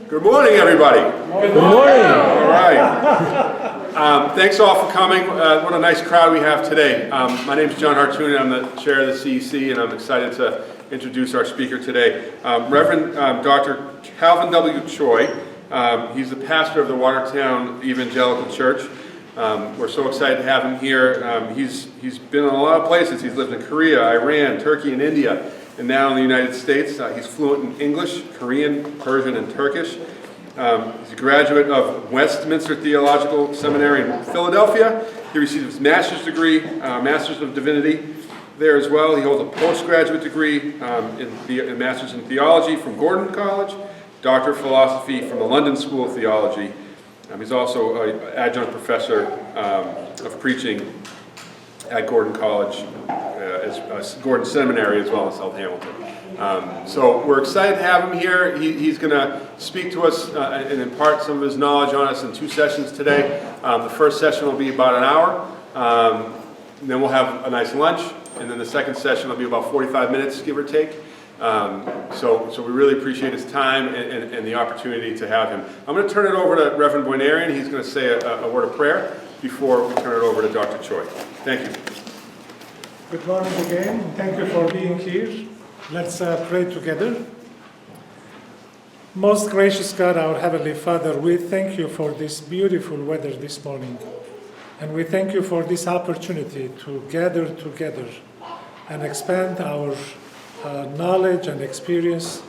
Good morning, everybody. Good morning. All right. Thanks all for coming. What a nice crowd we have today. My name is John Hartoon. I'm the chair of the CEC, and I'm excited to introduce our speaker today, Reverend Dr. Calvin W. Choi. He's the pastor of the Watertown Evangelical Church. We're so excited to have him here. He's been in a lot of places. He's lived in Korea, Iran, Turkey, and India, and now in the United States. He's fluent in English, Korean, Persian, and Turkish. He's a graduate of Westminster Theological Seminary in Philadelphia. He received his master's degree, Master's of Divinity there as well. He holds a postgraduate degree in Master's in Theology from Gordon College, Doctor of Philosophy from the London School of Theology. He's also an adjunct professor of preaching at Gordon College, Gordon Seminary, as well as South Hamilton. So we're excited to have him here. He's going to speak to us and impart some of his knowledge on us in two sessions today. The first session will be about an hour, and then we'll have a nice lunch, and then the second session will be about 45 minutes, give or take. So we really appreciate his time and the opportunity to have him. I'm going to turn it over to Reverend Boynarian. He's going to say a word of prayer before we turn it over to Dr. Choi. Thank you. Good morning again. Thank you for being here. Let's pray together. Most gracious God, our Heavenly Father, we thank you for this beautiful weather this morning. And we thank you for this opportunity to gather together and expand our knowledge and experience,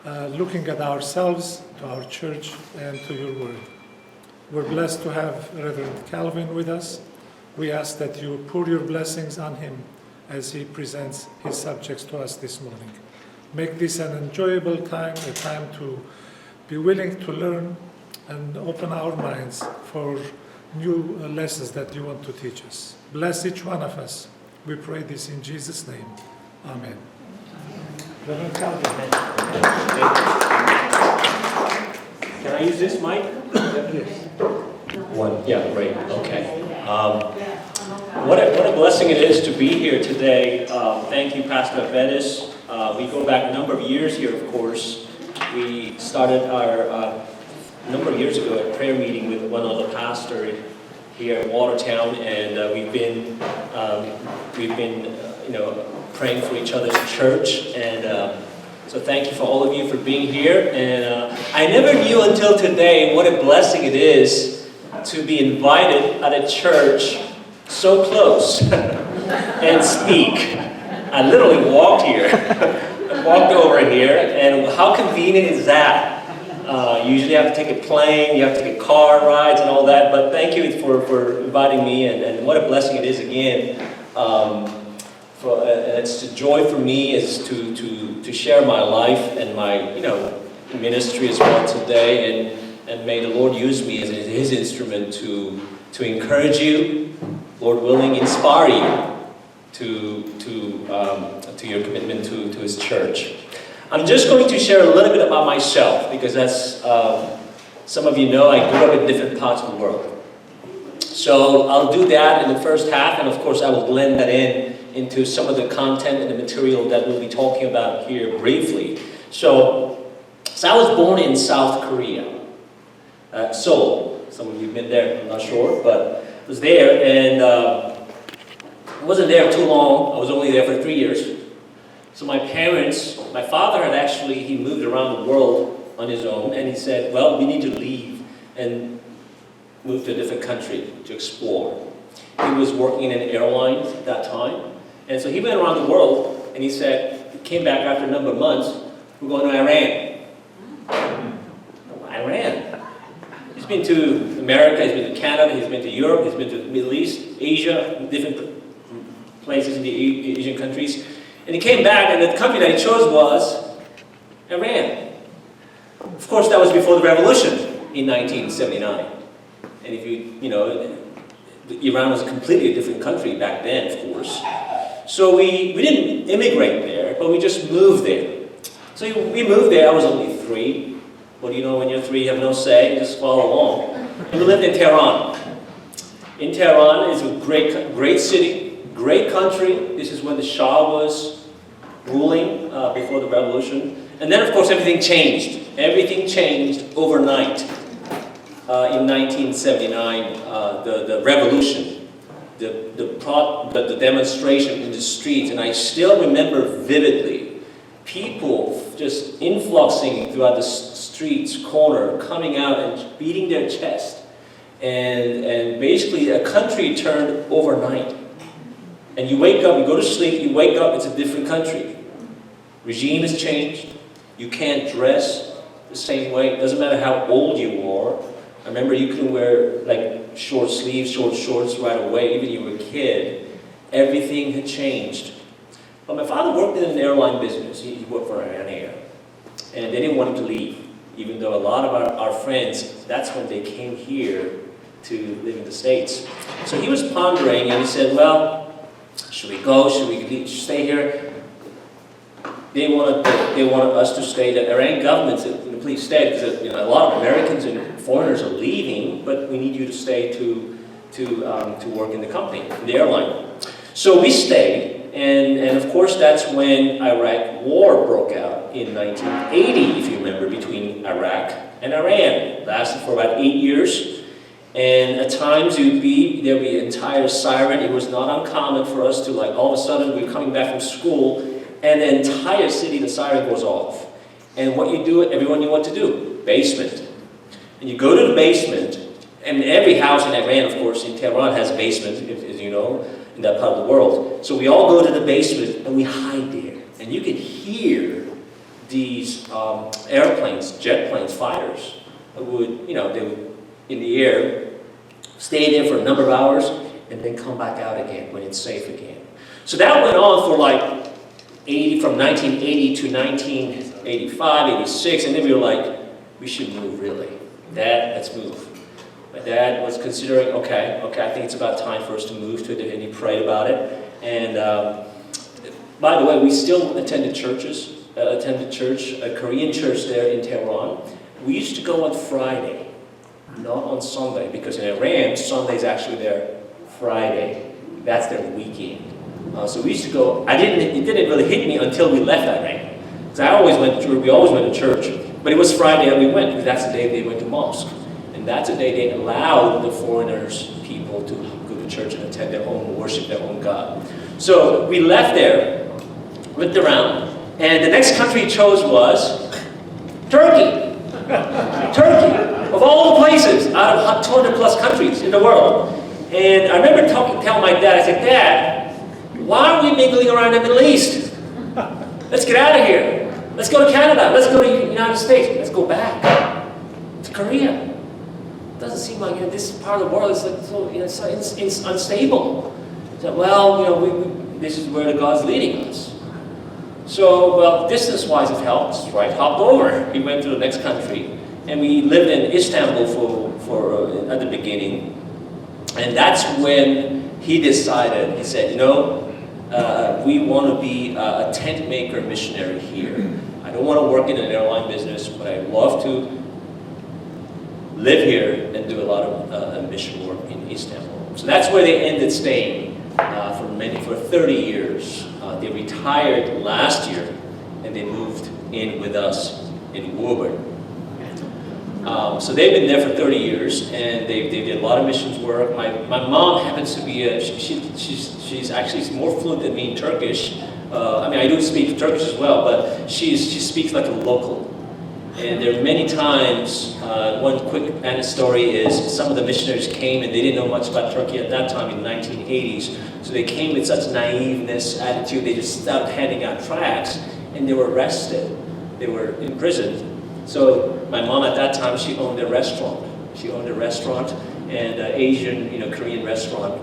looking at ourselves, to our church, and to your word. We're blessed to have Reverend Calvin with us. We ask that you pour your blessings on him as he presents his subjects to us this morning. Make this an enjoyable time, a time to be willing to learn and open our minds for new lessons that you want to teach us. Bless each one of us. We pray this in Jesus' name. Amen. Reverend Calvin. Can I use this mic? Yes. One. Yeah, great. Okay. What a blessing it is to be here today. Thank you, Pastor Vettis. We go back a number of years here, of course. We started our number of years ago a prayer meeting with one other pastor here at Watertown, and we've been praying for each other's church, and so thank you for all of you for being here. And I never knew until today what a blessing it is to be invited at a church so close and speak. I literally walked here, walked over here, and how convenient is that? You usually have to take a plane, you have to take car rides and all that, but thank you for inviting me, and what a blessing it is again. It's a joy for me is to share my life and my ministry as well today, and may the Lord use me as His instrument to encourage you, Lord willing, inspire you to your commitment to His church. I'm just going to share a little bit about myself because that's some of you know I grew up in different parts of the world. So I'll do that in the first half, and of course I will blend that into some of the content and the material that we'll be talking about here briefly. So I was born in South Korea, Seoul. Some of you have been there, I'm not sure, but I was there, and I wasn't there too long. I was only there for 3 years. So my father he moved around the world on his own, and he said, well, we need to leave and move to a different country to explore. He was working in an airline at that time, and so he went around the world, and he came back after a number of months, we're going to Iran. Iran. He's been to America, he's been to Canada, he's been to Europe, he's been to the Middle East, Asia, different places in the Asian countries. And he came back, and the country that he chose was Iran. Of course, that was before the revolution in 1979. And if Iran was a completely different country back then, of course. So we didn't immigrate there, but we just moved there. So we moved there, I was only 3. What do you know when you're 3, you have no say, you just follow along. And we lived in Tehran. In Tehran is a great city, great country. This is when the Shah was ruling before the revolution. And then, of course, everything changed. Everything changed overnight. In 1979, the revolution, the demonstration in the streets, and I still remember vividly people just influxing throughout the streets, corner, coming out and beating their chest. And basically a country turned overnight. And you wake up, you go to sleep, you wake up, it's a different country. Regime has changed. You can't dress the same way. It doesn't matter how old you are. I remember you couldn't wear like short sleeves, short shorts right away, even if you were a kid. Everything had changed. But my father worked in an airline business. He worked for Armenian. And they didn't want him to leave, even though a lot of our friends, that's when they came here to live in the States. So he was pondering and he said, well, should we go? Should we stay here? They wanted us to stay. The Iranian government said, please stay, because a lot of Americans and foreigners are leaving, but we need you to stay to work in the company, in the airline. So we stayed, and of course that's when Iraq war broke out in 1980, if you remember, between Iraq and Iran. It lasted for about 8 years. And at times there'd be an entire siren. It was not uncommon for us to, like, all of a sudden we're coming back from school and the entire city, the siren goes off. And what you do, everyone knew what to do. Basement. And you go to the basement, and every house in Iran, of course, in Tehran has a basement, as you know, in that part of the world. So we all go to the basement and we hide there. And you can hear these airplanes, jet planes, fighters, they would in the air, stay there for a number of hours, and then come back out again when it's safe again. So that went on for like from 1980 to 1985, 86, and then we were like, we should move, really. Dad, let's move. My dad was considering, okay, I think it's about time for us to move to it, and he prayed about it. And by the way, we still attended church, a Korean church there in Tehran. We used to go on Friday. Not on Sunday, because in Iran, Sunday is actually their Friday. That's their weekend. So we used to go. It didn't really hit me until we left Iran. Because we always went to church. But it was Friday that we went, because that's the day they went to mosque. And that's the day they allowed the foreigners, people, to go to church and attend their own, worship their own God. So we left there, looked around, and the next country we chose was Turkey. Turkey. Of all the places, out of 200 plus countries in the world. And I remember telling my dad, I said, Dad, why are we mingling around in the Middle East? Let's get out of here. Let's go to Canada. Let's go to the United States. Let's go back to Korea. It doesn't seem like this part of the world is like it's unstable. So, well, this is where the God's leading us. So, well, distance-wise it helps, right? Hopped over. We went to the next country. And we lived in Istanbul for at the beginning. And that's when he decided, he said, we want to be a tent maker missionary here. I don't want to work in an airline business, but I love to live here and do a lot of mission work in Istanbul. So that's where they ended staying for 30 years. They retired last year, and they moved in with us in Woburn. So they've been there for 30 years, and they did a lot of missions work. My mom happens to be she's actually more fluent than me in Turkish. I do speak Turkish as well, but she speaks like a local. And there are many times, one quick story is some of the missionaries came and they didn't know much about Turkey at that time in the 1980s. So they came with such naiveness, attitude, they just started handing out tracts, and they were arrested. They were imprisoned. So my mom at that time, she owned a restaurant. She owned a restaurant, and an Asian, Korean restaurant.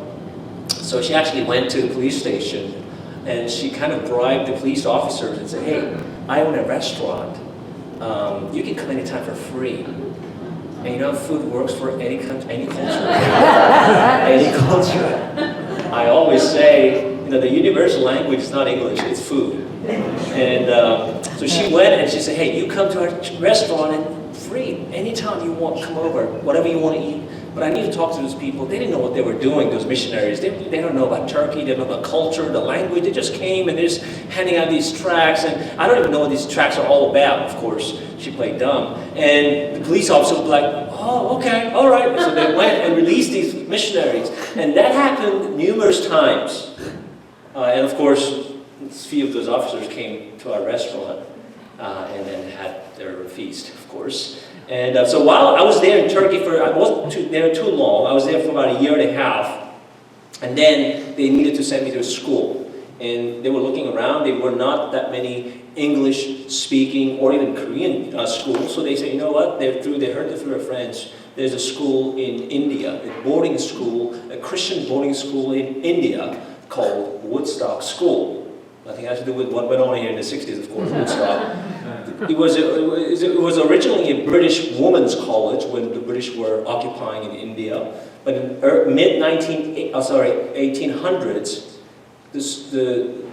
So she actually went to the police station, and she kind of bribed the police officers and said, hey, I own a restaurant. You can come anytime for free. And food works for any country, any culture. Any culture. I always say, the universal language is not English, it's food. And so she went and she said, hey, you come to our restaurant and free. Anytime you want, come over. Whatever you want to eat, But I need to talk to those people. They didn't know what they were doing, those missionaries. They don't know about Turkey, they don't know about culture, the language. They just came and they're just handing out these tracts. And I don't even know what these tracts are all about, of course. She played dumb. And the police officer was like, oh, okay, all right. So they went and released these missionaries. And that happened numerous times. And of course, a few of those officers came to our restaurant and then had their feast, of course. And so while I was there in Turkey I wasn't there too long. I was there for about a year and a half. And then they needed to send me to school. And they were looking around. There were not that many English-speaking or even Korean schools. So they said, you know what? They heard it through their friends. There's a school in India, a boarding school, a Christian boarding school in India called Woodstock School. Nothing has to do with what went on here in the 60s, of course, Woodstock. It was originally a British women's college when the British were occupying in India. But in mid-1800s,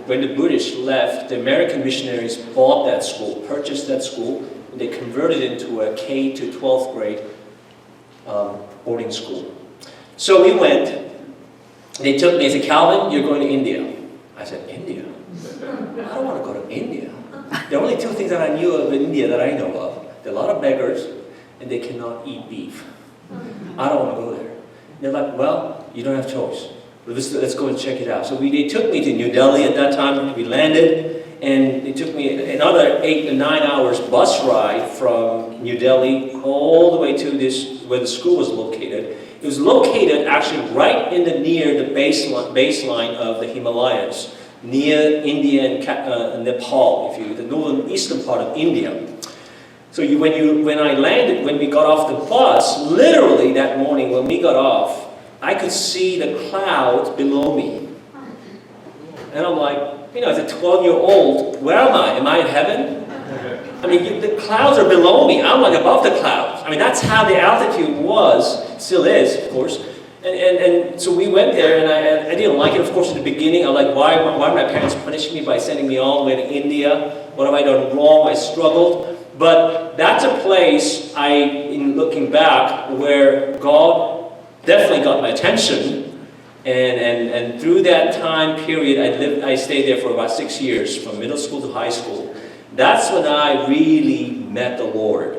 when the British left, the American missionaries bought that school, purchased that school, and they converted it into a K to 12th grade boarding school. So we went. They took me. They said, Calvin, you're going to India. I said, India? I don't want to go to India. There are only two things that I knew of in India that I know of. There are a lot of beggars, and they cannot eat beef. I don't want to go there. And they're like, well, you don't have choice. Let's go and check it out. So they took me to New Delhi at that time. We landed, and they took me another 8 to 9 hours bus ride from New Delhi all the way to where the school was located. It was located actually right near the baseline of the Himalayas, near India and Nepal, the northern eastern part of India. So when we got off the bus, literally that morning when we got off, I could see the clouds below me. And I'm like, as a 12-year-old, where am I? Am I in heaven? I mean, the clouds are below me. I'm like above the clouds. I mean, that's how the altitude was, still is, of course. And so we went there, and I didn't like it, of course, at the beginning. I'm like, why are my parents punishing me by sending me all the way to India? What have I done wrong? I struggled. But that's a place, in looking back, where God definitely got my attention. And through that time period, I stayed there for about 6 years, from middle school to high school. That's when I really met the Lord.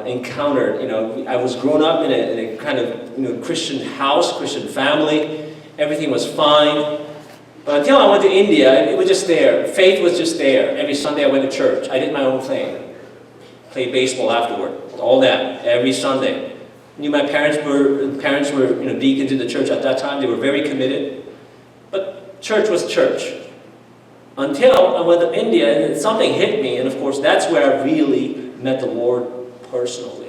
Encountered, I was grown up in a kind of, Christian house, Christian family. Everything was fine. But until I went to India, it was just there. Faith was just there. Every Sunday I went to church. I did my own thing. Played baseball afterward. All that. Every Sunday. My parents were deacons in the church at that time. They were very committed. But church was church. Until I went to India and something hit me. And of course, that's where I really met the Lord personally.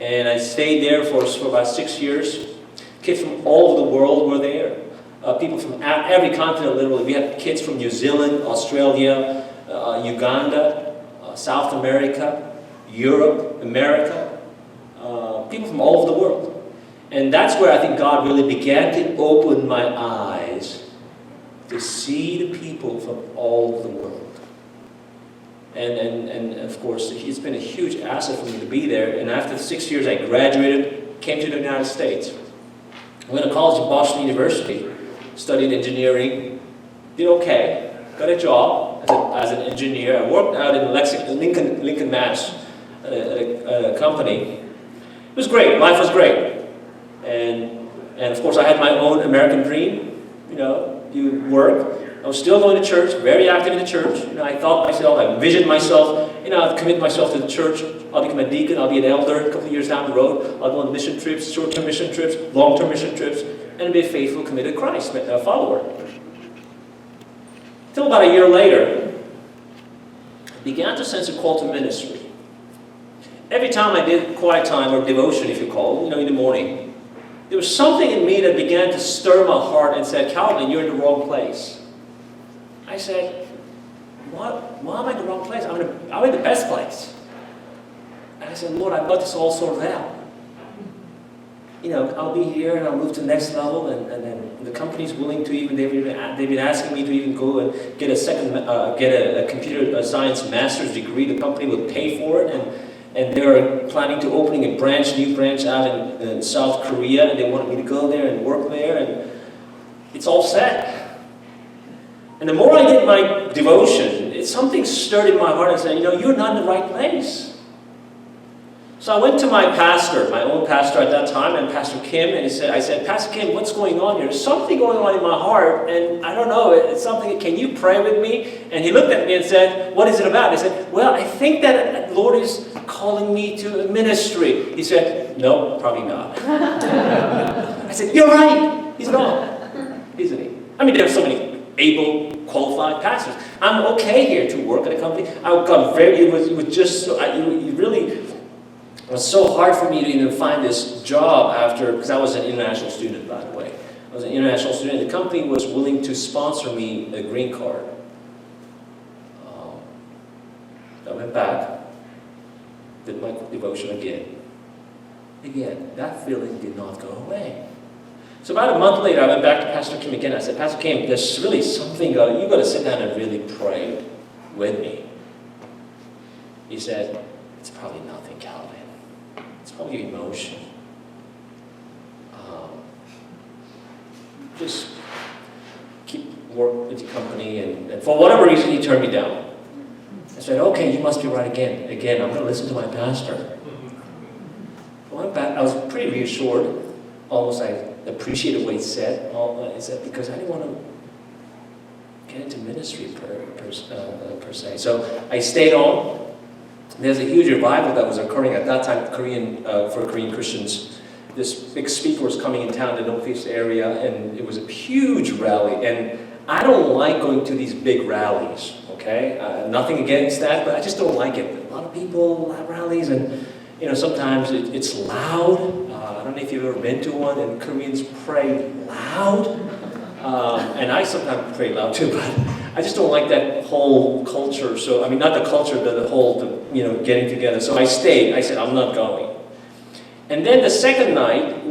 And I stayed there for about 6 years. Kids from all over the world were there. People from every continent, literally. We had kids from New Zealand, Australia, Uganda, South America, Europe, America. People from all over the world. And that's where I think God really began to open my eyes to see the people from all over the world. And of course, it's been a huge asset for me to be there. And after 6 years, I graduated, came to the United States. I went to college at Boston University, studied engineering, did okay, got a job as an engineer. I worked out in Lincoln, Mass, at a company. It was great. Life was great. And of course, I had my own American dream. You work. I was still going to church, very active in the church. I thought myself, I envisioned myself, I'd commit myself to the church. I'll become a deacon, I'll be an elder a couple of years down the road. I'll go on mission trips, short-term mission trips, long-term mission trips, and be a faithful, committed Christ follower. Until about a year later, I began to sense a call to ministry. Every time I did quiet time, or devotion if you call, in the morning, there was something in me that began to stir my heart and said, Calvin, you're in the wrong place. I said, why am I in the wrong place? I'm in the best place. And I said, Lord, I've got this all sorted out. I'll be here and I'll move to the next level, and then the company's willing to they've been asking me to even go and get a computer science master's degree. The company will pay for it, and they were planning to opening a new branch out in South Korea, and they wanted me to go there and work there, and it's all set. And the more I did my devotion, something stirred in my heart and said, you're not in the right place. So I went to my pastor, my own pastor at that time, and Pastor Kim, and I said, Pastor Kim, what's going on here? There's something going on in my heart, and I don't know, it's something, can you pray with me? And he looked at me and said, what is it about? I said, well, I think that the Lord is calling me to a ministry. He said, no, probably not. I said, you're right, he's not, isn't he? I mean, there are so many able, qualified pastors. I'm okay here to work at a company. It was so hard for me to even find this job after, because I was an international student, by the way. I was an international student. The company was willing to sponsor me a green card. I went back, did my devotion again. Again, that feeling did not go away. So about a month later, I went back to Pastor Kim again. I said, Pastor Kim, there's really something, you've got to sit down and really pray with me. He said, it's probably nothing, Calvin. It's probably emotion. Just keep working with your company, and for whatever reason, he turned me down. I said, okay, you must be right again. Again, I'm going to listen to my pastor. I went back. I was pretty reassured. Almost I appreciated what he said. Because I didn't want to get into ministry per se. So I stayed on. There's a huge revival that was occurring at that time for Korean Christians. This big speaker was coming in town in the Northeast area, and it was a huge rally. And I don't like going to these big rallies, okay? Nothing against that, but I just don't like it. A lot of people, a lot of rallies, and sometimes it's loud. I don't know if you've ever been to one, and Koreans pray loud. And I sometimes pray loud too, but I just don't like that whole culture. So, I mean, not the culture, but the whole, getting together. So I stayed. I said, I'm not going. And then the second night,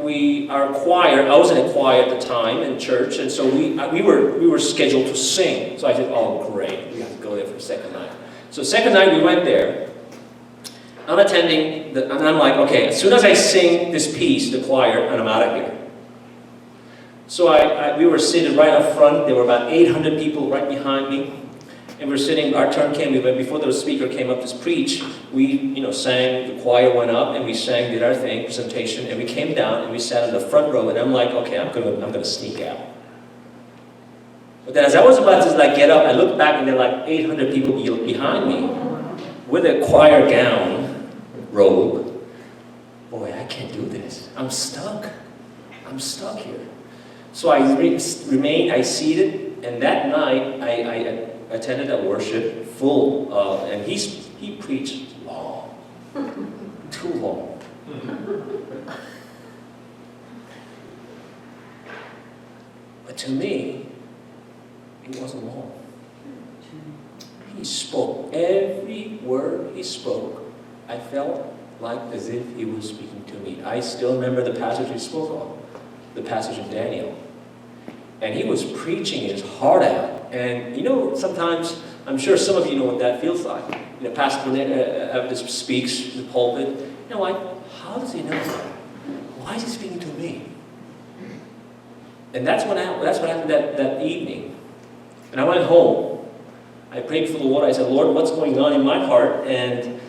our choir, I was in a choir at the time in church, and so we were scheduled to sing. So I said, oh, great, we have to go there for the second night. So second night, we went there. I'm attending, and I'm like, okay, as soon as I sing this piece, the choir, and I'm out of here. So we were seated right up front. There were about 800 people right behind me. And we were sitting, our turn came, before the speaker came up to preach, we sang, the choir went up, and we sang, did our thing, presentation, and we came down, and we sat in the front row, and I'm like, okay, I'm gonna sneak out. But then as I was about to get up, I looked back, and there were like 800 people behind me with a choir gown, robe. Boy, I can't do this. I'm stuck here. So I remained, I seated, and that night I attended a worship full, and he preached long, too long. But to me, it wasn't long. He spoke. Every word he spoke, I felt like as if he was speaking to me. I still remember the passage he spoke of, the passage of Daniel. And he was preaching his heart out. And sometimes, I'm sure some of you know what that feels like. Pastor just speaks in the pulpit. Like, how does he know that? Why is he speaking to me? And that's what happened that evening. And I went home. I prayed for the Lord. I said, Lord, what's going on in my heart? And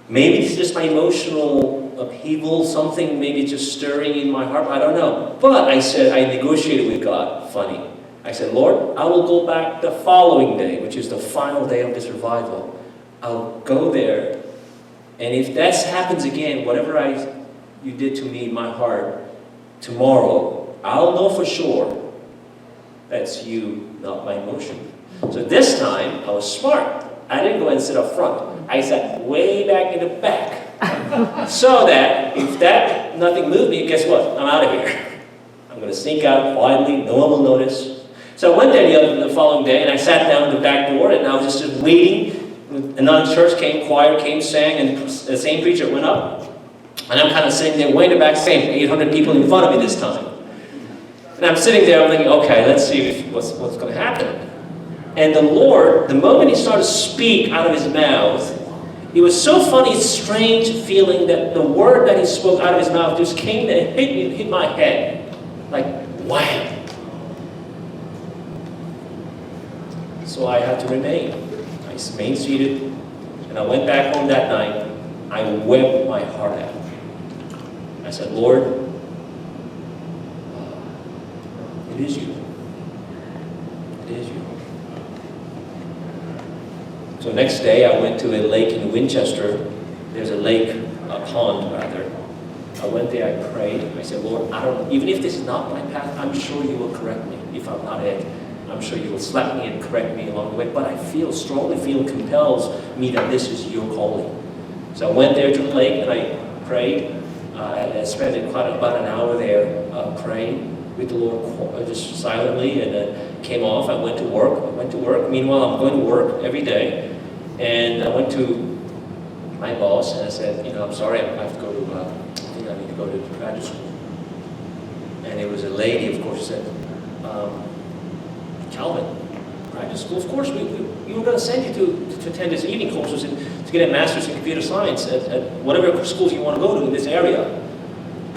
maybe it's just my emotional upheaval, something maybe just stirring in my heart. I don't know. But I said, I negotiated with God. Funny. I said, Lord, I will go back the following day, which is the final day of this revival. I'll go there. And if that happens again, whatever you did to me in my heart, tomorrow, I'll know for sure that's you, not my emotion. So this time, I was smart. I didn't go and sit up front. I sat way back in the back. So that if nothing moved me, guess what? I'm out of here. I'm going to sneak out quietly, no one will notice. So I went there the following day, and I sat down at the back door, and I was just waiting. Another church came, choir came, sang, and the same preacher went up. And I'm kind of sitting there way in the back, same 800 people in front of me this time. And I'm sitting there, I'm thinking, okay, let's see what's going to happen. And the Lord, the moment he started to speak out of his mouth, It was so funny, strange feeling that the word that he spoke out of his mouth just came and hit me, hit my head. Like, wham! So I had to remain. I remained seated, and I went back home that night. I wept my heart out. I said, Lord, it is you. It is you. So next day I went to a lake in Winchester. There's a lake, a pond rather. I went there, I prayed. I said, Lord, I don't know, even if this is not my path, I'm sure you will correct me if I'm not it. I'm sure you will slap me and correct me along the way. But I strongly feel compels me that this is your calling. So I went there to the lake and I prayed. I spent about an hour there praying with the Lord just silently, and then came off. I went to work. Meanwhile, I'm going to work every day. And I went to my boss and I said, I'm sorry, I have to go to, I think I need to go to graduate school. And it was a lady, of course, said, Calvin, graduate school, of course, we were going to send you to attend this evening courses and to get a master's in computer science at whatever schools you want to go to in this area.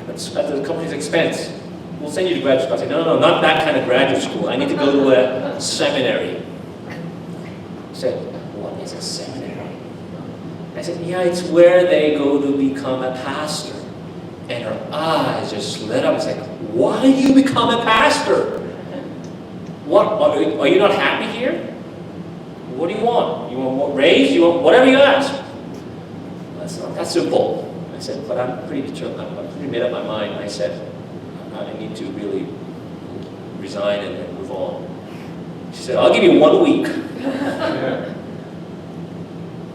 That's at the company's expense. We'll send you to graduate school. I said, no, not that kind of graduate school. I need to go to a seminary. I said, what is a seminary? I said, yeah, it's where they go to become a pastor. And her eyes just lit up. I said, why do you become a pastor? What, are you not happy here? What do you want? You want more raise? You want whatever you ask? That's not that simple. I said, but I'm pretty made up my mind. I said, I need to really resign and move on. She said, I'll give you 1 week.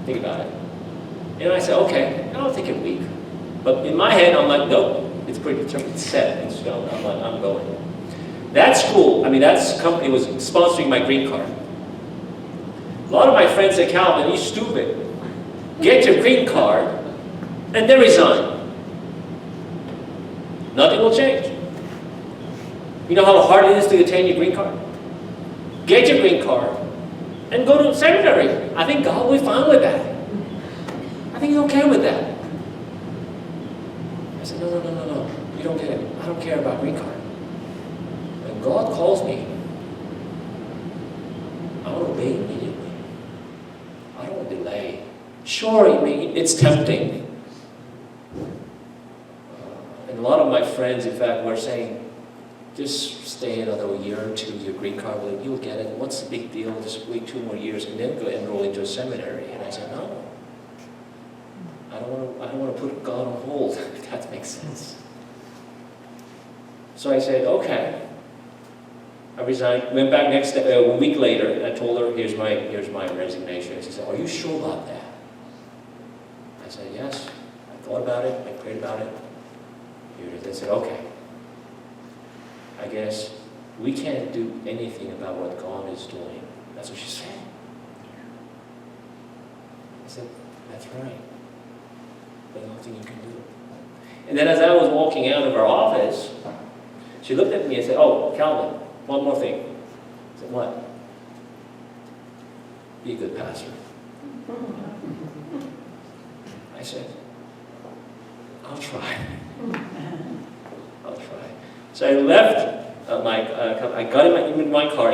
Think about it. And I said, okay, I'll take a week. But in my head, I'm like, nope, it's pretty determined, it's set in stone. I'm like, I'm going. That school, that company was sponsoring my green card. A lot of my friends said, Calvin, you're stupid. Get your green card and then resign. Nothing will change. You know how hard it is to attain your green card? Get your green card and go to seminary. I think God will be fine with that. I think He's okay with that. I said, no. You don't get it. I don't care about green card. When God calls me, I want to obey immediately. I don't want to delay. Sure, it's tempting. And a lot of my friends, in fact, were saying, just stay another year or two, your green card, you'll get it. What's the big deal? Just wait 2 more years and then go enroll into a seminary. And I said, no. I don't want to put God on hold, if that makes sense. So I said, okay. I resigned, went back next day, 1 week later, and I told her, here's my resignation. She said, are you sure about that? I said, yes. I thought about it, I prayed about it. Here it is. I said, okay. I guess we can't do anything about what God is doing. That's what she said. I said, that's right. There's nothing you can do. And then as I was walking out of our office, she looked at me and said, oh, Calvin, one more thing. I said, what? Be a good pastor. I said, I'll try. I'll try. So I left I got into my car.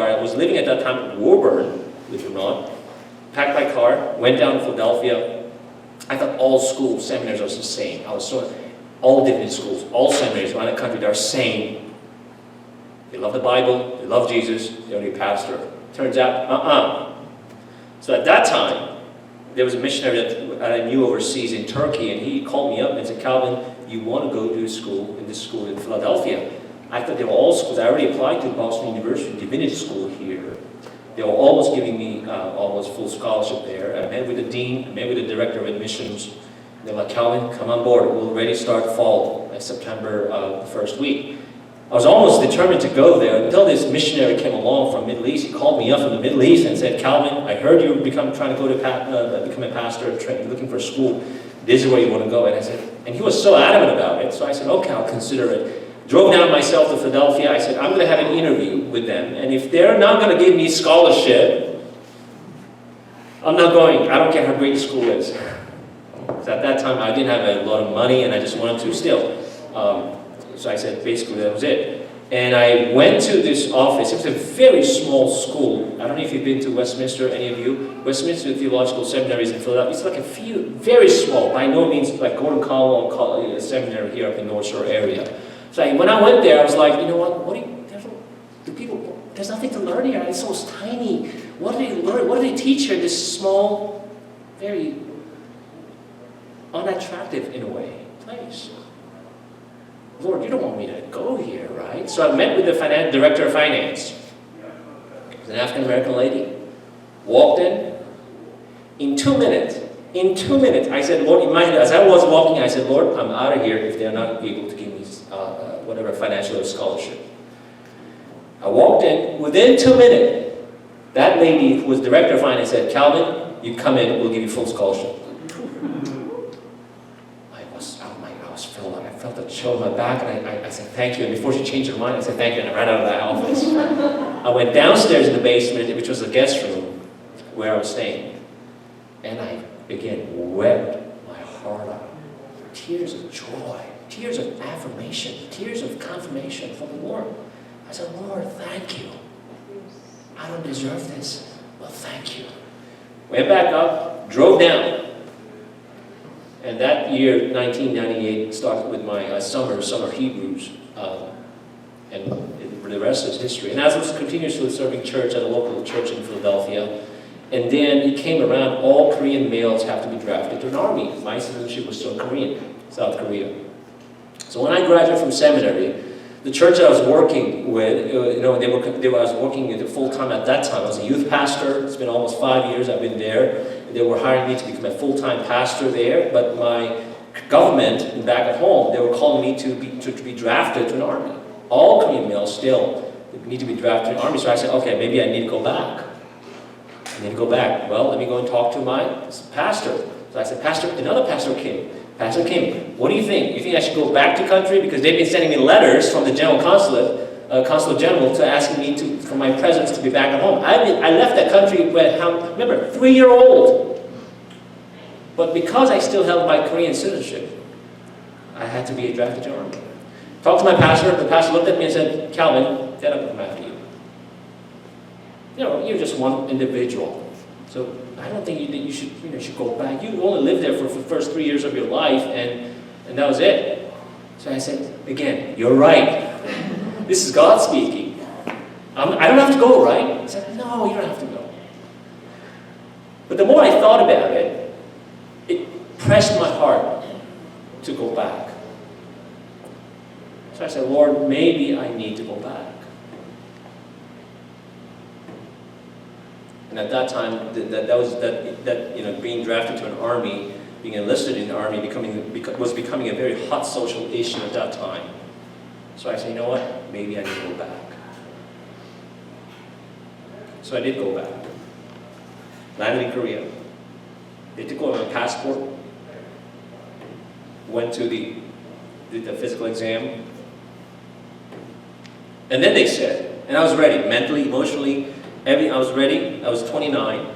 I was living at that time in Woburn, believe it or not. Packed my car, went down to Philadelphia. I thought all schools, seminaries are the same. All divinity schools, all seminaries around the country, they're same. They love the Bible, they love Jesus, they don't need a pastor. Turns out, So at that time, there was a missionary that I knew overseas in Turkey, and he called me up and said, Calvin, you want to go to school in Philadelphia? I thought they were all schools. I already applied to Boston University Divinity School here. They were almost giving me almost full scholarship there. I met with the dean, I met with the director of admissions. They were like, Calvin, come on board. We'll already start fall, September the first week. I was almost determined to go there until this missionary came along from the Middle East. He called me up from the Middle East and said, Calvin, I heard you trying to go to become a pastor, looking for a school. This is where you want to go. And I said, and he was so adamant about it. So I said, okay, I'll consider it. Drove down myself to Philadelphia. I said, I'm going to have an interview with them. And if they're not going to give me scholarship, I'm not going. I don't care how great the school is. So at that time, I didn't have a lot of money, and I just wanted to still. So I said, basically, that was it. And I went to this office. It was a very small school. I don't know if you've been to Westminster, any of you. Westminster Theological Seminary is in Philadelphia. It's like a few, very small, by no means like Gordon Conwell Seminary here up in North Shore area. So when I went there, I was like, you know what there's nothing to learn here. It's so tiny. What do they learn? What do they teach here in this small, very unattractive, in a way, place? Lord, you don't want me to go here, right? So I met with the director of finance. It was an African-American lady. Walked in. In 2 minutes, I said, Lord, in my head, as I was walking, I said, Lord, I'm out of here if they're not able to give me whatever financial scholarship. I walked in. Within 2 minutes, that lady who was director of finance said, Calvin, you come in, we'll give you full scholarship. I felt a chill in my back, and I said, thank you. And before she changed her mind, I said, thank you, and I ran out of that office. I went downstairs in the basement, which was the guest room where I was staying. And I, again, wept my heart out. Tears of joy, tears of affirmation, tears of confirmation from the Lord. I said, Lord, thank you. I don't deserve this, but thank you. Went back up, drove down. And that year, 1998, started with my summer Hebrews, and the rest is history. And as I was continuously serving church at a local church in Philadelphia, and then it came around, all Korean males have to be drafted to an army. My citizenship was still Korean, South Korea. So when I graduated from seminary, the church that I was working with, I was working full-time at that time. I was a youth pastor. It's been almost 5 years I've been there. They were hiring me to become a full-time pastor there, but my government back at home, they were calling me to be drafted to an army. All Korean males still need to be drafted to an army. So I said, okay, maybe I need to go back. Well, let me go and talk to my pastor. So I said, Pastor, another pastor came. Pastor Kim, what do you think? You think I should go back to country? Because they've been sending me letters from the general consulate general to asking me for my presence to be back at home. I left that country when, remember, 3-year-old. But because I still held my Korean citizenship, I had to be drafted to the army. Talked to my pastor. The pastor looked at me and said, Calvin, Dad, I'm coming after you. You're just one individual. So I don't think you should go back. You only lived there for the first 3 years of your life, and that was it. So I said, again, you're right. This is God speaking. I don't have to go, right? He said, no, you don't have to go. But the more I thought about it, it pressed my heart to go back. So I said, Lord, maybe I need to go back. And at that time, being drafted to an army, being enlisted in the army, was becoming a very hot social issue at that time. So I said, you know what? Maybe I need to go back. So I did go back. Landed in Korea. They took away my passport. Went to did the physical exam. And then they said, and I was ready, mentally, emotionally, I was ready. I was 29.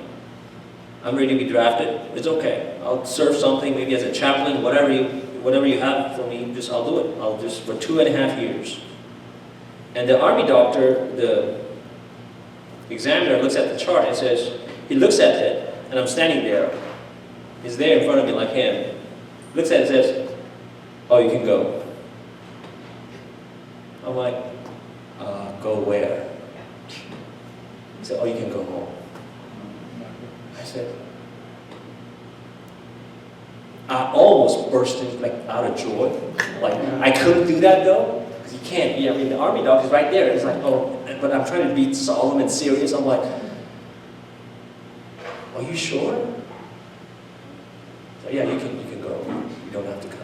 I'm ready to be drafted. It's okay. I'll serve something, maybe as a chaplain, whatever you have for me, I'll do it. I'll just for 2.5 years. And the army doctor, the examiner, looks at the chart and says, he looks at it, and I'm standing there. He's there in front of me like him. Looks at it and says, oh, you can go. I'm like, go where? He said, oh, you can go home. I said, I almost burst out of joy. Like, I couldn't do that though, because you can't. Yeah, I mean, the army doctor's right there. It's like, oh, but I'm trying to be solemn and serious. I'm like, are you sure? So, yeah, you can go. You don't have to come.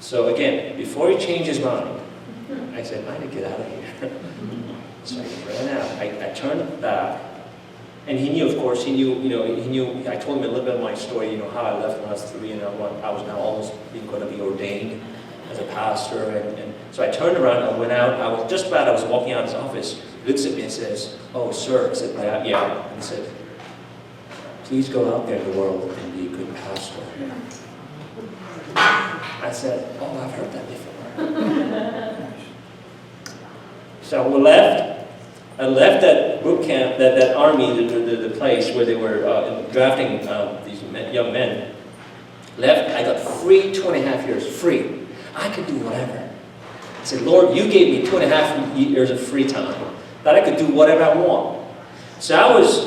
So again, before he changed his mind, I said, I need to get out of here. So I ran out. I turned back, and he knew, of course, he knew, I told him a little bit of my story, how I left when I was 3, and I was now almost going to be ordained as a pastor, and So I turned around, I went out, I was walking out of his office. He looks at me and says, "Oh, sir." I said, "Yeah." And he said, "Please go out there in the world and be a good pastor." I said, "Oh, I've heard that before." So we left. I left that boot camp, that army, the place where they were drafting these young men. Left, I got free 2.5 years, free. I could do whatever. I said, "Lord, you gave me 2.5 years of free time, that I could do whatever I want." So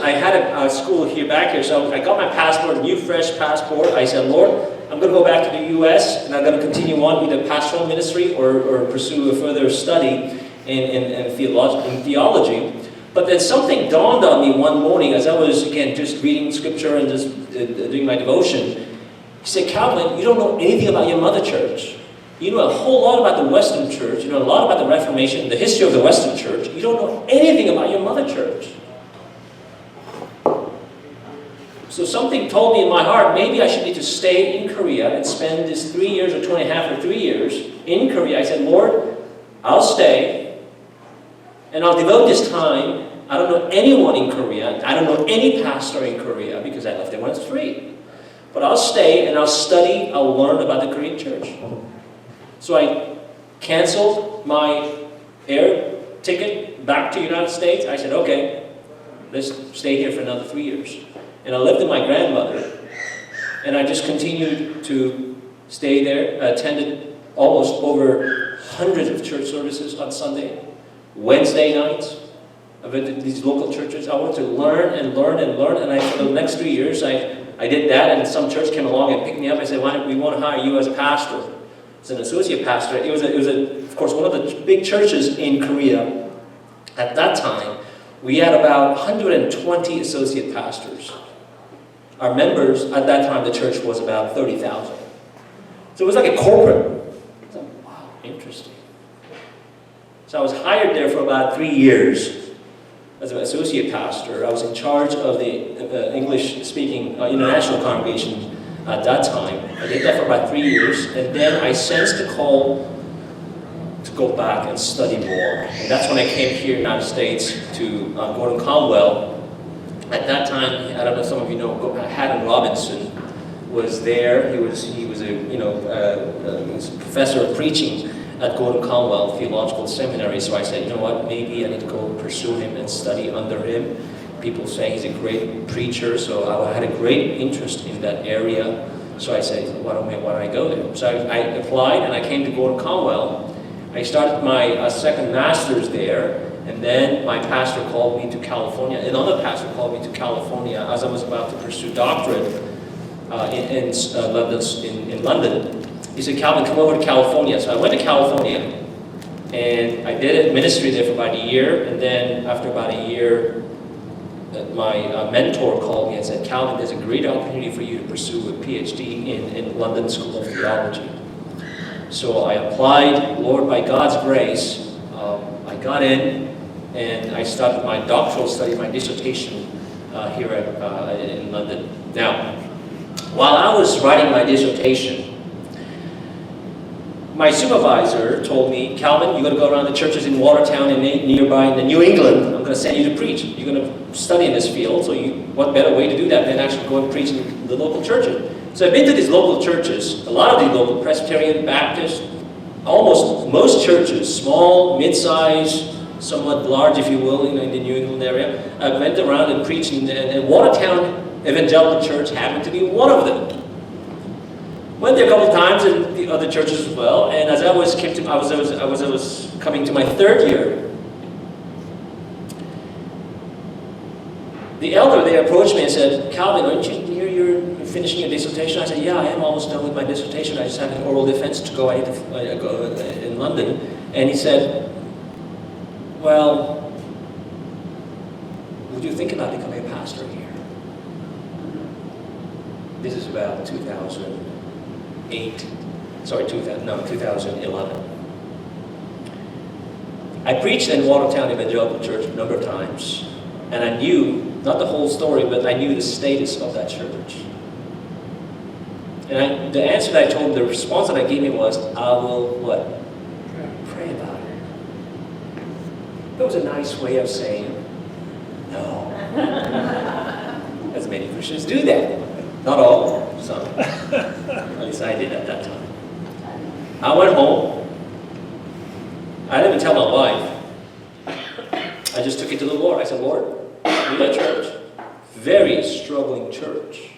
I had a school here, back here, so I got my passport, a new fresh passport. I said, "Lord, I'm going to go back to the U.S. and I'm going to continue on either pastoral ministry or pursue a further study in theology." But then something dawned on me one morning as I was, again, just reading scripture and just doing my devotion. He said, "Calvin, you don't know anything about your mother church. You know a whole lot about the Western church. You know a lot about the Reformation, the history of the Western church. You don't know anything about your mother church." So something told me in my heart, maybe I should need to stay in Korea and spend this 3 years or 2.5 or 3 years in Korea. I said, "Lord, I'll stay and I'll devote this time. I don't know anyone in Korea. I don't know any pastor in Korea because I left there when I was 3. But I'll stay and I'll study, I'll learn about the Korean church." So I canceled my air ticket back to the United States. I said, "Okay, let's stay here for another 3 years." And I lived with my grandmother. And I just continued to stay there. I attended almost over hundreds of church services on Sunday, Wednesday nights. I went to these local churches. I wanted to learn and learn and learn. And for the next 3 years, I did that. And some church came along and picked me up. I said, "Why don't we want to hire you as a pastor, as an associate pastor?" It was of course, one of the big churches in Korea. At that time, we had about 120 associate pastors. Our members, at that time, the church was about 30,000. So it was like a corporate. I thought, wow, interesting. So I was hired there for about 3 years as an associate pastor. I was in charge of the English-speaking international congregation at that time. I did that for about 3 years, and then I sensed a call to go back and study more. And that's when I came here in the United States to Gordon Conwell. At that time, I don't know if some of you know, Haddon Robinson was there. He was a professor of preaching at Gordon Conwell Theological Seminary. So I said, "You know what, maybe I need to go pursue him and study under him." People say he's a great preacher, so I had a great interest in that area. So I said, why don't I go there? So I applied and I came to Gordon Conwell. I started my second master's there. And then my pastor called me to California. Another pastor called me to California as I was about to pursue doctorate in London. He said, "Calvin, come over to California." So I went to California, and I did ministry there for about a year. And then after about a year, my mentor called me and said, "Calvin, there's a great opportunity for you to pursue a PhD in London School of Theology." So I applied. Lord, by God's grace, I got in. And I started my doctoral study, my dissertation here in London. Now, while I was writing my dissertation, my supervisor told me, "Calvin, you're going to go around the churches in Watertown and nearby in New England. I'm going to send you to preach. You're going to study in this field, so what better way to do that than actually go and preach in the local churches?" So I've been to these local churches, a lot of these local Presbyterian, Baptist, most churches, small, mid-size, somewhat large, if you will, in the New England area. I went around and preached, and Watertown Evangelical Church happened to be one of them. Went there a couple of times in the other churches as well. And as I was coming to my 3rd year, the elder there approached me and said, "Calvin, aren't you here? You're finishing your dissertation?" I said, "Yeah, I am almost done with my dissertation. I just had an oral defense to go in London." And he said, "Well, would you think about becoming a pastor here?" This is about 2011. I preached in Watertown Evangelical Church a number of times, and I knew, not the whole story, but I knew the status of that church. And the answer that I told him, the response that I gave him was, "I will what? Pray That was a nice way of saying no. As many Christians do that. Not all, some. At least I did at that time. I went home. I didn't even tell my wife. I just took it to the Lord. I said, Lord, we got church. Very struggling church.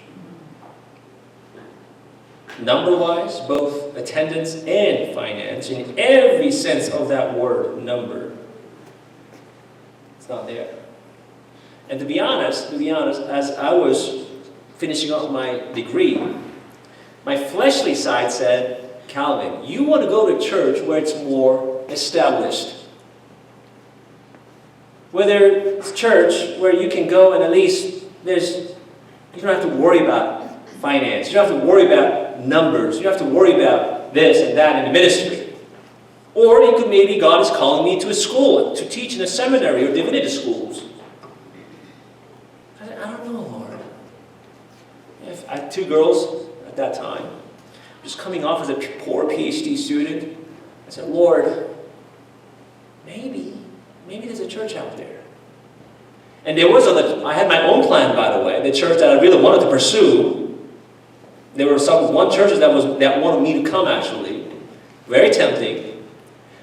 Number-wise, both attendance and finance, in every sense of that word, number. It's not there. And to be honest, as I was finishing up my degree, my fleshly side said, Calvin, you want to go to church where it's more established. Whether it's church where you can go and at least you don't have to worry about finance. You don't have to worry about numbers. You don't have to worry about this and that in the ministry. Or it could maybe God is calling me to a school, to teach in a seminary or divinity schools. I said, I don't know, Lord. I had 2 girls at that time, just coming off as a poor PhD student. I said, Lord, maybe there's a church out there. And there was I had my own plan, by the way, the church that I really wanted to pursue. There were one churches that wanted me to come, actually. Very tempting.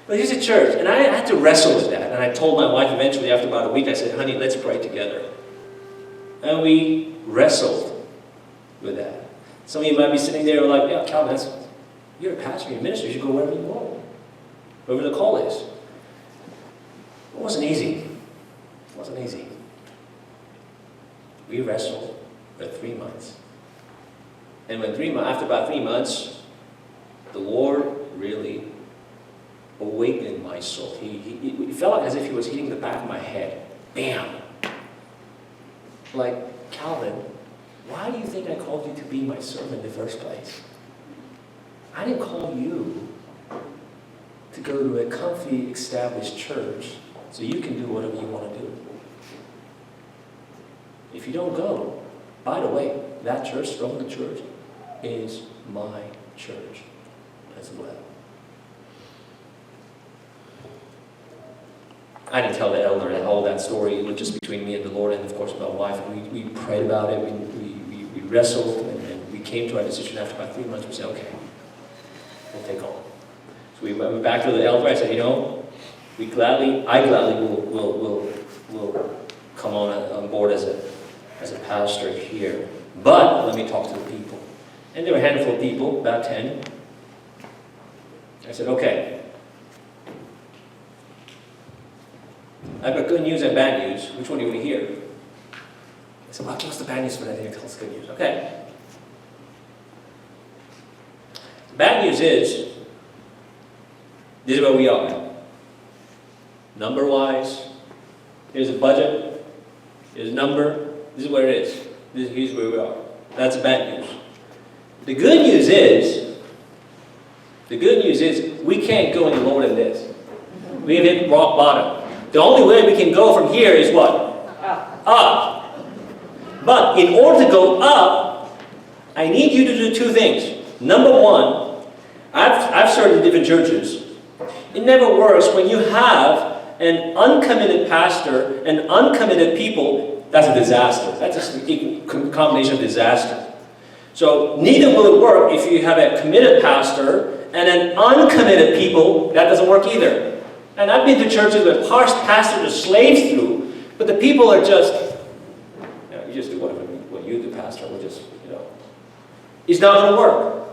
But here's a church, and I had to wrestle with that. And I told my wife eventually, after about a week, I said, honey, let's pray together. And we wrestled with that. Some of you might be sitting there like, yeah, Calvin, you're a pastor, you're a minister, you should go wherever you go. Wherever the call is. It wasn't easy. It wasn't easy. We wrestled for 3 months. And after about 3 months, the Lord really awakened my soul. It felt as if He was hitting the back of my head. Bam! Like, Calvin, why do you think I called you to be my servant in the first place? I didn't call you to go to a comfy, established church so you can do whatever you want to do. If you don't go, by the way, that church, Stronghold Church, is my church as well. I didn't tell the elder all that story. It was just between me and the Lord, and of course my wife. We prayed about it. We wrestled, and we came to our decision after about 3 months. We said, okay, we'll take on. So we went back to the elder. I said, I gladly will come on board as a pastor here. But let me talk to the people. And there were a handful of people, about 10. I said, okay. I've got good news and bad news. Which one do you want to hear? I said, well, what's the bad news for that? Tell us good news. Okay. The bad news is, this is where we are. Number-wise, here's a budget, here's a number, this is where it is. Here's where we are. That's the bad news. The good news is, we can't go any lower than this. We have hit rock bottom. The only way we can go from here is what? Up. But in order to go up, I need you to do 2 things. Number 1, I've served in different churches. It never works when you have an uncommitted pastor and uncommitted people. That's a disaster. That's a combination of disaster. So neither will it work if you have a committed pastor and an uncommitted people. That doesn't work either. And I've been to churches where pastors are slaves through, but the people are just, you just do what you do, pastor. We'll just, It's not going to work.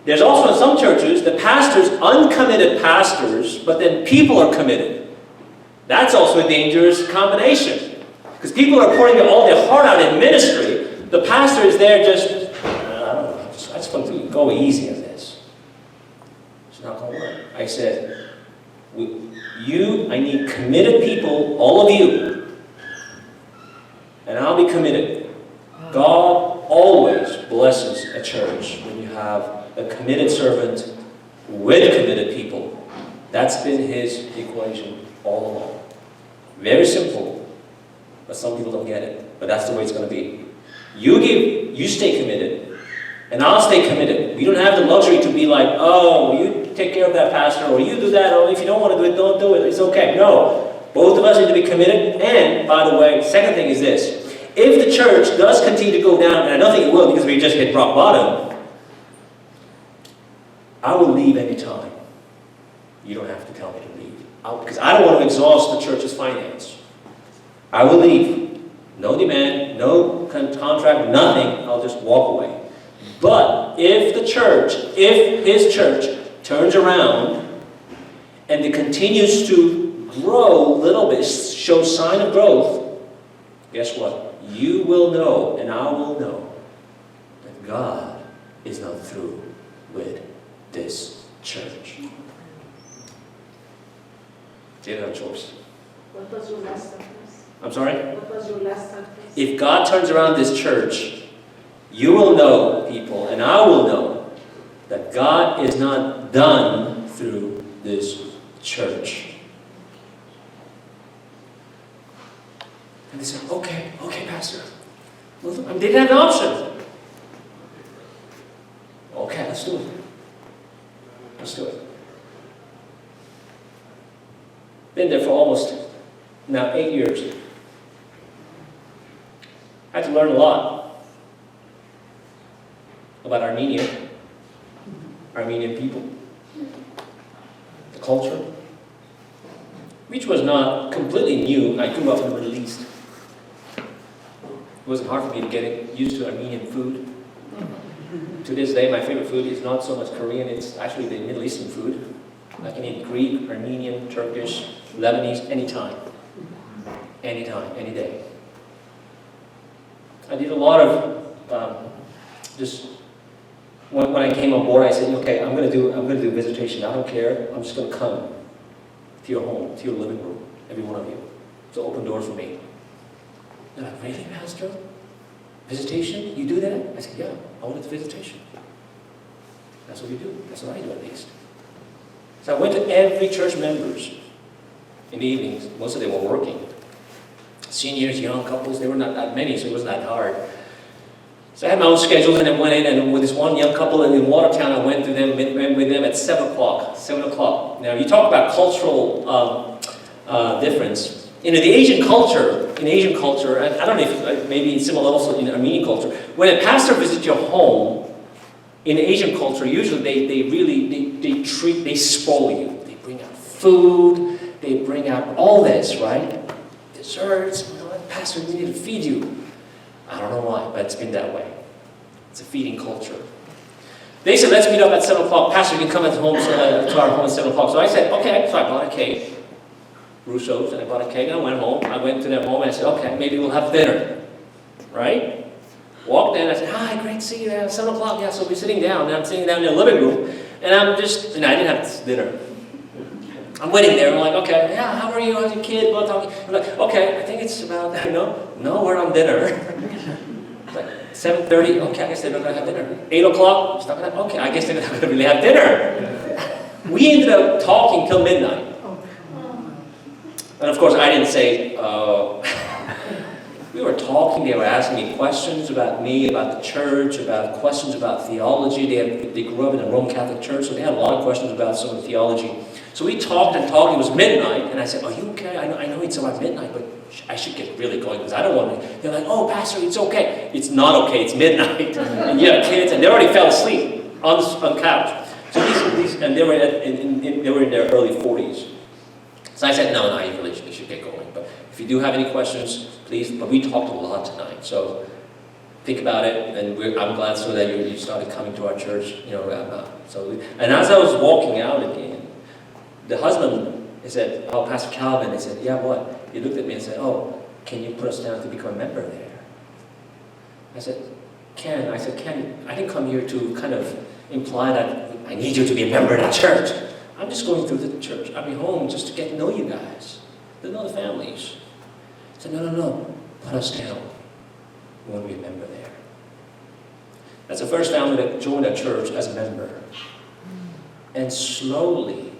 There's also in some churches, the pastors, uncommitted pastors, but then people are committed. That's also a dangerous combination. Because people are pouring all their heart out in ministry. The pastor is there just, I don't know, I just want to go easy on this. It's not going to work. I said, I need committed people, all of you. And I'll be committed. God always blesses a church when you have a committed servant with committed people. That's been His equation all along. Very simple, but some people don't get it. But that's the way it's going to be. You stay committed, and I'll stay committed. We don't have the luxury to be like, oh, you take care of that pastor, or you do that, or if you don't want to do it, don't do it. It's okay. No. Both of us need to be committed. And, by the way, second thing is this. If the church does continue to go down, and I don't think it will because we just hit rock bottom, I will leave anytime. You don't have to tell me to leave. Because I don't want to exhaust the church's finance. I will leave. No demand, no contract, nothing. I'll just walk away. But if the church, if his church turns around and it continues to grow a little bit, show sign of growth, guess what? You will know and I will know that God is not through with this church. Did our choice. What was your last sentence? I'm sorry? What was your last sentence? If God turns around this church, you will know, people, and I will know, that God is not done through this church. And they said, okay, Pastor. Well, they didn't have an option. Okay, let's do it. Let's do it. Been there for almost now 8 years. I had to learn a lot about Armenian people, the culture, which was not completely new. I grew up in the Middle East. It wasn't hard for me to get used to Armenian food. To this day, my favorite food is not so much Korean, it's actually the Middle Eastern food. I can eat Greek, Armenian, Turkish, Lebanese, anytime. Anytime, any day. I did a lot of just when I came on board, I said, okay, I'm gonna do visitation. I don't care. I'm just gonna come to your home, to your living room, every one of you. So open doors for me. They're like, really, Pastor? Visitation? You do that? I said, yeah, I want it to visitation. That's what we do. That's what I do, at least. So I went to every church members in the evenings. Most of them were working. Seniors, young couples, they were not that many, so it wasn't that hard. So I had my own schedule, and I went in, and with this one young couple in Watertown, I went with them at 7 o'clock. 7 o'clock. Now, you talk about cultural difference. In the Asian culture, and I don't know if maybe it's similar also in Armenian culture, when a pastor visits your home, in Asian culture, usually they spoil you. They bring out food, they bring out all this, right? Desserts, Pastor, we need to feed you. I don't know why, but it's been that way. It's a feeding culture. They said, let's meet up at 7 o'clock. Pastor, you can come to our home at 7 o'clock. So I said, okay. So I bought a cake. Russo's, and I bought a cake, and I went home. I went to their home, and I said, okay, maybe we'll have dinner. Right? Walked in, I said, hi, great to see you at 7 o'clock. Yeah, so we're sitting down, and I'm sitting down in the living room, and I didn't have dinner. I'm waiting there, I'm like, okay, yeah, how are you, how's your kid? I'm like, okay, I think it's about, no, we're on dinner. It's like 7:30, okay, I guess they're not going to have dinner. 8 o'clock, okay, I guess they're not going to really have dinner. We ended up talking till midnight. And of course, I didn't say, we were talking, they were asking me questions about me, about the church, about questions about theology. They grew up in a Roman Catholic church, so they had a lot of questions about some of the theology. So we talked and talked, it was midnight, and I said, are you okay? I know it's about midnight, but I should get really going, because I don't want to. They're like, oh, Pastor, it's okay. It's not okay, it's midnight. And you have kids, and they already fell asleep on the couch. So and they were in their early 40s. So I said, no, you really should get going. But if you do have any questions, please. But we talked a lot tonight, so think about it. And I'm glad so that you started coming to our church. And as I was walking out again, the husband, he said, oh, Pastor Calvin, he said, yeah, what? He looked at me and said, oh, can you put us down to become a member there? I said, Ken, I didn't come here to kind of imply that I need you to be a member of the church. I'm just going through the church. I'll be home just to get to know you guys, to know the families. I said, no, put us down. We want to be a member there. That's the first family that joined our church as a member. And slowly,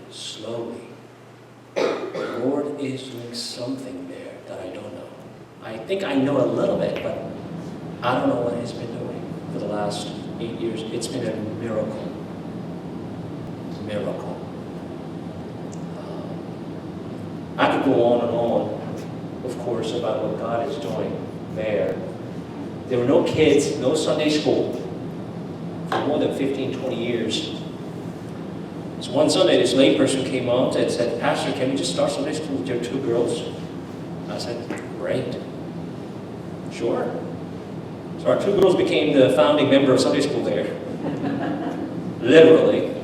the Lord is doing something there that I don't know. I think I know a little bit, but I don't know what He's been doing for the last 8 years. It's been a miracle. I could could go on and on, of course, about what God is doing there. There were no kids, no Sunday school for more than 15, 20 years. So one Sunday, this layperson came out and said, Pastor, can we just start Sunday school with your 2 girls? I said, great. Sure. So our 2 girls became the founding member of Sunday school there. Literally.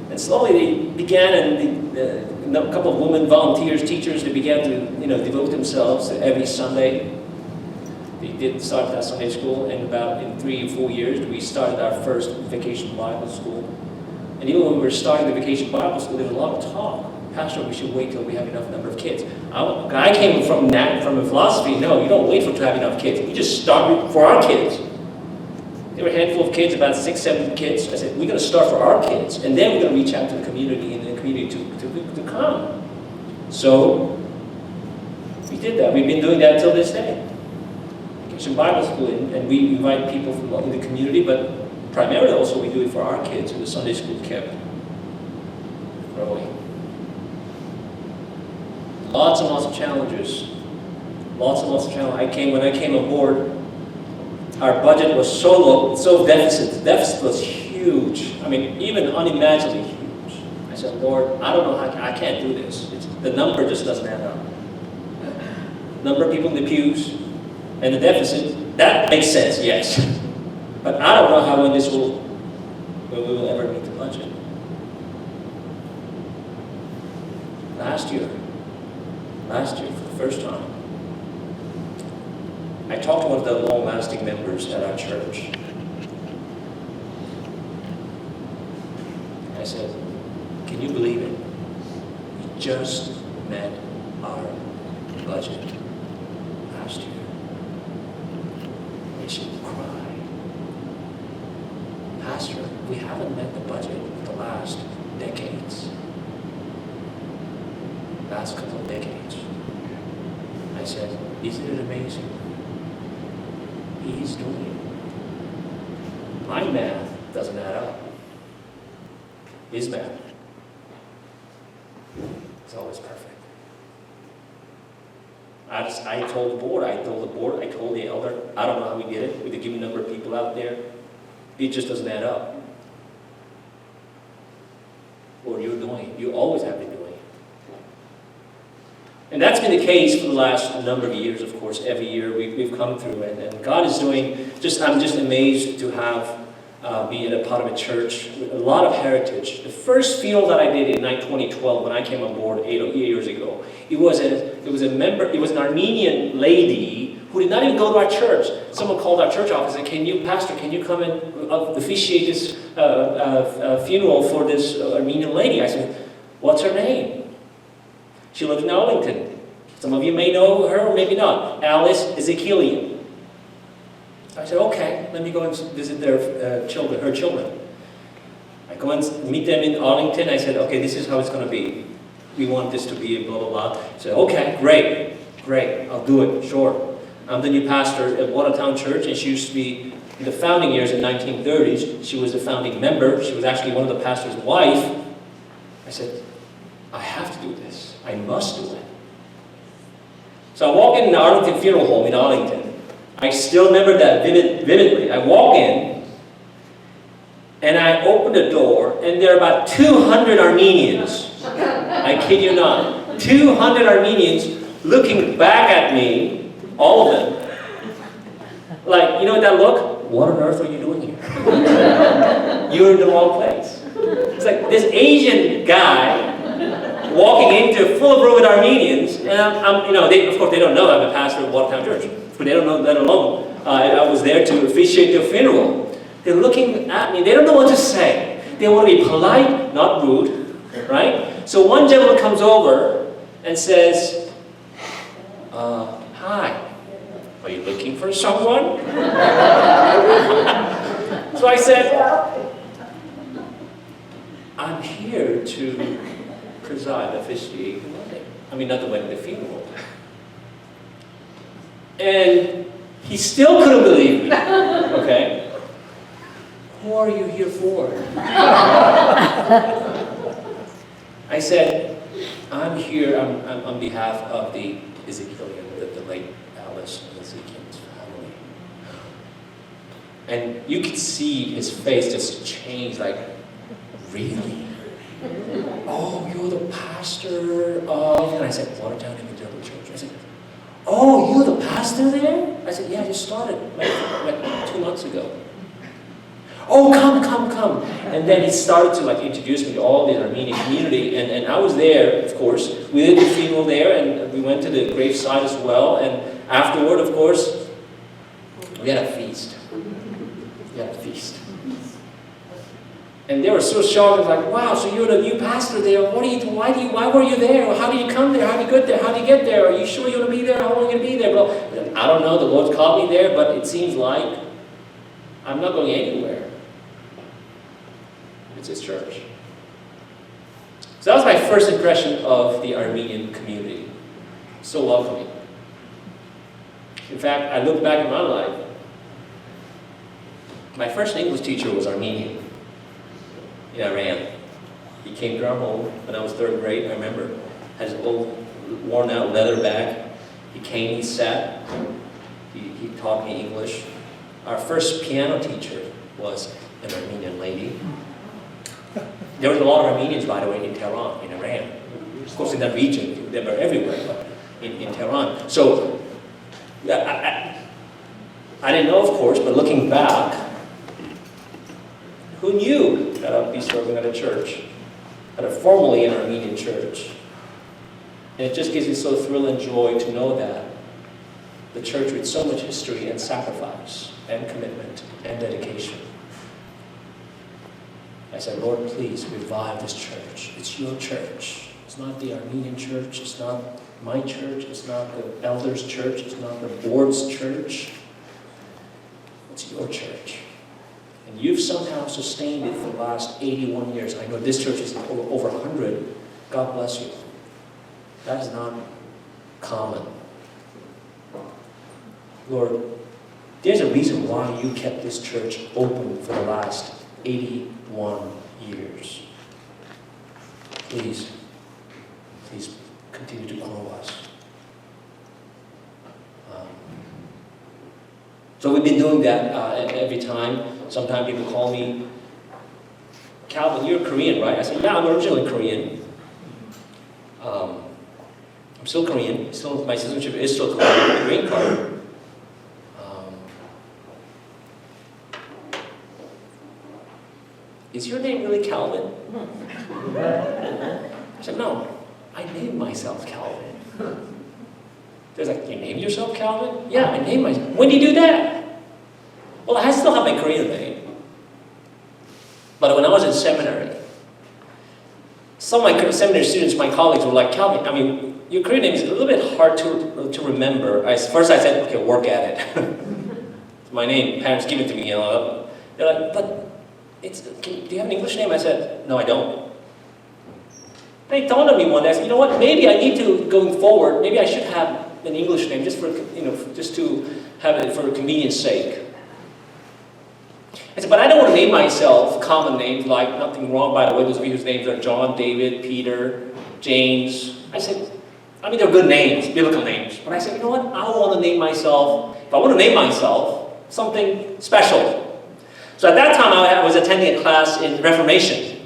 And slowly they began, and a couple of women, volunteers, teachers, they began to devote themselves to every Sunday. They did start that Sunday school, and about in 3 or 4 years, we started our first vacation Bible school. And even when we were starting the vacation Bible school, there was a lot of talk. Pastor, we should wait till we have enough number of kids. I came from a philosophy, no, you don't wait to have enough kids. You just start for our kids. There were a handful of kids, about 6, 7 kids. I said, we're going to start for our kids, and then we're going to reach out to the community and the community to come. So we did that. We've been doing that until this day. Vacation Bible school, and we invite people from the community, but primarily also we do it for our kids, and the Sunday school kept growing. Lots and lots of challenges. Lots and lots of challenges. When I came aboard, our budget was so low, so deficit. The deficit was huge. I mean, even unimaginably huge. I said, Lord, I don't know how, I can't do this. The number just doesn't add up. Number of people in the pews, and the deficit, that makes sense, yes. But I don't know how when we will ever meet the budget. Last year, for the first time, I talked to one of the long-lasting members at our church. I said, can you believe it? We just met our budget last year. And she would cry. Pastor, we haven't met the budget for the last decades. Last couple of decades. I said, isn't it amazing? He's doing it. My math doesn't add up. His math is always perfect. I told the board, I told the elder, I don't know how we did it with a given number of people out there. It just doesn't add up. Lord, you're doing it. You always have been doing it. And that's been the case for the last number of years, of course. Every year we've come through, and God is doing, I'm just amazed to have be a part of a church with a lot of heritage. The first funeral that I did in 2012 when I came on board 8 years ago, it was an Armenian lady who did not even go to our church. Someone called our church office and said, Pastor, can you come and officiate this funeral for this Armenian lady? I said, what's her name? She lived in Arlington. Some of you may know her or maybe not. Alice Ezekielian. I said, okay, let me go and visit her children. I go and meet them in Arlington. I said, okay, this is how it's going to be. We want this to be a blah, blah, blah. I said, okay, great, I'll do it, sure. I'm the new pastor at Watertown Church, and she used to be, in the founding years in 1930s, she was the founding member. She was actually one of the pastor's wife. I said, I have to do this. I must do it. So I walk in the Arlington Funeral Home in Arlington. I still remember that vividly. I walk in, and I open the door, and there are about 200 Armenians. I kid you not. 200 Armenians looking back at me, all of them. Like, you know that look? What on earth are you doing here? You're in the wrong place. It's like this Asian guy walking into full of room with Armenians, and of course they don't know I'm a pastor of Watertown Church, but they don't know that alone. I was there to officiate their funeral. They're looking at me. They don't know what to say. They want to be polite, not rude, right? So one gentleman comes over and says, "Hi, are you looking for someone?" So I said, "I'm here to preside, officiate the wedding. I mean, not the wedding, the funeral." And he still couldn't believe me. Okay? Who are you here for? I said, I'm here on behalf of the Ezekielian, the late Alice and Ezekiel's family. And you could see his face just change, like, really? Oh, you're the pastor of... And I said, Watertown Evangelical Church. I said, oh, you're the pastor there? I said, yeah, I just started like 2 months ago. Oh, come. And then he started to like introduce me to all the Armenian community. And I was there, of course. We did the funeral there, and we went to the graveside as well. And afterward, of course, we had a feast. And they were so shocked. Like, wow, so you're the new pastor there. What are you doing? Why were you there? How did you come there? How did you get there? How did you get there? Are you sure you're going to be there? How long are you going to be there? Well, I don't know. The Lord called me there, but it seems like I'm not going anywhere. It's His church. So that was my first impression of the Armenian community. So welcoming. In fact, I look back in my life. My first English teacher was Armenian in Iran. He came to our home when I was 3rd grade, I remember. Had his old worn out leather bag. He came, he sat, he taught me English. Our first piano teacher was an Armenian lady. There was a lot of Armenians, by the way, in Tehran, in Iran. Of course, in that region, they were everywhere, but in Tehran. So, I didn't know, of course, but looking back, who knew that I'd be serving at a church, at a formerly an Armenian church? And it just gives me so thrill and joy to know that the church with so much history and sacrifice and commitment and dedication. I said, Lord, please revive this church. It's your church. It's not the Armenian church. It's not my church. It's not the elders' church. It's not the board's church. It's your church. And you've somehow sustained it for the last 81 years. I know this church is over 100. God bless you. That is not common. Lord, there's a reason why you kept this church open for the last 81 years. Please continue to grow us. So we've been doing that every time. Sometimes people call me, Calvin, you're Korean, right? I said, yeah, I'm originally Korean. I'm still Korean. My citizenship is still Korean, green card. Is your name really Calvin? I said, no, I named myself Calvin. They're like, you named yourself Calvin? Yeah, I named myself. When did you do that? Well, I still have my Korean name. But when I was in seminary, some of my seminary students, my colleagues, were like, Calvin, I mean, your Korean name is a little bit hard to remember. First I said, okay, work at it. My name, parents give it to me, you know. They're like, but do you have an English name? I said, no, I don't. And it dawned on me one day, I said, you know what, maybe I need to, going forward, maybe I should have an English name just just to have it for convenience sake. I said, but I don't want to name myself common names like, nothing wrong, by the way, those of you whose names are John, David, Peter, James. I said, I mean, they're good names, biblical names. But I said, you know what, I want to name myself, if I want to name myself, something special. So at that time, I was attending a class in Reformation.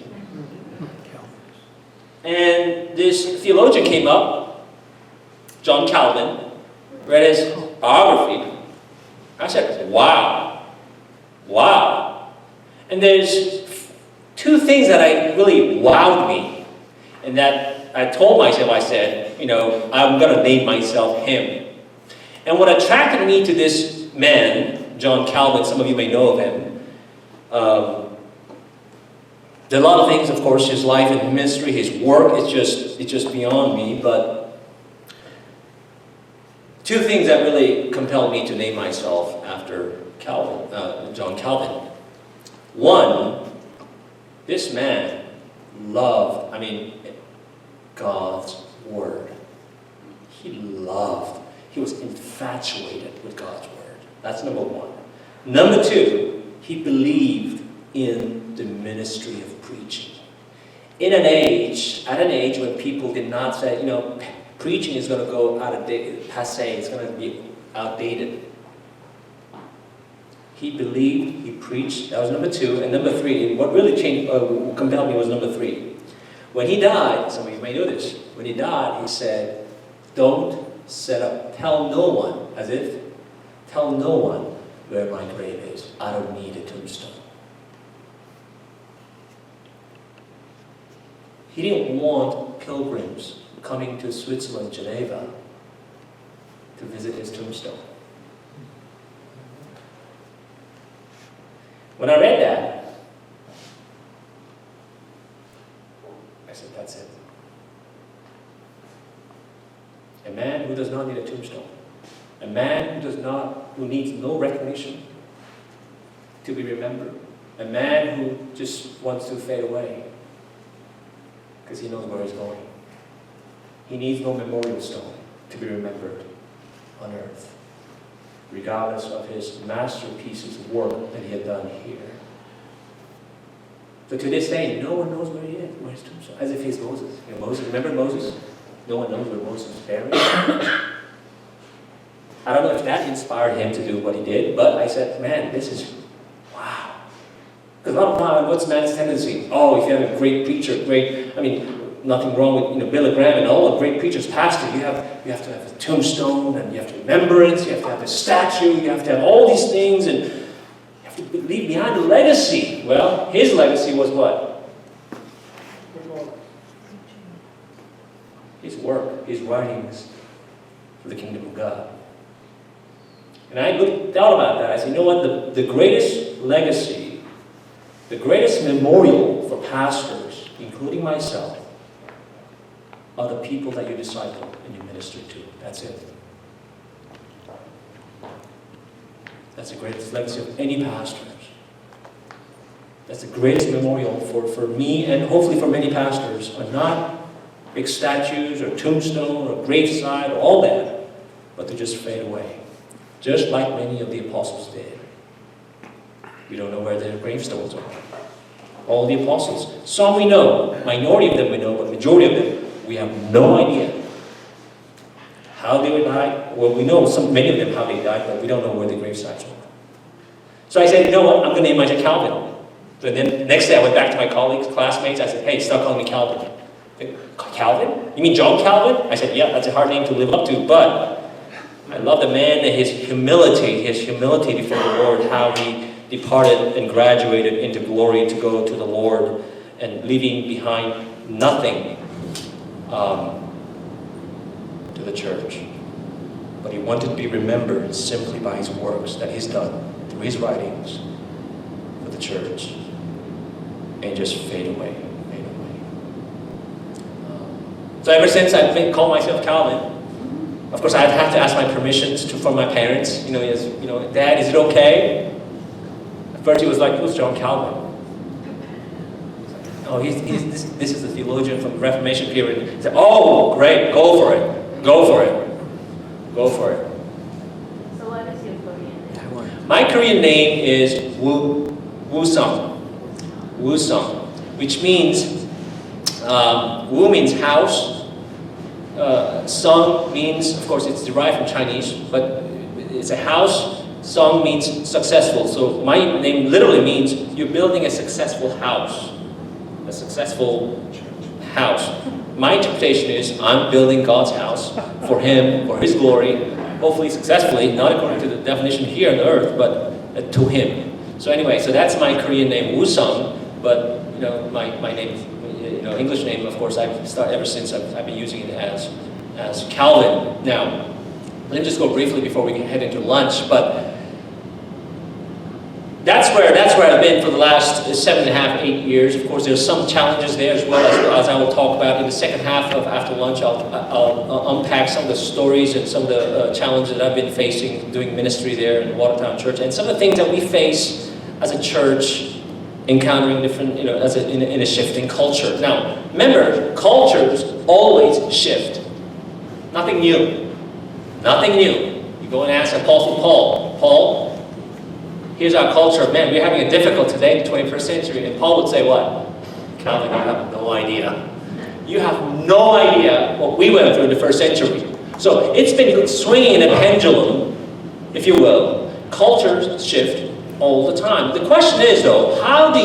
And this theologian came up, John Calvin, read his biography. I said, wow. And there's 2 things that really wowed me. And that I told myself, I said, I'm going to name myself him. And what attracted me to this man, John Calvin, some of you may know of him, there are a lot of things, of course, his life and ministry, his work, it's just beyond me, but 2 things that really compelled me to name myself after John Calvin. One, this man loved, God's Word. He was infatuated with God's Word. That's number 1. Number 2, he believed in the ministry of preaching. at an age when people did not say, preaching is going to go out of date, passé, it's going to be outdated. He believed, he preached, that was number 2. And number 3, and what really compelled me was number 3. When he died, some of you may know this, when he died, he said, don't tell no one, tell no one where my grave is. I don't need a tombstone. He didn't want pilgrims coming to Switzerland, Geneva, to visit his tombstone. When I read that, I said, that's it. A man who does not need a tombstone. A man who needs no recognition to be remembered. A man who just wants to fade away because he knows where he's going. He needs no memorial stone to be remembered on earth, regardless of his masterpieces of work that he had done here. So to this day, no one knows where he is, where his tombstone, as if he's Moses. Moses, remember Moses? No one knows where Moses is buried. I don't know if that inspired him to do what he did, but I said, man, this is, wow. Because a lot of time, what's man's tendency? Oh, if you have a great preacher, nothing wrong with Billy Graham and all the great preachers, pastors, you have to have a tombstone, and you have to remembrance, you have to have a statue, you have to have all these things, and you have to leave behind a legacy. Well, his legacy was what? His work, his writings for the kingdom of God. And I thought about that. I said, you know what? The greatest legacy, the greatest memorial for pastors, including myself, are the people that you disciple and you minister to. That's it. That's the greatest legacy of any pastors. That's the greatest memorial for me, and hopefully for many pastors, are not big statues or tombstone or graveside or all that, but to just fade away. Just like many of the apostles did. We don't know where their gravestones are. All the apostles. Some we know, minority of them we know, but majority of them, we have no idea how they would die. Well, we know many of them how they died, but we don't know where the gravesites are. So I said, you know what, I'm going to name myself Calvin. So then the next day I went back to my colleagues, classmates, I said, hey, stop calling me Calvin. Calvin? You mean John Calvin? I said, yeah, that's a hard name to live up to, but I love the man and his humility before the Lord, how he departed and graduated into glory to go to the Lord and leaving behind nothing to the church. But he wanted to be remembered simply by his works that he's done through his writings for the church, and just fade away. So ever since I've called myself Calvin, of course I'd have to ask my permissions from my parents. Dad, is it okay? At first he was like, who's John Calvin? Oh, this is the theologian from the Reformation period. He said, oh, great, go for it. So what is your Korean name? My Korean name is Woo-sung, which means, Wu means house, Sung means, of course it's derived from Chinese, but it's a house. Sung means successful. So my name literally means you're building a successful house. A successful house. My interpretation is I'm building God's house for Him, for His glory, hopefully successfully, not according to the definition here on earth, but to Him. So anyway, so that's my Korean name, Woo-sung, but my name, English name, of course, ever since I've been using it as Calvin. Now, let me just go briefly before we head into lunch, but that's where I've been for the last 7.5, 8 years. Of course, there's some challenges there as well, as I will talk about in the second half of after lunch. I'll unpack some of the stories and some of the challenges that I've been facing doing ministry there in the Watertown Church, and some of the things that we face as a church, encountering different, in a shifting culture. Now, remember, cultures always shift. Nothing new. Nothing new. You go and ask Apostle Paul, here's our culture. Man, we're having it difficult today in the 21st century. And Paul would say what? Calvin, you have no no idea. You have no idea what we went through in the first century. So it's been swinging in a pendulum, if you will. Cultures shift all the time. The question is, though, how do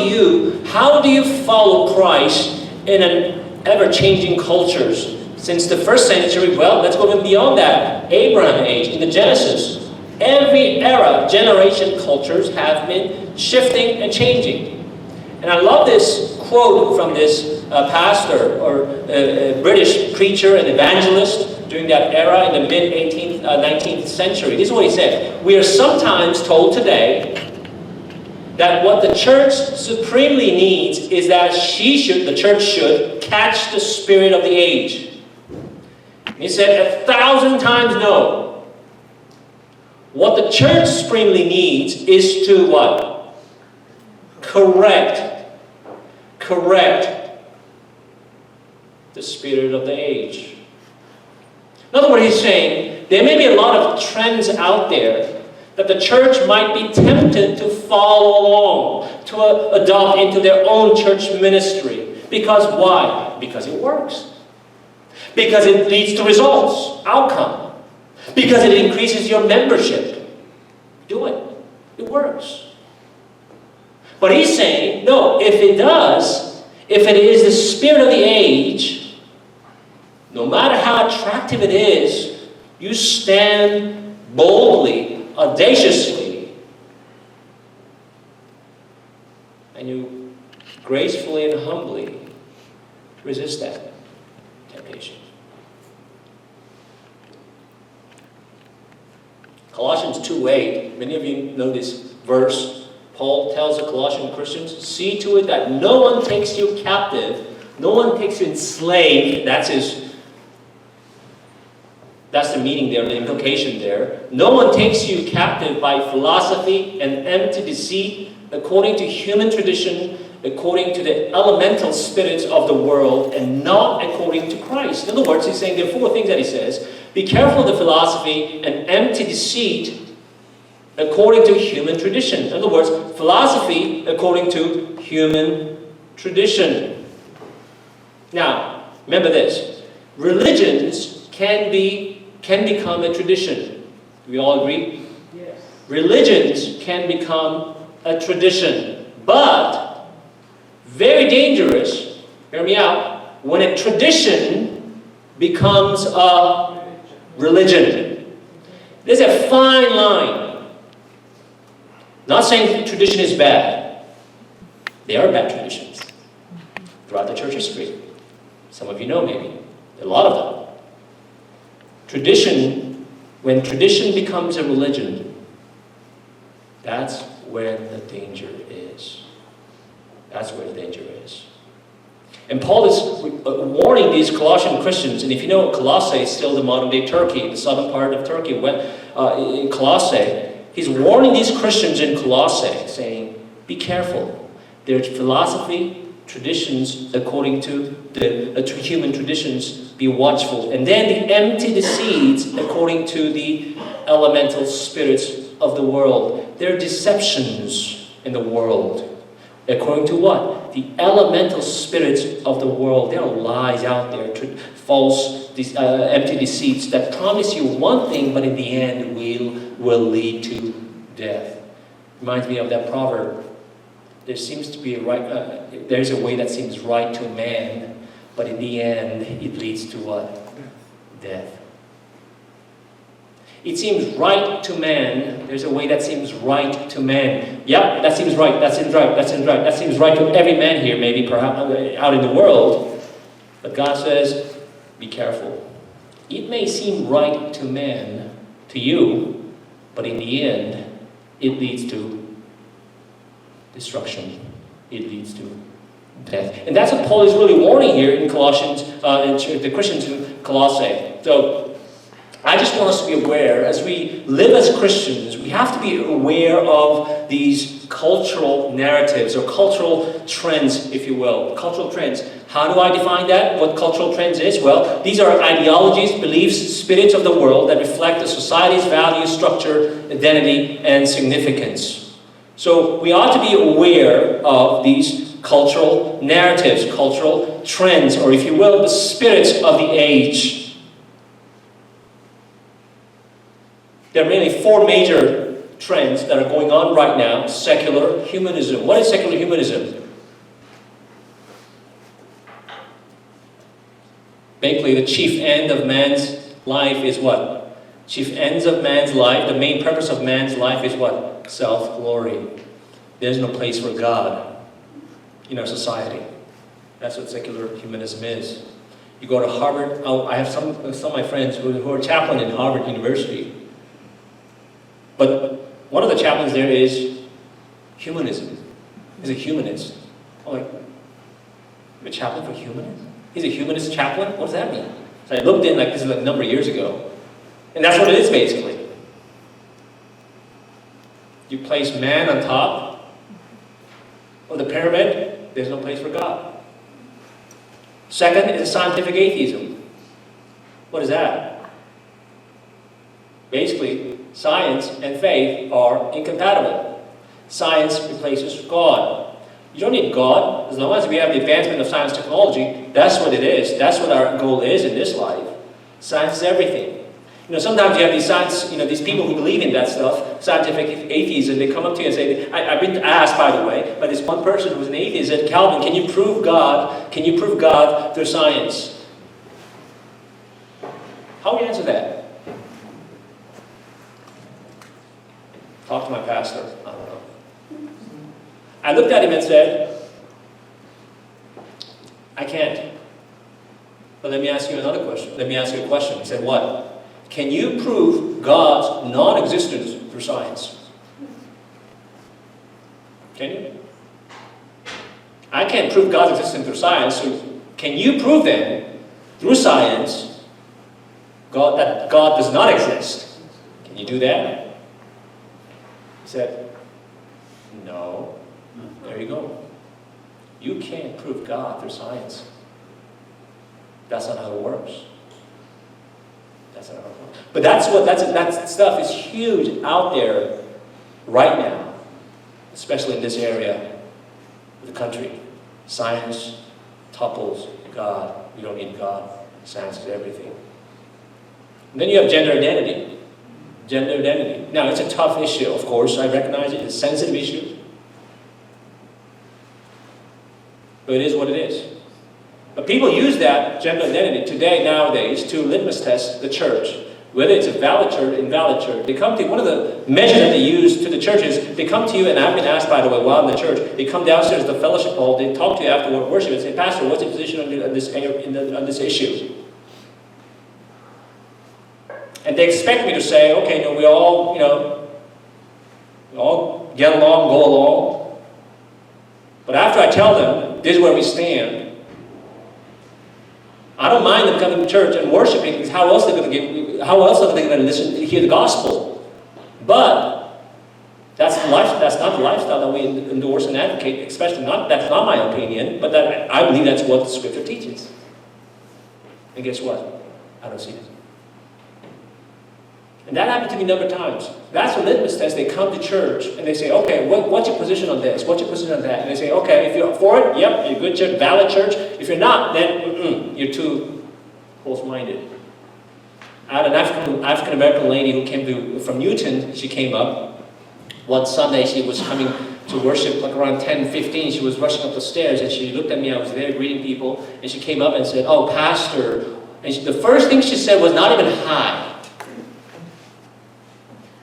you follow Christ in an ever-changing cultures? Since the first century, well, let's go even beyond that. Abraham age, in the Genesis. Every era, generation, cultures have been shifting and changing. And I love this quote from this pastor or British preacher and evangelist during that era in the mid-18th, 19th century. This is what he said. We are sometimes told today that what the church supremely needs is that the church should catch the spirit of the age. And he said 1,000 times no. What the church supremely needs is to what? Correct the spirit of the age. In other words, he's saying there may be a lot of trends out there that the church might be tempted to follow along, to adopt into their own church ministry. Because why? Because it works. Because it leads to results, outcome. Because it increases your membership. Do it. It works. But he's saying, no, if it does, if it is the spirit of the age, no matter how attractive it is, you stand boldly, audaciously, and you gracefully and humbly resist that temptation. Colossians 2:8, many of you know this verse. Paul tells the Colossian Christians, see to it that no one takes you captive, no one takes you enslaved. That's the meaning there, the implication there. No one takes you captive by philosophy and empty deceit, according to human tradition, according to the elemental spirits of the world, and not according to Christ. In other words, he's saying there are four things that he says. Be careful of the philosophy and empty deceit, according to human tradition. In other words, philosophy according to human tradition. Now, remember this. Religions can become a tradition. Do we all agree? Yes. Religions can become a tradition. But, very dangerous, hear me out, when a tradition becomes a religion. There's a fine line. Not saying tradition is bad. There are bad traditions throughout the church history. Some of you know maybe. A lot of them. Tradition, when tradition becomes a religion, that's where the danger is. That's where the danger is. And Paul is warning these Colossian Christians, and if you know, Colossae is still the modern-day Turkey, the southern part of Turkey, in Colossae. He's warning these Christians in Colossae, saying, be careful. There's philosophy, traditions, according to the human traditions, be watchful. And then the empty deceits, according to the elemental spirits of the world. There are deceptions in the world. According to what? The elemental spirits of the world. There are lies out there, false, empty deceits that promise you one thing, but in the end will lead to death. Reminds me of that proverb. There seems to be there's a way that seems right to man, but in the end it leads to what? Death. It seems right to man. There's a way that seems right to man. Yeah, that seems right. That seems right. That seems right. That seems right to every man here, maybe perhaps out in the world. But God says, be careful. It may seem right to man, to you, but in the end, it leads to destruction. It leads to death. And that's what Paul is really warning here in Colossians, the Christians in Colossae. So, I just want us to be aware, as we live as Christians, we have to be aware of these cultural narratives or cultural trends, if you will. Cultural trends. How do I define that? What cultural trends is? Well, these are ideologies, beliefs, spirits of the world that reflect the society's value, structure, identity, and significance. So we ought to be aware of these cultural narratives, cultural trends, or if you will, the spirits of the age. There are mainly four major trends that are going on right now. Secular humanism. What is secular humanism? Basically, the chief end of man's life is what? Chief ends of man's life, the main purpose of man's life is what? Self-glory. There's no place for God in our society. That's what secular humanism is. You go to Harvard. I have some of my friends who are chaplain in Harvard University. But one of the chaplains there is humanism. He's a humanist. I'm like, you're a chaplain for humanism? He's a humanist chaplain? What does that mean? So I looked in, like this is a number of years ago. And that's what it is basically. You place man on top of the pyramid, there's no place for God. Second is scientific atheism. What is that? Basically, science and faith are incompatible. Science replaces God. You don't need God. As long as we have the advancement of science technology, that's what it is. That's what our goal is in this life. Science is everything. You know, sometimes you have these science, these people who believe in that stuff, scientific atheists, they come up to you and say, I've been asked, by the way, by this one person who's an atheist, said, Calvin, can you prove God? Can you prove God through science? How would you answer that? Talk to my pastor. I don't know. I looked at him and said, I can't. But let me ask you another question. Let me ask you a question. He said, what? Can you prove God's non-existence through science? Can you? I can't prove God's existence through science, so can you prove then, through science, that God does not exist? Can you do that? He said, no. There you go. You can't prove God through science. That's not how it works. That's not how it works. But that stuff is huge out there right now, especially in this area of the country. Science topples God. We don't need God. Science is everything. And then you have gender identity. Gender identity. Now, it's a tough issue, of course. I recognize it. It's a sensitive issue. But it is what it is. But people use that gender identity today, nowadays, to litmus test the church. Whether it's a valid church, invalid church. They come to you, one of the measures that they use to the churches, they come to you, and I've been asked, by the way, while in the church, they come downstairs to the fellowship hall, they talk to you after worship and say, Pastor, what's your position on this issue? And they expect me to say, okay, we all get along, go along. But after I tell them, this is where we stand, I don't mind them coming to church and worshiping, because how else are they going to listen to hear the gospel? But that's not the lifestyle that we endorse and advocate, especially that's not my opinion, but that I believe that's what the scripture teaches. And guess what? I don't see it. And that happened to me a number of times. That's a litmus test. They come to church and they say, okay, what's your position on this? What's your position on that? And they say, okay, if you're for it, yep, you're a good church, valid church. If you're not, then you're too close-minded. I had an African-American lady who came from Newton. She came up. One Sunday she was coming to worship like around 10:15. She was rushing up the stairs and she looked at me. I was there greeting people. And she came up and said, oh, Pastor. And the first thing she said was not even hi.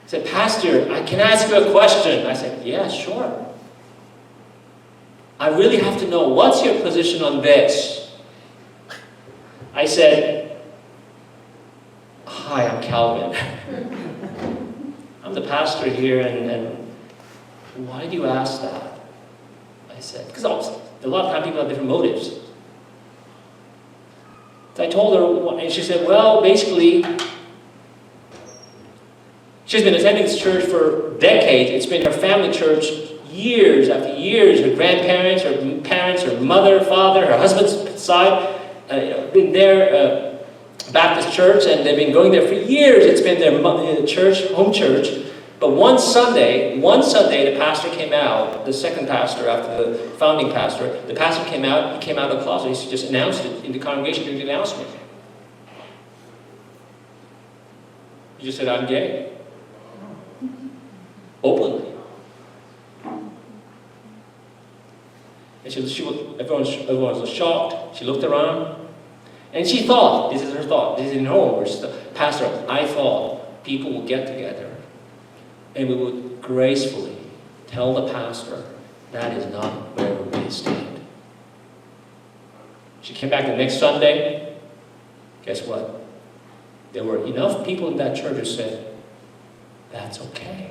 I said, Pastor, can I ask you a question? I said, yeah, sure. I really have to know, what's your position on this? I said, hi, I'm Calvin. I'm the pastor here, and why do you ask that? I said, because a lot of times people have different motives. So I told her, and she said, well, basically, she's been attending this church for decades. It's been her family church years after years. Her grandparents, her parents, her mother, father, her husband's side, been there, Baptist church, and they've been going there for years. It's been their church, home church. But one Sunday, the pastor came out, the second pastor after the founding pastor, the pastor came out, he came out of the closet, he just announced it in the congregation during the announcement. He just said, I'm gay. Openly. And everyone was shocked. She looked around. And she thought, this is her thought, this is in her own words, Pastor, I thought people would get together and we would gracefully tell the pastor, that is not where we stand. She came back the next Sunday. Guess what? There were enough people in that church who said, that's okay.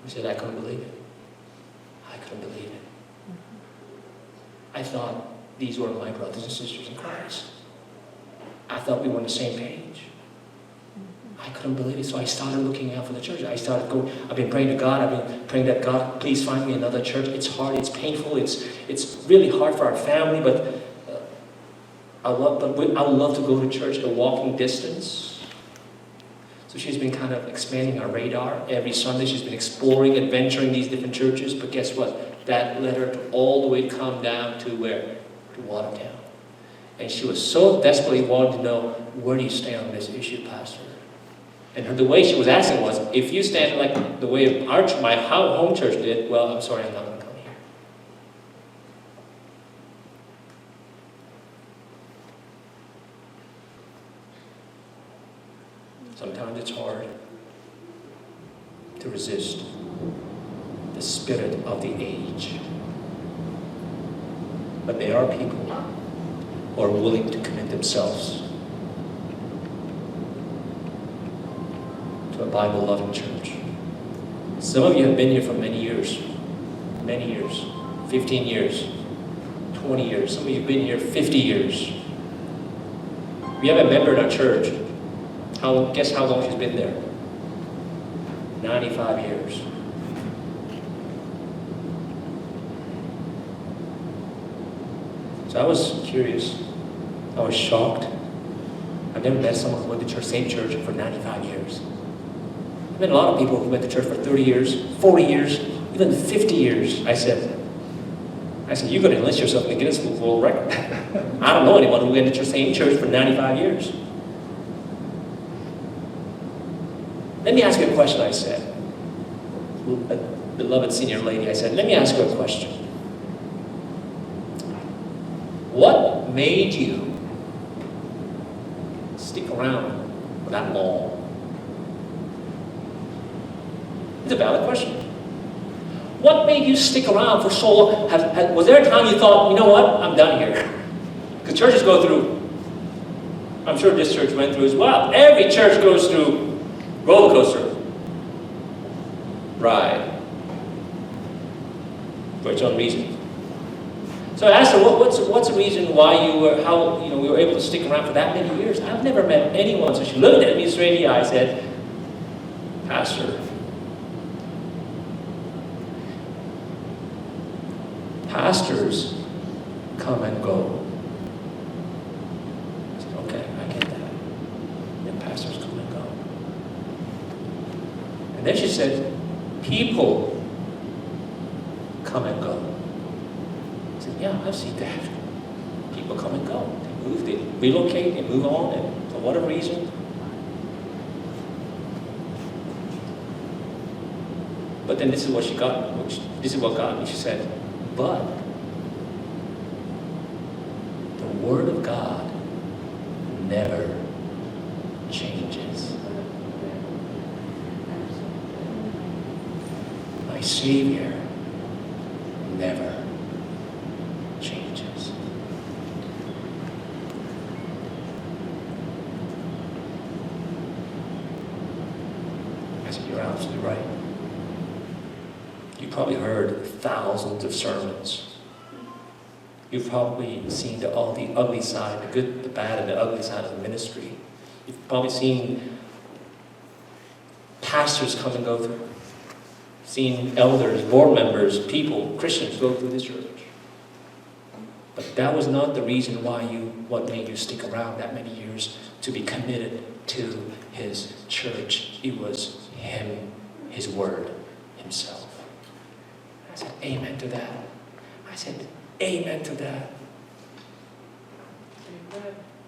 He said, I couldn't believe it. I couldn't believe it. I thought these were my brothers and sisters in Christ. I thought we were on the same page. I couldn't believe it, so I started looking out for the church. I started going, I've been praying to God, I've been praying that God, please find me another church. It's hard, it's painful, it's really hard for our family, but I would love to go to church at a walking distance. So she's been kind of expanding our radar. Every Sunday she's been exploring, adventuring these different churches, but guess what? That led her to all the way come down to where? To Watertown. And she was so desperately wanting to know, where do you stand on this issue, Pastor? And the way she was asking was, if you stand like the way my home church did, well, I'm sorry, I'm not going to come here. Sometimes it's hard to resist the spirit of the age. But there are people who are willing to commit themselves to a Bible-loving church. Some of you have been here for many years, 15 years, 20 years. Some of you have been here 50 years. We have a member in our church. Guess how long she's been there? 95 years. So I was curious. I was shocked. I've never met someone who went to church, same church for 95 years. I've met a lot of people who went to church for 30 years, 40 years, even 50 years. I said, you're going to enlist yourself in the Guinness Book of World Record. I don't know anyone who went to the same church for 95 years. Let me ask you a question, I said. A beloved senior lady, I said, let me ask you a question. What made you stick around for that long? It's a valid question. What made you stick around for so long? Was there a time you thought, you know what, I'm done here? Because churches go through, I'm sure this church went through as well. Every church goes through roller coaster ride for its own reason. So I asked her, what's the reason why we were able to stick around for that many years? I've never met anyone. So she looked at me straight in the eye and said, Pastor, pastors come and go. I said, okay, I get that. And pastors come and go. And then she said, people come and go. I said, yeah, I've seen that. People come and go. They move, they relocate, they move on, and for whatever reason. But then this is what she got. This is what got me. She said, but the Word of God never changes. My Savior never changes. I said, you're absolutely right. You've probably heard thousands of sermons. You've probably seen all the ugly side, the good, the bad, and the ugly side of the ministry. You've probably seen pastors come and go through. Seen elders, board members, people, Christians go through this church. But That was not the reason what made you stick around that many years to be committed to His church. It was Him, His Word, Himself. I said, amen to that. I said, amen to that.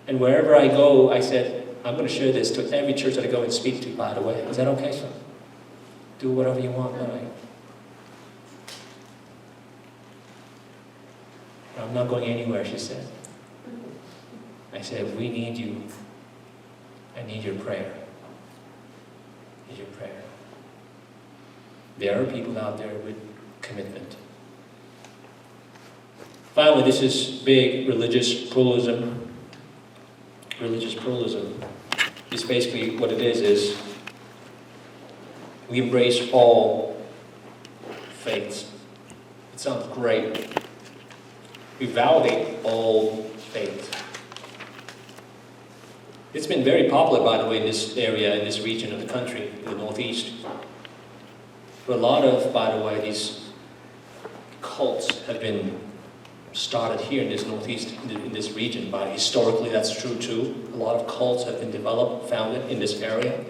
And wherever I go, I said, I'm going to share this to every church that I go and speak to, by the way. Is that okay, sir? Do whatever you want, right? I'm not going anywhere, she said. I said, we need you. I need your prayer. I need your prayer. There are people out there with commitment. Finally, this is big religious pluralism. Religious pluralism is basically what it is we embrace all faiths. It sounds great. We validate all faiths. It's been very popular, by the way, in this area, in this region of the country, in the Northeast. For a lot of, by the way, these cults have been started here in this Northeast, in this region. But historically, that's true too. A lot of cults have been developed, founded in this area.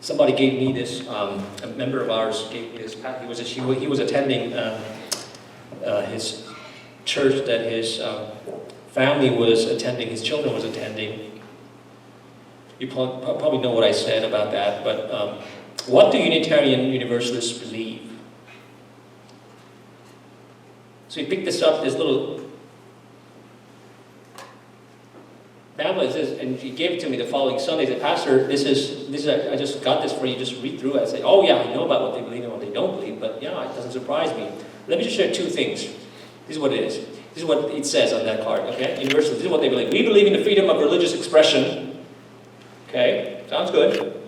Somebody gave me this, a member of ours gave me this, he was attending his church that his family was attending, his children was attending. You probably know what I said about that, but what do Unitarian Universalists believe? So he picked this up, this little pamphlet, and he gave it to me the following Sunday. He said, Pastor, this is I just got this for you, just read through it. I say, oh yeah, I know about what they believe and what they don't believe, but yeah, it doesn't surprise me. Let me just share two things. This is what it is. This is what it says on that card, okay? Universalists, this is what they believe. We believe in the freedom of religious expression. Okay, sounds good.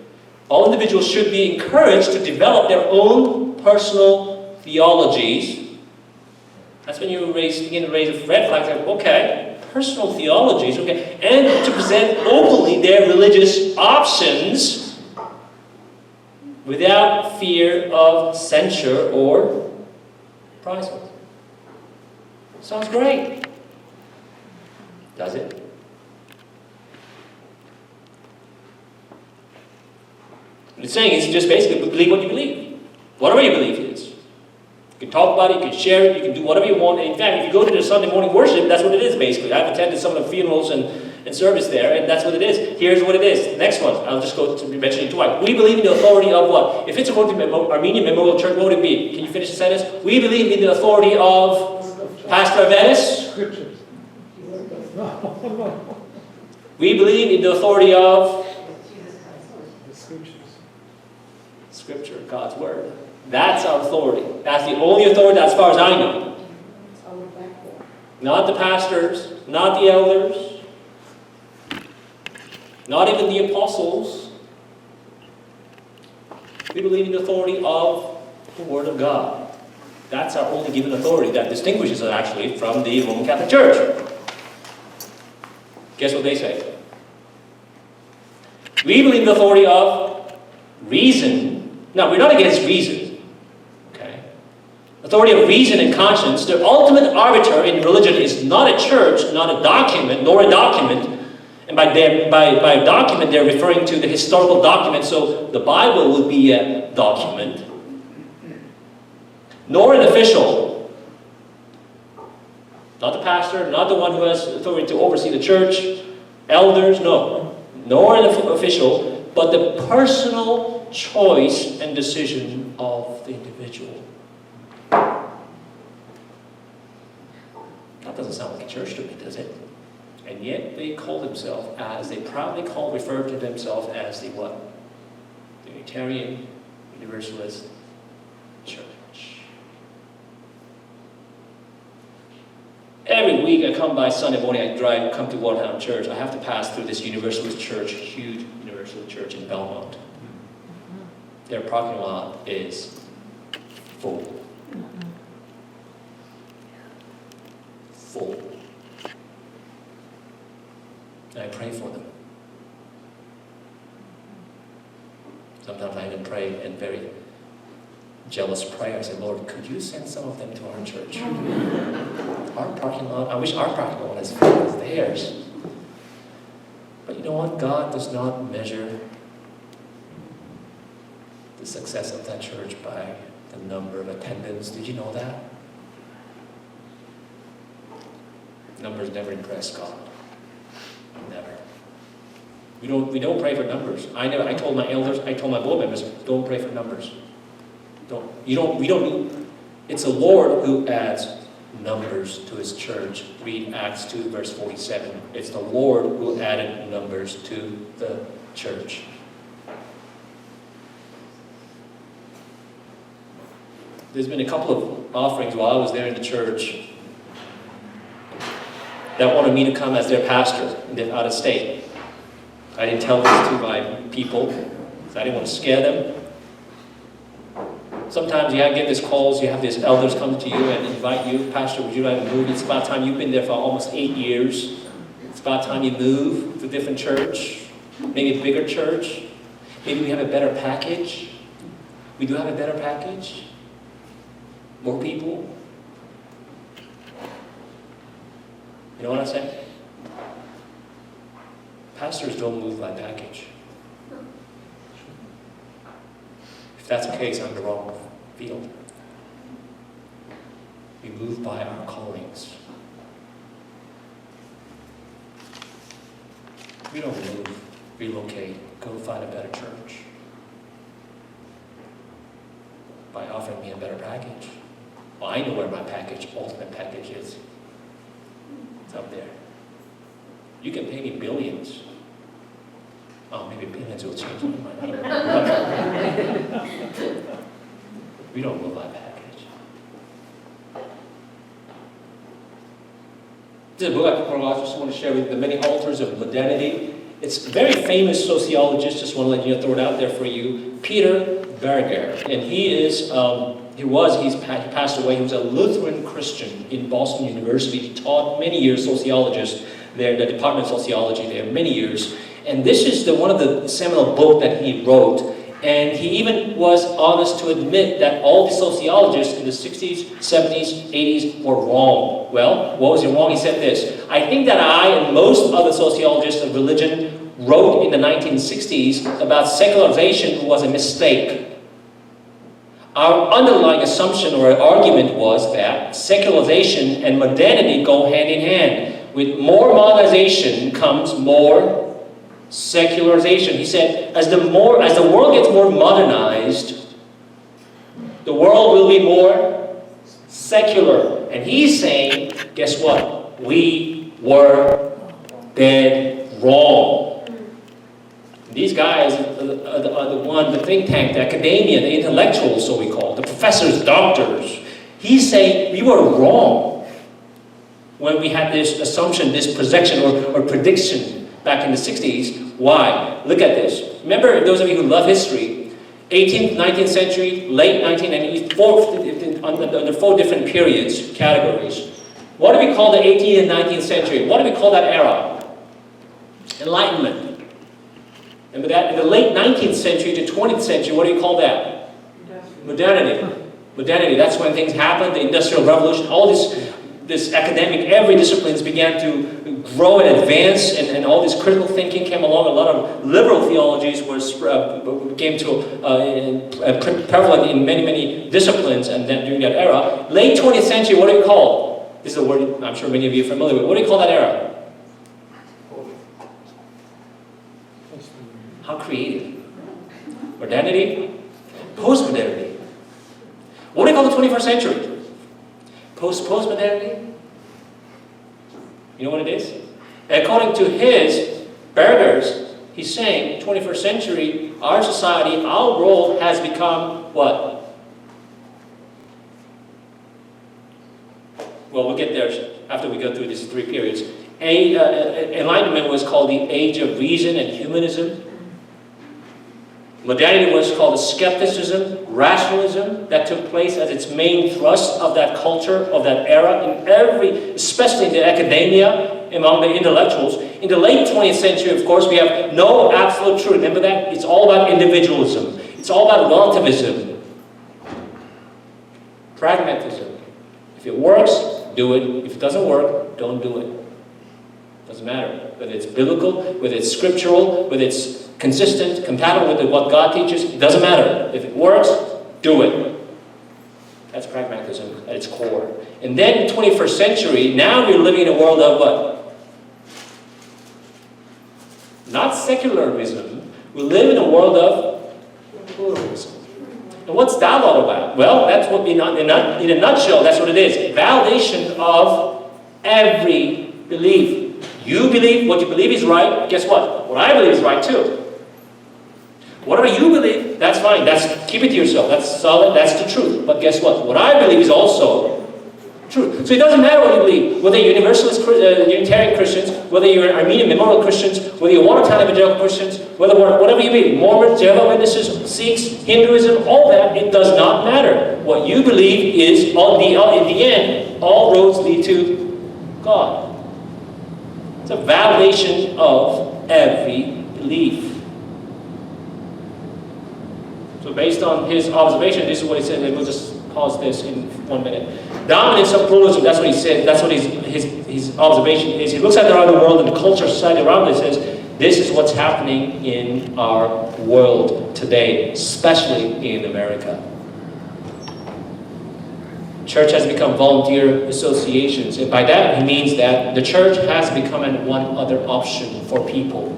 All individuals should be encouraged to develop their own personal theologies. That's when you begin to raise a red flag. Like, okay, personal theologies, okay, and to present openly their religious options without fear of censure or reprisal. Sounds great. Does it? What it's saying is just basically believe what you believe. Whatever you believe it is. You can talk about it, you can share it, you can do whatever you want. And in fact, if you go to the Sunday morning worship, that's what it is basically. I've attended some of the funerals and service there, and that's what it is. Here's what it is. Next one, I'll just go to mention it twice. We believe in the authority of what? If it's according to Armenian Memorial Church, what would it be? Can you finish the sentence? We believe in the authority of Pastor Venice. Scriptures. We believe in the authority of The scriptures. Scripture, God's Word. That's our authority. That's the only authority as far as I know. Not the pastors, not the elders, not even the apostles. We believe in the authority of the Word of God. That's our only given authority that distinguishes us actually from the Roman Catholic Church. Guess what they say? We believe in the authority of reason. Now, we're not against reason. Okay? Authority of reason and conscience. The ultimate arbiter in religion is not a church, not a document, nor a document. And by a document, they're referring to the historical document. So the Bible would be a document. Nor an official. Not the pastor, not the one who has authority to oversee the church. Elders, no. Nor an official, but the personal choice and decision of the individual. That doesn't sound like a church to me, does it? And yet they proudly refer to themselves as the what? The Unitarian Universalist Church. Every week I come by Sunday morning, come to Watertown Church. I have to pass through this Universalist church, huge Universalist church in Belmont. Their parking lot is full. Full. And I pray for them. Sometimes I even pray in very jealous prayer. I said, Lord, could you send some of them to our church? Our parking lot, I wish our parking lot was as full as theirs. But you know what? God does not measure the success of that church by the number of attendance. Did you know that? Numbers never impress God. Never. We don't pray for numbers. I told my elders, I told my board members, don't pray for numbers. We don't need, it's the Lord who adds numbers to his church. Read Acts 2 verse 47. It's the Lord who added numbers to the church. There's been a couple of offerings while I was there in the church that wanted me to come as their pastor and they're out of state. I didn't tell this to my people because I didn't want to scare them. Sometimes you get these calls, you have these elders come to you and invite you, Pastor, would you like to move? It's about time. You've been there for almost 8 years. It's about time you move to a different church, maybe a bigger church. Maybe we have a better package. We do have a better package. More people. You know what I say? Pastors don't move by package. If that's the case, I'm in the wrong field. We move by our callings. We don't move, relocate, go find a better church by offering me a better package. Well, I know where my package, ultimate package is. It's up there. You can pay me billions. Oh, maybe billions will change my mind. We don't move by package. This is a book I just want to share with you, The Many Altars of Modernity. It's a very famous sociologist, just want to let you throw it out there for you, Peter Berger. And he passed away. He was a Lutheran Christian in Boston University. He taught many years sociologist there, the Department of Sociology there, many years. And this is one of the seminal book that he wrote. And he even was honest to admit that all the sociologists in the 60s, 70s, 80s were wrong. Well, what was he wrong? He said this: I think that I and most other sociologists of religion wrote in the 1960s about secularization was a mistake. Our underlying assumption or argument was that secularization and modernity go hand in hand. With more modernization comes more secularization. He said, as the world gets more modernized, the world will be more secular. And he's saying, guess what? We were dead wrong. These guys are the think tank, the academia, the intellectuals, so we call, the professors, doctors. He's saying we were wrong when we had this assumption, this projection or prediction back in the 60s. Why? Look at this. Remember, those of you who love history, 18th, 19th century, late 19th, under 4 different periods, categories. What do we call the 18th and 19th century? What do we call that era? Enlightenment. Remember that? In the late 19th century to 20th century, what do you call that? Modernity. Modernity, that's when things happened, the Industrial Revolution, all this academic, every disciplines began to grow and advance, and all this critical thinking came along. A lot of liberal theologies came to prevalent in many disciplines, and then during that era. Late 20th century, what do you call? This is a word I'm sure many of you are familiar with. What do you call that era? How creative. Modernity? Postmodernity. What do you call the 21st century? Postmodernity? You know what it is? According to Berger's, he's saying 21st century, our society, our world has become what? Well, we'll get there after we go through these 3 periods. Enlightenment was called the age of reason and humanism. Modernity was called skepticism, rationalism, that took place as its main thrust of that culture, of that era, especially in the academia, among the intellectuals. In the late 20th century, of course, we have no absolute truth. Remember that? It's all about individualism. It's all about relativism. Pragmatism. If it works, do it. If it doesn't work, don't do it. Doesn't matter. Whether it's biblical, whether it's scriptural, whether it's consistent, compatible with what God teaches, it doesn't matter. If it works, do it. That's pragmatism at its core. And then 21st century, now we're living in a world of what? Not secularism. We live in a world of pluralism. And what's that all about? Well, that's what in a nutshell, that's what it is. Validation of every belief. You believe what you believe is right. Guess what? What I believe is right too. Whatever you believe, that's fine. Keep it to yourself. That's solid. That's the truth. But guess what? What I believe is also true. So it doesn't matter what you believe. Whether you're Universalist, Unitarian Christians, whether you're Armenian Memorial Christians, whether you're Watertown Evangelical Christians, whatever you believe, Mormons, Jehovah's Witnesses, Sikhs, Hinduism, all that, it does not matter. What you believe is, in the end, all roads lead to God. It's a validation of every belief. So based on his observation, this is what he said, and we'll just pause this in 1 minute. Dominance of pluralism, that's what he said, that's what his observation is. He looks at the other world and the culture, society around it, and says, this is what's happening in our world today, especially in America. Church has become volunteer associations, and by that he means that the church has become one other option for people.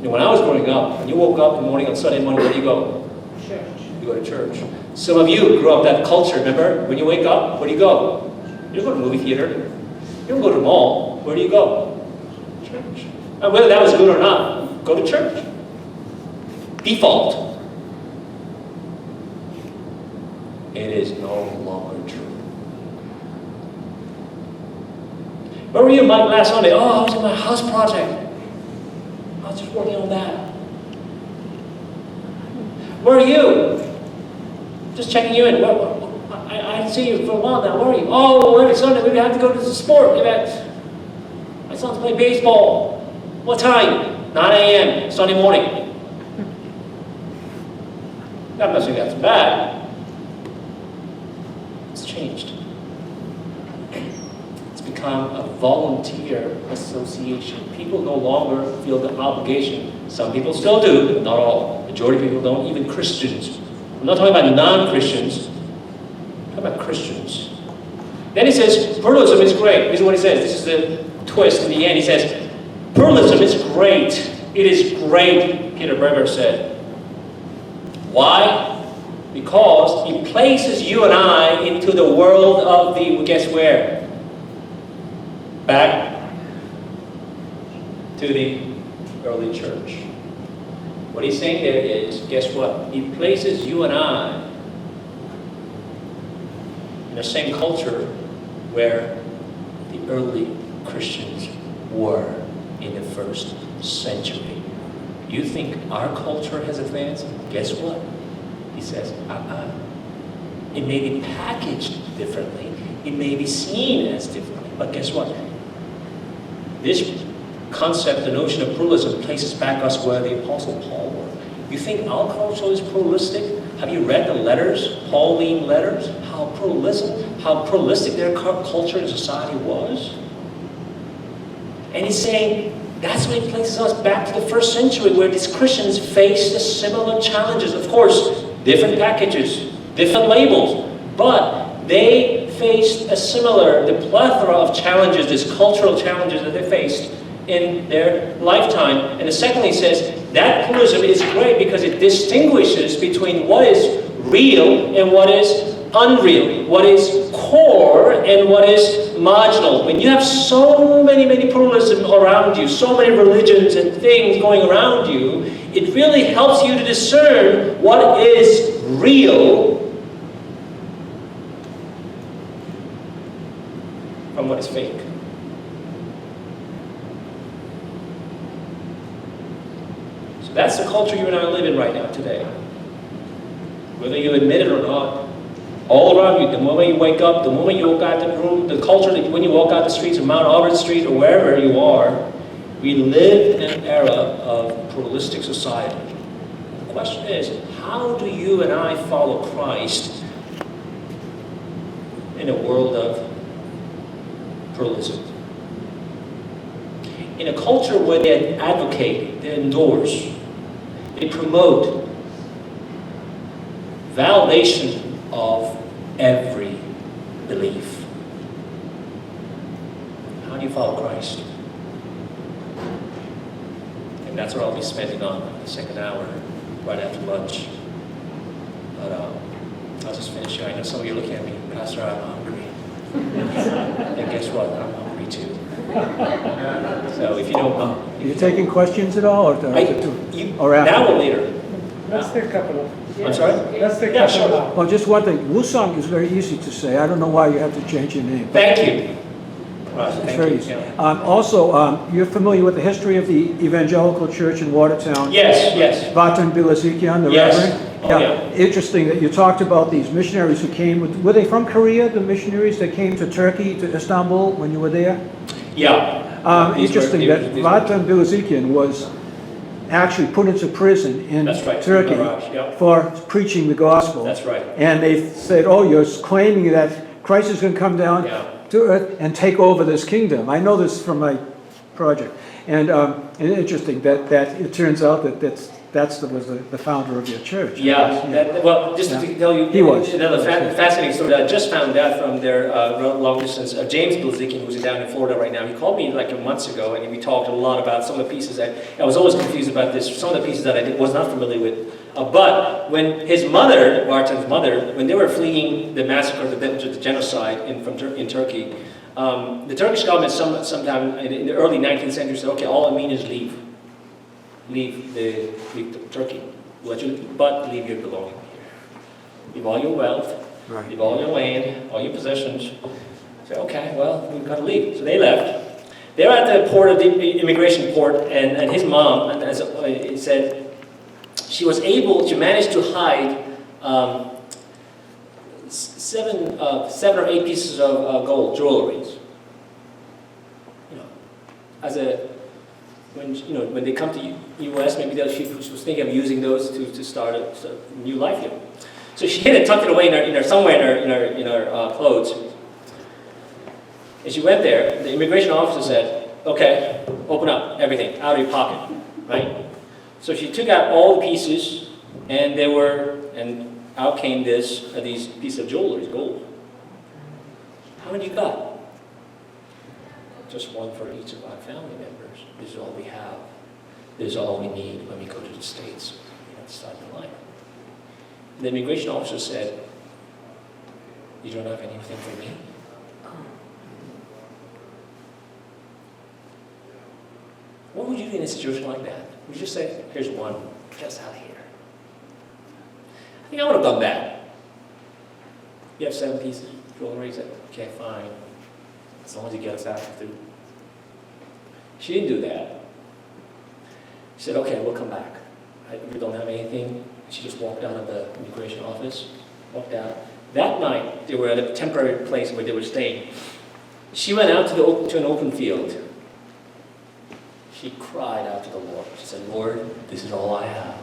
When I was growing up, when you woke up in the morning on Sunday morning, where do you go? Church. You go to church. Some of you grew up that culture, remember? When you wake up, where do you go? You don't go to the movie theater. You don't go to the mall. Where do you go? Church. And whether that was good or not, go to church. Default. It is no longer true. Where were you last Sunday? Oh, I was in my house project. I was just working on that. Where are you? Just checking you in. I haven't seen you for a while now. Where are you? Oh, every Sunday maybe I have to go to the sport event. My son's playing baseball. What time? 9 a.m. Sunday morning. I'm not saying that's bad. It's changed. It's become a volunteer association. People no longer feel the obligation. Some people still do, but not all. The majority of people don't, even Christians. I'm not talking about non-Christians. I'm talking about Christians. Then he says, pluralism is great. This is what he says. This is the twist in the end. He says, pluralism is great. It is great, Peter Berger said. Why? Because he places you and I into the world of the, guess where? Back to the early church. What he's saying there is, guess what? He places you and I in the same culture where the early Christians were in the first century. You think our culture has advanced? Guess what? He says, It may be packaged differently. It may be seen as differently. But guess what? This concept, the notion of pluralism, places back us where the Apostle Paul were. You think our culture is pluralistic? Have you read the letters, Pauline letters? How pluralistic their culture and society was? And he's saying, that's why he places us back to the first century where these Christians faced the similar challenges. Of course, different packages, different labels, but they faced the plethora of challenges, these cultural challenges that they faced in their lifetime. And secondly, he says, that pluralism is great because it distinguishes between what is real and what is unreal, what is core and what is marginal. When you have so many pluralism around you, so many religions and things going around you, it really helps you to discern what is real from what is fake. So that's the culture you and I live in right now today. Whether you admit it or not, all around you, the moment you wake up, the moment you walk out the room, the culture that when you walk out the streets of Mount Auburn Street or wherever you are, we live in an era of pluralistic society. The question is, how do you and I follow Christ in a world of pluralism? In a culture where they advocate, they endorse, they promote validation of every belief. How do you follow Christ? And that's what I'll be spending on the second hour, right after lunch. But I'll just finish here. I know some of you are looking at me, Pastor, I'm hungry. And guess what? I'm hungry too. So if you don't Are you taking questions at all, or or after? now or later? Let's take a couple of. I'm sorry? Let's take a Yeah, couple sure. of. Well, just one thing. Wusong is very easy to say. I don't know why you have to change your name. Thank you. Right, It's thank very you. easy. Yeah. Also, you're familiar with the history of the evangelical church in Watertown? Yes, yes. Vatan Bilazikian, the Yes. Reverend? Oh, yeah. Interesting that you talked about these missionaries who came. Were they from Korea, the missionaries that came to Turkey, to Istanbul, when you were there? Yeah. These Interesting were- that these were- Vatan Bilazikian was actually put into prison in That's right, Turkey Mirage, yeah. for preaching the gospel. That's right. And they said, oh, you're claiming that Christ is going to come down Yeah. to earth and take over this kingdom. I know this from my project. And interesting that it turns out that was the founder of your church. Yeah, well, just to tell you He was. another fascinating story that I just found out from their long distance, James Bilzikin, who's down in Florida right now. He called me like months ago, and we talked a lot about some of the pieces that I was always confused about this. Some of the pieces that I was not familiar with. But when his mother, Barton's mother, when they were fleeing the massacre, the genocide in Turkey, the Turkish government sometime in the early 19th century said, okay, all Armenians leave Turkey, but leave your belongings here. Leave all your wealth, Right. leave all your land, all your possessions. Say, okay, well, we've got to leave. So they left. They're at the port of the immigration port, and his mom, and as it said, she managed to hide 7 or 8 pieces of gold jewelry. When they come to U.S., maybe she was thinking of using those to start a new life here. So she had it tucked it away somewhere in her clothes. And she went there. The immigration officer said, "Okay, open up everything out of your pocket, right?" So she took out all the pieces, and out came these pieces of jewelry, gold. How many you got? Just one for each of our family members. This is all we have. This is all we need when we go to the States. We have to start the line. The immigration officer said, "You don't have anything for me?" What would you do in a situation like that? Would you just say, "Here's one, just out here"? I think I would have done that. You have 7 pieces of jewelry. Said, "Okay, fine. As long as you get us out through." She didn't do that. She said, "Okay, we'll come back. We don't have anything." She just walked out of the immigration office, walked out. That night, they were at a temporary place where they were staying. She went out to an open field. She cried out to the Lord. She said, "Lord, this is all I have.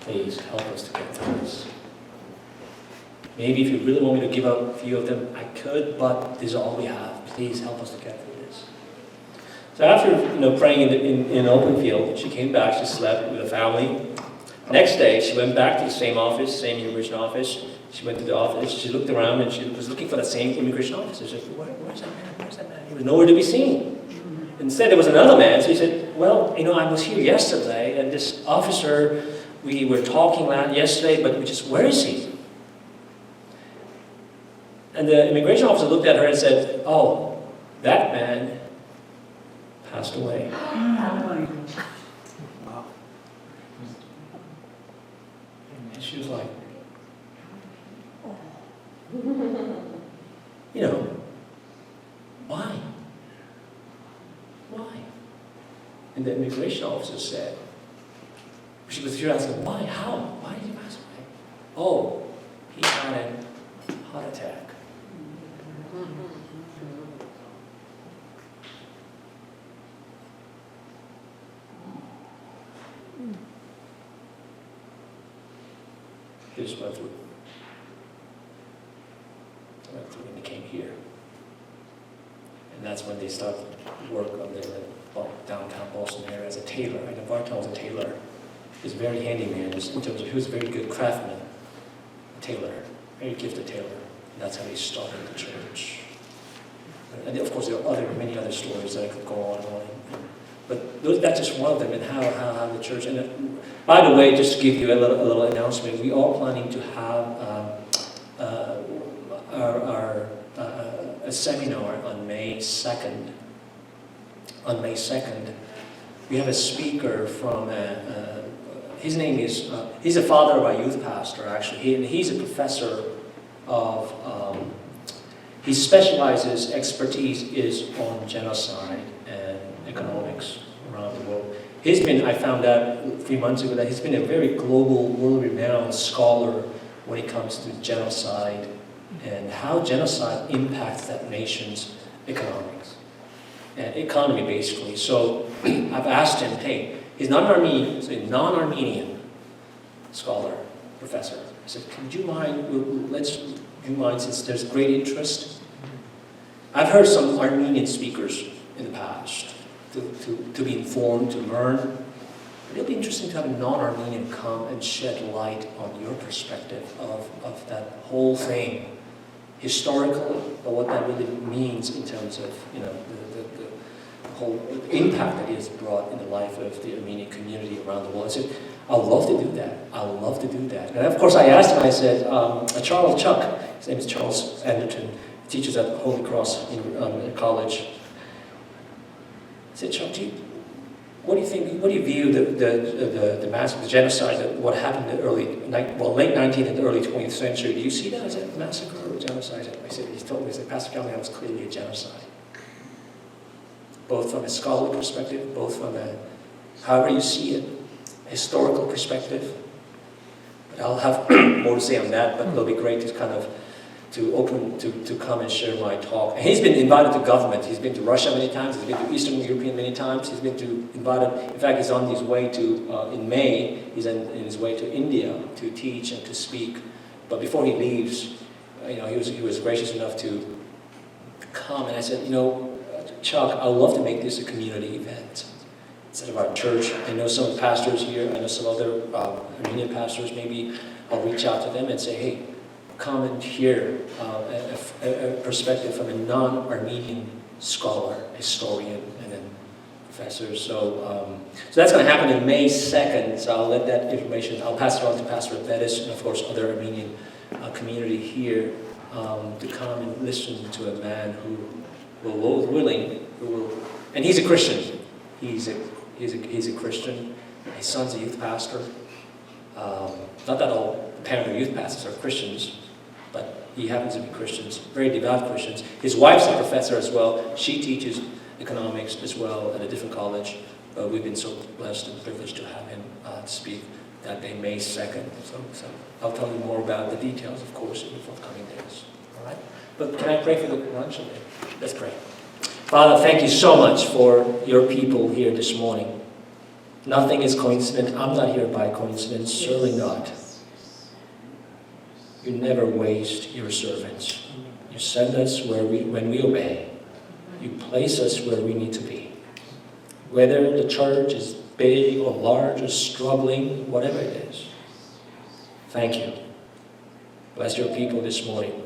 Please help us to get through this. Maybe if you really want me to give up a few of them, I could, but this is all we have. Please help us to get through this." So after praying in an open field, she came back. She slept with the family. Next day, she went back to the same office, same immigration office. She went to the office. She looked around, and she was looking for the same immigration officer. She said, "Where's that man? Where's that man?" He was nowhere to be seen. Instead, there was another man. So he said, "Well, I was here yesterday, and this officer, we were talking about yesterday, but where is he?" And the immigration officer looked at her and said, "Oh, that man passed away." Wow. And she was like, why? Why? And the immigration officer said, she was asking, why? How? Why did he pass away? Oh, he had a heart attack. They just went through. They went through and they came here. And that's when they started work on the downtown Boston area as a tailor. Right? Watertown was a tailor. He was a very handyman in terms of he was a very good craftsman, a tailor, very gifted tailor. And that's how he started the church. And of course, there are many other stories that I could go on and on. But that's just one of them, and how the church. And by the way, just to give you a little announcement, we are planning to have a seminar on May 2nd. On May 2nd, we have a speaker from. His name is. He's a father of our youth pastor, actually. He's a professor of. His specializes expertise is on genocide and economics around the world. He's been, I found out a few months ago that he's been a very global, world-renowned scholar when it comes to genocide and how genocide impacts that nation's economics and economy, basically. So I've asked him, hey, he's not an Armenian, he's a non-Armenian scholar, professor. I said, would you mind, since there's great interest? I've heard some Armenian speakers in the past to be informed, to learn. It'll be interesting to have a non-Armenian come and shed light on your perspective of that whole thing, historically, or what that really means in terms of the whole impact that it has brought in the life of the Armenian community around the world. I said, I'd love to do that. I'd love to do that. And of course, I asked him. I said, Charles Chuck. His name is Charles Anderton. He teaches at Holy Cross in college. I said, Chuck, what do you think? What do you view the massacre, the genocide, what happened in the late 19th and the early 20th century? Do you see that as a massacre or a genocide? I said, he told me, Pastor Calvin, that was clearly a genocide. Both from a scholarly perspective, both from however you see it, historical perspective. But I'll have more to say on that, but it'll be great to kind of to come and share my talk. And he's been invited to government. He's been to Russia many times. He's been to Eastern Europe many times. He's been invited. In fact, he's on his way to in May. He's in his way to India to teach and to speak. But before he leaves, he was gracious enough to come. And I said, Chuck, I'd love to make this a community event instead of our church. I know some pastors here. I know some other Armenian pastors. Maybe I'll reach out to them and say, hey, come and hear a perspective from a non-Armenian scholar, historian, and then professor. So that's going to happen in May 2nd. So I'll let that information. I'll pass it on to Pastor Bettis and of course other Armenian community here to come and listen to a man who will willing, and he's a Christian. He's a Christian. His son's a youth pastor. Not that all parents of youth pastors are Christians, but he happens to be Christians, very devout Christians. His wife's a professor as well. She teaches economics as well at a different college. But we've been so blessed and privileged to have him speak that day, May 2nd. So I'll tell you more about the details, of course, in the forthcoming days. All right? But can I pray for the lunch? Let's pray. Father, thank you so much for your people here this morning. Nothing is coincident. I'm not here by coincidence, certainly not. You never waste your servants. You send us when we obey. You place us where we need to be. Whether the church is big or large or struggling, whatever it is. Thank you. Bless your people this morning.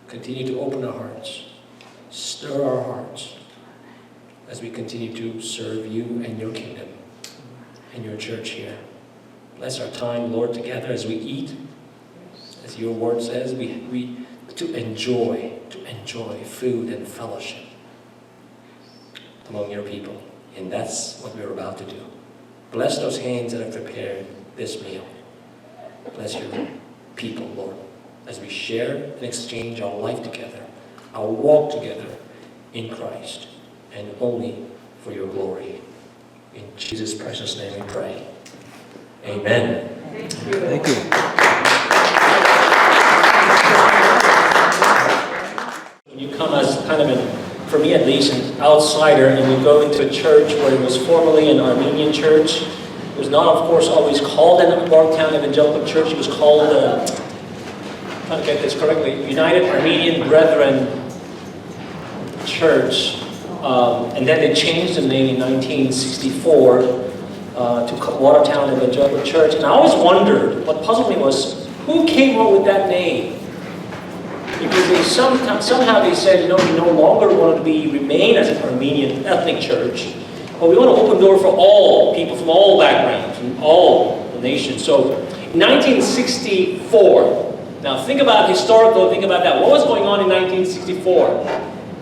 Continue to open our hearts. Stir our hearts as we continue to serve you and your kingdom and your church here. Bless our time, Lord, together as we eat. As your word says, we to enjoy food and fellowship among your people. And that's what we're about to do. Bless those hands that have prepared this meal. Bless your people, Lord, as we share and exchange our life together, our walk together in Christ, and only for your glory. In Jesus' precious name we pray. Amen. Thank you. Thank you. When you come as kind of for me at least, an outsider, and you go into a church where it was formerly an Armenian church, It was not, of course, always called an Watertown Evangelical Church. It was called, trying to get this correctly, United Armenian Brethren Church. And then they changed the name in 1964 to Watertown Evangelical Church. And I always wondered, what puzzled me was, who came up with that name? Because they somehow they said, you know, we no longer want to remain as an Armenian ethnic church, but we want to open the door for all people from all backgrounds, from all the nations. So in 1964, now think about historical, think about that. What was going on in 1964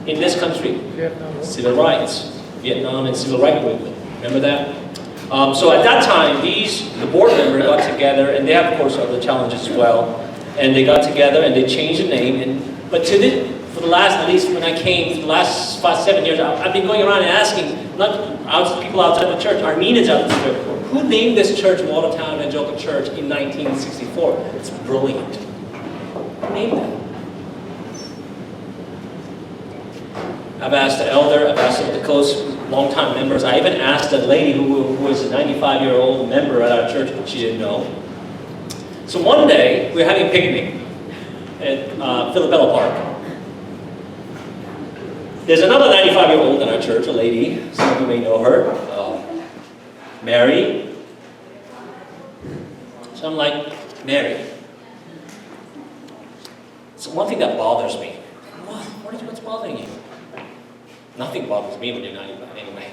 in this country? Vietnam. Civil rights, Vietnam and civil rights movement. Remember that? So at that time, the board members got together, and they have, of course, other challenges as well. And they got together and they changed the name. But for the last, at least when I came, for the last 5-7 years, I've been going around and asking, people outside the church, Armenians out there, who named this church Watertown Evangelical Church in 1964? It's brilliant. Who named that? I've asked the elder, I've asked some of the close, long-time members. I even asked a lady who was a 95-year-old member at our church, but she didn't know. So one day, we were having a picnic at Philabella Park. There's another 95-year-old in our church, a lady, some of you may know her, Mary. So I'm like, Mary. So one thing that bothers me, what's bothering you? Nothing bothers me when you're 95 anyway.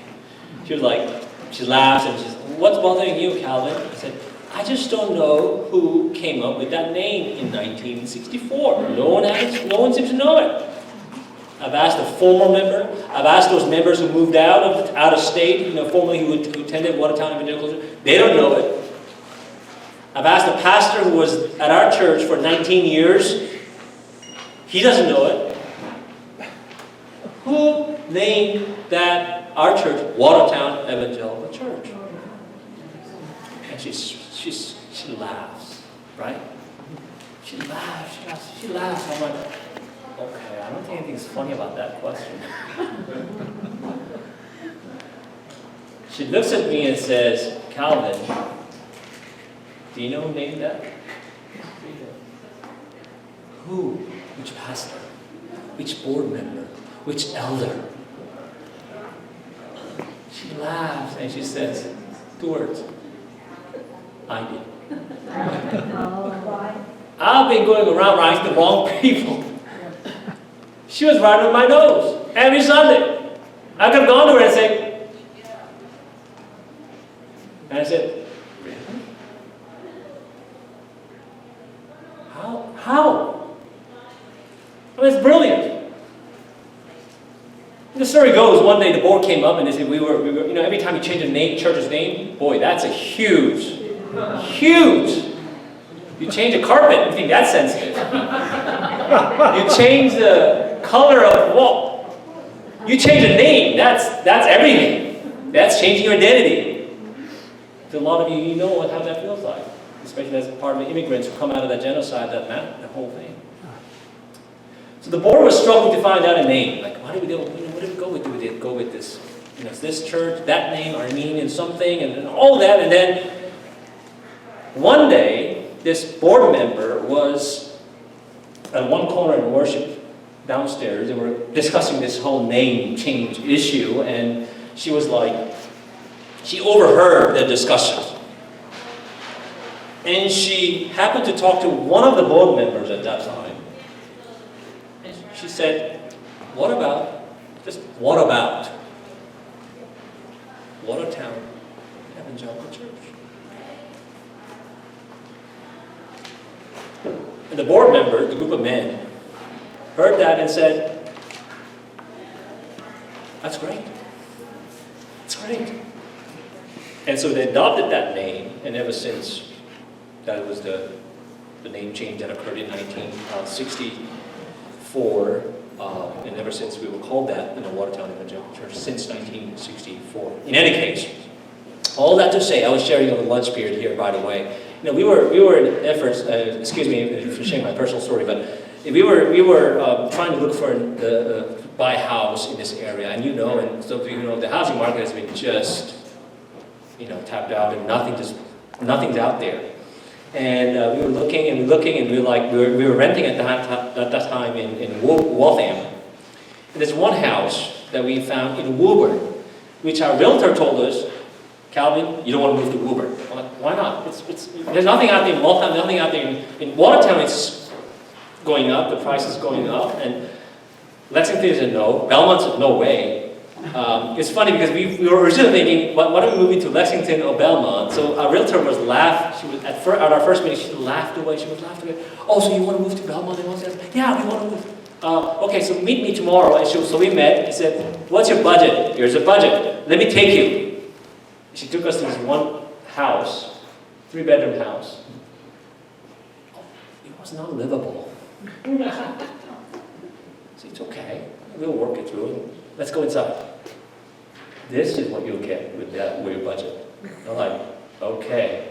She was like, she laughs and she's, what's bothering you, Calvin? I said, I just don't know who came up with that name in 1964. No one seems to know it. I've asked a former member. I've asked those members who moved out of state, you know, formerly who attended Watertown Evangelical Church. They don't know it. I've asked a pastor who was at our church for 19 years. He doesn't know it. Who named that our church Watertown Evangelical Church? And she laughs, right? She laughs. I'm like, okay, I don't think anything's funny about that question. She looks at me and says, Calvin, do you know who named that? Who? Which pastor? Which board member? Which elder? She laughs and she says, 2 words. I did. I've been going around writing the wrong people. She was right on my nose every Sunday. I could have gone to her and say, and I said, really? How? I mean, it's brilliant. The story goes, one day the board came up and they said, we were, you know, every time you change a church's name, boy, that's a huge. You change a carpet, you think that's sensitive. You change the color of the wall. You change a name, that's everything. That's changing your identity. To a lot of you know how that feels like, especially as part of the immigrants who come out of that genocide, the whole thing. So the board was struggling to find out a name. Like, what do we do? What do we go with? Do we go with this? You know, this church, that name, Armenian something, and all that. And then one day, this board member was at one corner in worship downstairs. They were discussing this whole name change issue, and she was like, she overheard the discussion. And she happened to talk to one of the board members at that time. And she said, what about Watertown Evangelical Church? And the board member, the group of men, heard that and said, that's great. That's great. And so they adopted that name, and ever since, that was the name change that occurred in 1964, and ever since we were called that in the Watertown Evangelical Church since 1964. In any case, all that to say, I was sharing on the lunch period here, by the way. You know, we were in efforts. Excuse me for sharing my personal story, but we were trying to look for buy a house in this area, and you know, and so you know, the housing market has been just tapped out and nothing's out there. And we were looking and looking, and we were renting at that time in Watertown. And there's one house that we found in Woburn, which our realtor told us, Calvin, you don't want to move to Woburn. I'm like, why not? There's nothing out there in Watertown, nothing out there in Watertown. It's going up, the price is going up, and Lexington is a no. Belmont's a no way. It's funny because we were originally thinking, why don't we move to Lexington or Belmont? So our realtor was laughed. She was at our first meeting. She laughed away. Oh, so you want to move to Belmont? Yeah, we want to move. Okay, so meet me tomorrow. And so we met. I said, what's your budget? Here's a budget. Let me take you. She took us to this one house, 3-bedroom house. Oh, it was not livable. So it's okay. We'll work it through. Let's go inside. This is what you'll get with your budget. I'm like, okay.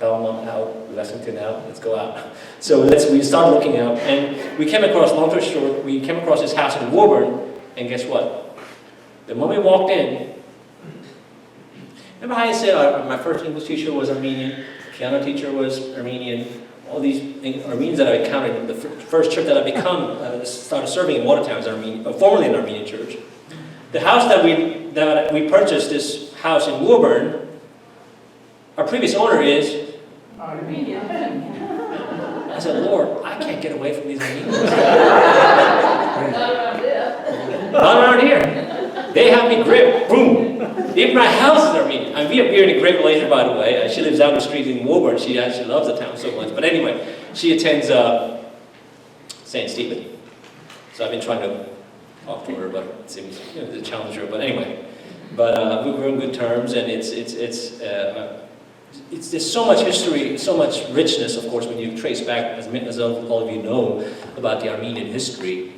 Belmont out, Lexington out, let's go out. So we started looking out, and we came across, long story short, we came across this house in Woburn, and guess what? The moment we walked in, remember how I said my first English teacher was Armenian, piano teacher was Armenian, all these Armenians that I encountered, the first church that I started serving in Watertown is formerly an Armenian church. The house that we purchased, this house in Woburn, our previous owner is Armenian. I said, Lord, I can't get away from these Armenians. Not around here. They have me gripped. Boom. Even my house is Armenian. And we're in a great relationship, by the way. She lives down the street in Woburn. She actually loves the town so much. But anyway, she attends St. Stephen. So I've been trying to talk to her, but it seems to challenge her. But anyway, we're in good terms, and there's so much history, so much richness, of course, when you trace back, as all of you know, about the Armenian history.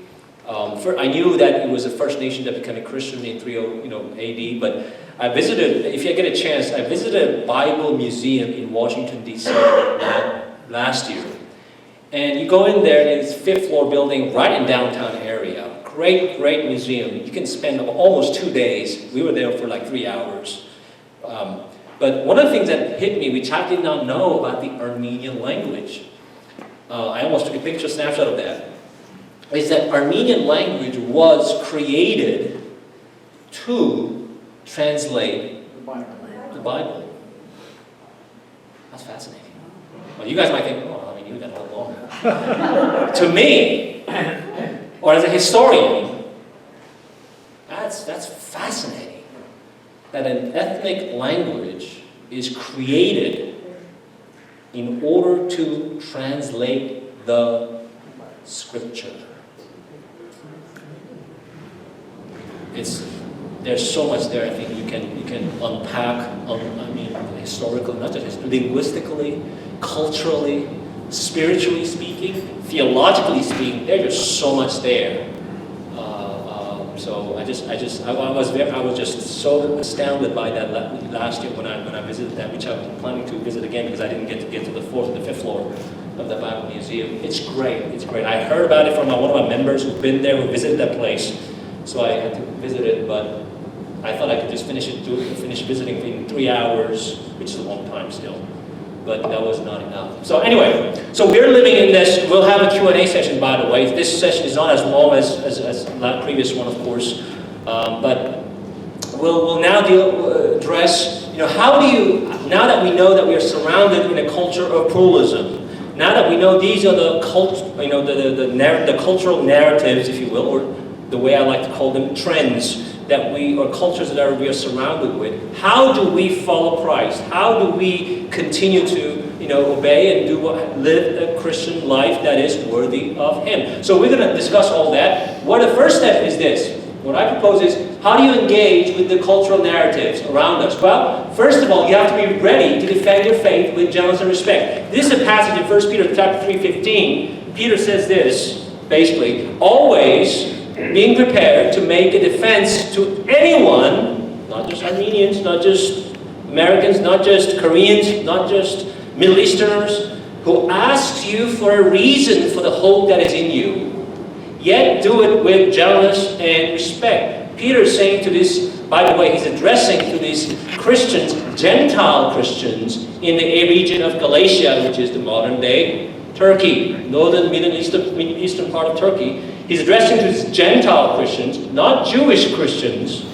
I knew that it was the first nation that became a Christian in 30 AD, but I visited, if you get a chance, I visited a Bible museum in Washington, D.C. last year. And you go in there, and it's 5th floor building right in downtown area. Great, great museum. You can spend almost 2 days. We were there for like 3 hours. But one of the things that hit me, which I did not know about the Armenian language, I almost took a snapshot of that, is that Armenian language was created to translate the Bible. That's fascinating. Well, you guys might think, you got a little longer. To me, or as a historian, that's fascinating. That an ethnic language is created in order to translate the Scripture. There's so much there. I think you can unpack. Historically, not just linguistically, culturally, spiritually speaking, theologically speaking. There's just so much there. So I was just so astounded by that last year when I visited that, which I'm planning to visit again because I didn't get to the 4th and the 5th floor of the Bible Museum. It's great. It's great. I heard about it from one of my members who've been there, who visited that place. So I had to visit it, but I thought I could just finish visiting in 3 hours, which is a long time still. But that was not enough. So anyway, so we're living in this. We'll have a Q&A session, by the way. This session is not as long as the previous one, of course. But we'll now address, how do you, now that we know that we are surrounded in a culture of pluralism, now that we know these are the cultural narratives, if you will, or the way I like to call them, trends, or cultures that we are surrounded with. How do we follow Christ? How do we continue to, obey and live a Christian life that is worthy of Him? So we're going to discuss all that. The first step is this. What I propose is, how do you engage with the cultural narratives around us? Well, first of all, you have to be ready to defend your faith with gentleness and respect. This is a passage in 1 Peter chapter 3:15. Peter says this, basically, always being prepared to make a defense to anyone, not just Armenians, not just Americans, not just Koreans, not just Middle Easterners, who asks you for a reason for the hope that is in you. Yet do it with gentleness and respect. Peter is saying to this By the way, he's addressing to these Christians, Gentile Christians, in the region of Galatia, which is the modern-day Turkey, northern Middle Eastern part of Turkey. He's addressing to these Gentile Christians, not Jewish Christians.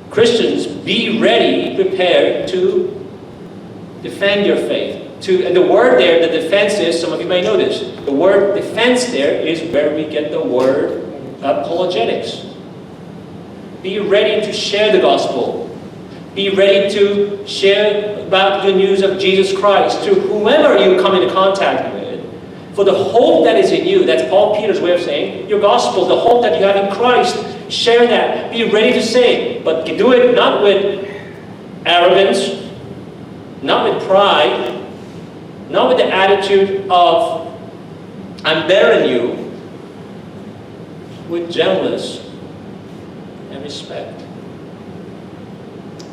Christians, be ready, prepared to defend your faith. And the word there, the defense is, some of you may know this, the word defense there is where we get the word apologetics. Be ready to share the gospel. Be ready to share about the news of Jesus Christ to whomever you come into contact with. For the hope that is in you, that's Paul Peter's way of saying, your gospel, the hope that you have in Christ, share that. Be ready to say it, but do it not with arrogance, not with pride, not with the attitude of, I'm better than you, with gentleness and respect.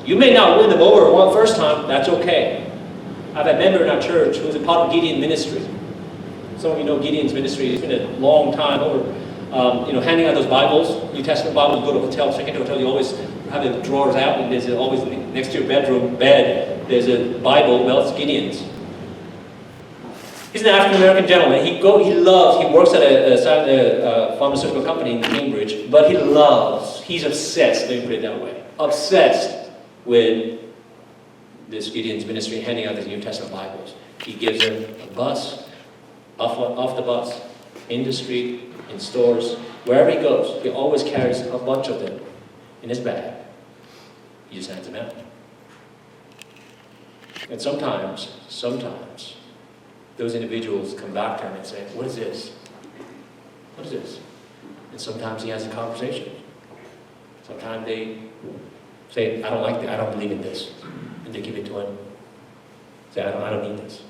You may not win them over one first time, that's okay. I have a member in our church who's a part of Gideon ministry. Some of you know Gideon's ministry. It's been a long time over, handing out those Bibles, New Testament Bibles. You go to a hotel, check into a hotel, you always have the drawers out, and there's always next to your bed, there's a Bible. Well, it's Gideon's. He's an African-American gentleman. He works at a pharmaceutical company in Cambridge, but he's obsessed, let me put it that way, obsessed with this Gideon's ministry, handing out these New Testament Bibles. He gives them a bus, off the bus, in the street, in stores, wherever he goes. He always carries a bunch of them in his bag. He just hands them out. And sometimes, those individuals come back to him and say, what is this? What is this? And sometimes he has a conversation. Sometimes they say, I don't like that, I don't believe in this. And they give it to him. Say, I don't need this.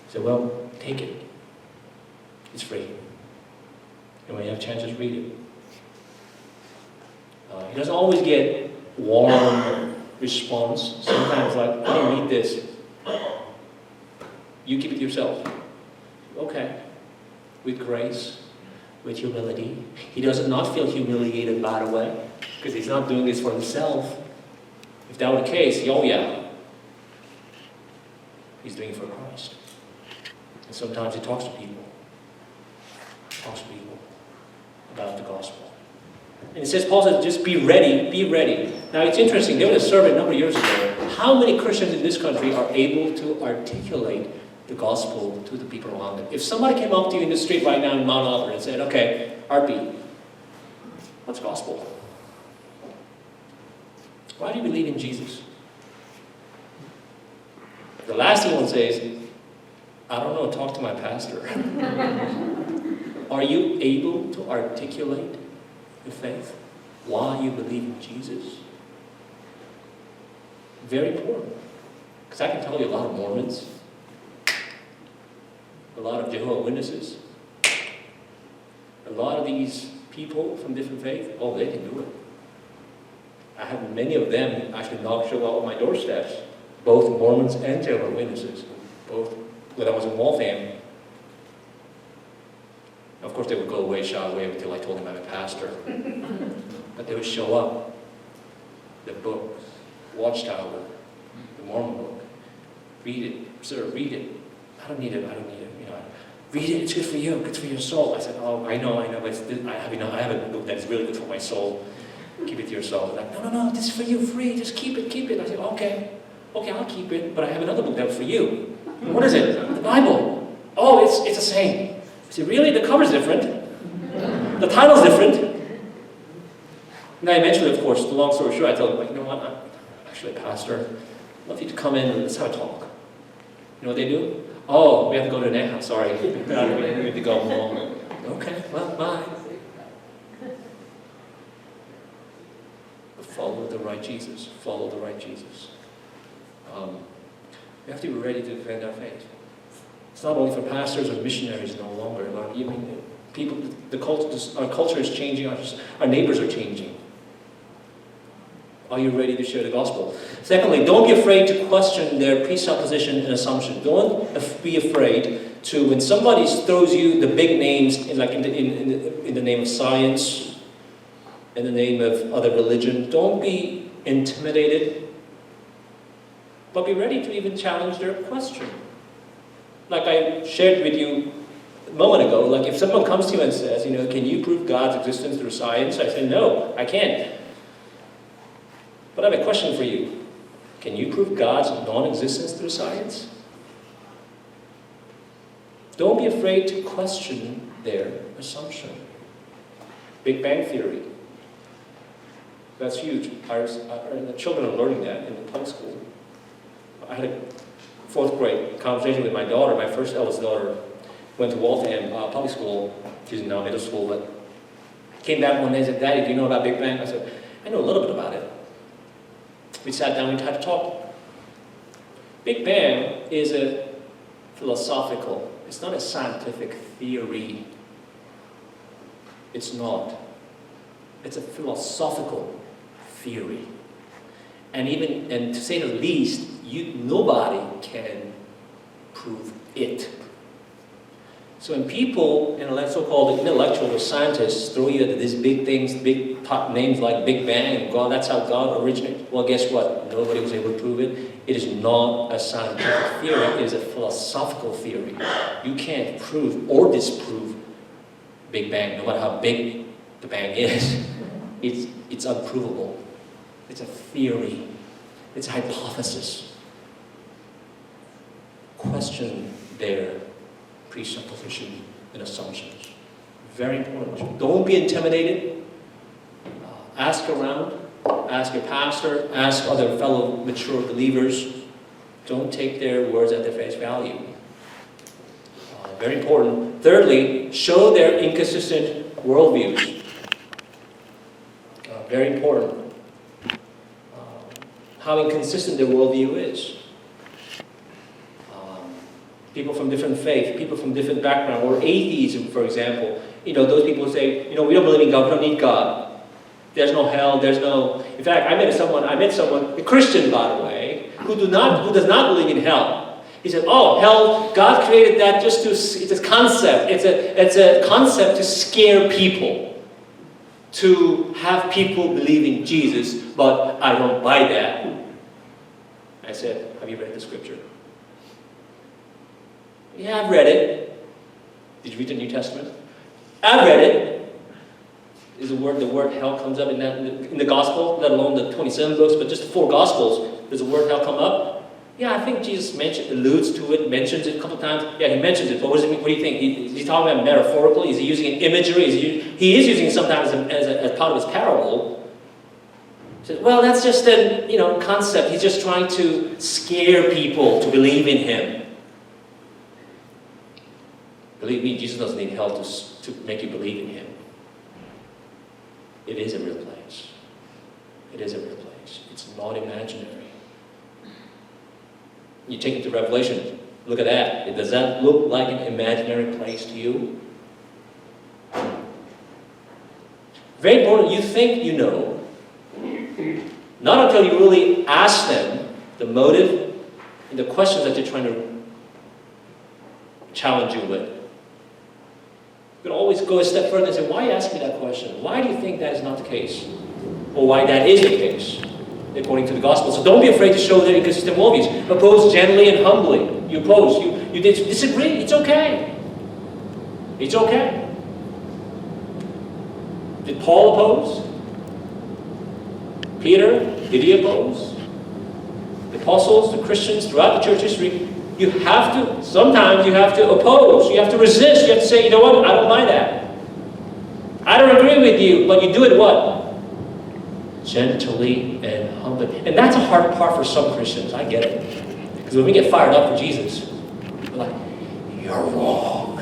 Say, well, take it. It's free. And when you have a chance, just read it. He doesn't always get warm response. Sometimes like, I don't need this. You keep it yourself. Okay. With grace, with humility. He does not feel humiliated, by the way, because he's not doing this for himself. If that were the case, oh yeah. He's doing it for Christ. And sometimes he talks to people. About the gospel. And it says, Paul says, just be ready, be ready. Now it's interesting, there was a survey a number of years ago. How many Christians in this country are able to articulate the gospel to the people around them? If somebody came up to you in the street right now in Mount Auburn and said, okay, RP, what's gospel? Why do you believe in Jesus? The last thing one says is, I don't know, talk to my pastor. Are you able to articulate your faith? Why you believe in Jesus? Very important. Because I can tell you a lot of Mormons, a lot of Jehovah's Witnesses, a lot of these people from different faiths, oh, they can do it. I have many of them actually show up on my doorsteps, both Mormons and Jehovah's Witnesses, both when I was in Waltham. Of course, they would go away, shy away until I told them I'm a pastor. But they would show up. The book, Watchtower, the Mormon book. Read it, sir, read it. I don't need it. Read it, it's good for you, good for your soul. I said, oh, I know, but I have a book that is really good for my soul. Keep it to yourself. Like, no, this is for you, free, just keep it. I said, okay, I'll keep it, but I have another book that's for you. What is it? The Bible. Oh, it's the same. I said, really? The cover's different. The title's different. And then eventually, of course, the long story short, I told them, like, you know what, I'm actually a pastor. I'd love you to come in and let's have a talk. You know what they do? Oh, we have to go to an house, sorry. We have to go home. Okay, well, bye. But follow the right Jesus. Follow the right Jesus. We have to be ready to defend our faith. It's not only for pastors or missionaries no longer. Our culture is changing. Our neighbors are changing. Are you ready to share the gospel? Secondly, don't be afraid to question their presupposition and assumption. Don't be afraid to, when somebody throws you the big names, in the name of science, in the name of other religion. Don't be intimidated, but be ready to even challenge their question. Like I shared with you a moment ago, like if someone comes to you and says, can you prove God's existence through science? I say, no, I can't. But I have a question for you. Can you prove God's non-existence through science? Don't be afraid to question their assumption. Big Bang Theory. That's huge. The children are learning that in the public school. I had a 4th grade conversation with my daughter. My first eldest daughter went to Watertown public school. She's now middle school, but came back one day and said, Daddy, do you know about Big Bang? I said, I know a little bit about it. We sat down, we had to talk. Big Bang is a philosophical, it's not a scientific theory. It's not. It's a philosophical theory. And to say the least, nobody can prove it. So when people, so-called intellectual or scientists, throw you at these big things, big top names like Big Bang and God, that's how God originated. Well, guess what? Nobody was able to prove it. It is not a scientific theory. It is a philosophical theory. You can't prove or disprove Big Bang, no matter how big the bang is. It's unprovable. It's a theory. It's a hypothesis. Question their presupposition and assumptions. Very important. Don't be intimidated. Ask around. Ask your pastor. Ask other fellow mature believers. Don't take their words at their face value. Very important. Thirdly, show their inconsistent worldviews. Very important. How inconsistent their worldview is. People from different faith, people from different background, or atheism, for example. Those people who say, we don't believe in God, we don't need God. There's no hell, there's no... In fact, I met someone, a Christian, by the way, who does not believe in hell. He said, hell, God created that it's a concept. It's a concept to scare people, to have people believe in Jesus, but I don't buy that. I said, have you read the scripture? Yeah, I've read it. Did you read the New Testament? I've read it. The word hell comes up in the gospel, let alone the 27 books, but just the 4 gospels. Does the word hell come up? Yeah, I think Jesus alludes to it, mentions it a couple times. Yeah, he mentions it, but what does it mean? What do you think? Is he talking about metaphorically? Is he using an imagery? He is using it sometimes as part of his parable. He says, well, that's just a concept. He's just trying to scare people to believe in him. Believe me, Jesus doesn't need hell to make you believe in him. It is a real place. It is a real place. It's not imaginary. You take it to Revelation, look at that. Does that look like an imaginary place to you? Very important, you think you know. Not until you really ask them the motive and the questions that they're trying to challenge you with. You can always go a step further and say, why ask me that question? Why do you think that is not the case? Or why that is the case, according to the gospel? So don't be afraid to show their inconsistent worldviews. Oppose gently and humbly. You oppose. You disagree. It's okay. It's okay. Did Paul oppose? Peter, did he oppose? The apostles, the Christians, throughout the church history, sometimes you have to oppose, you have to resist, you have to say, you know what, I don't buy that. I don't agree with you, but you do it what? Gently and humbly. And that's a hard part for some Christians, I get it. Because when we get fired up for Jesus, we're like, you're wrong.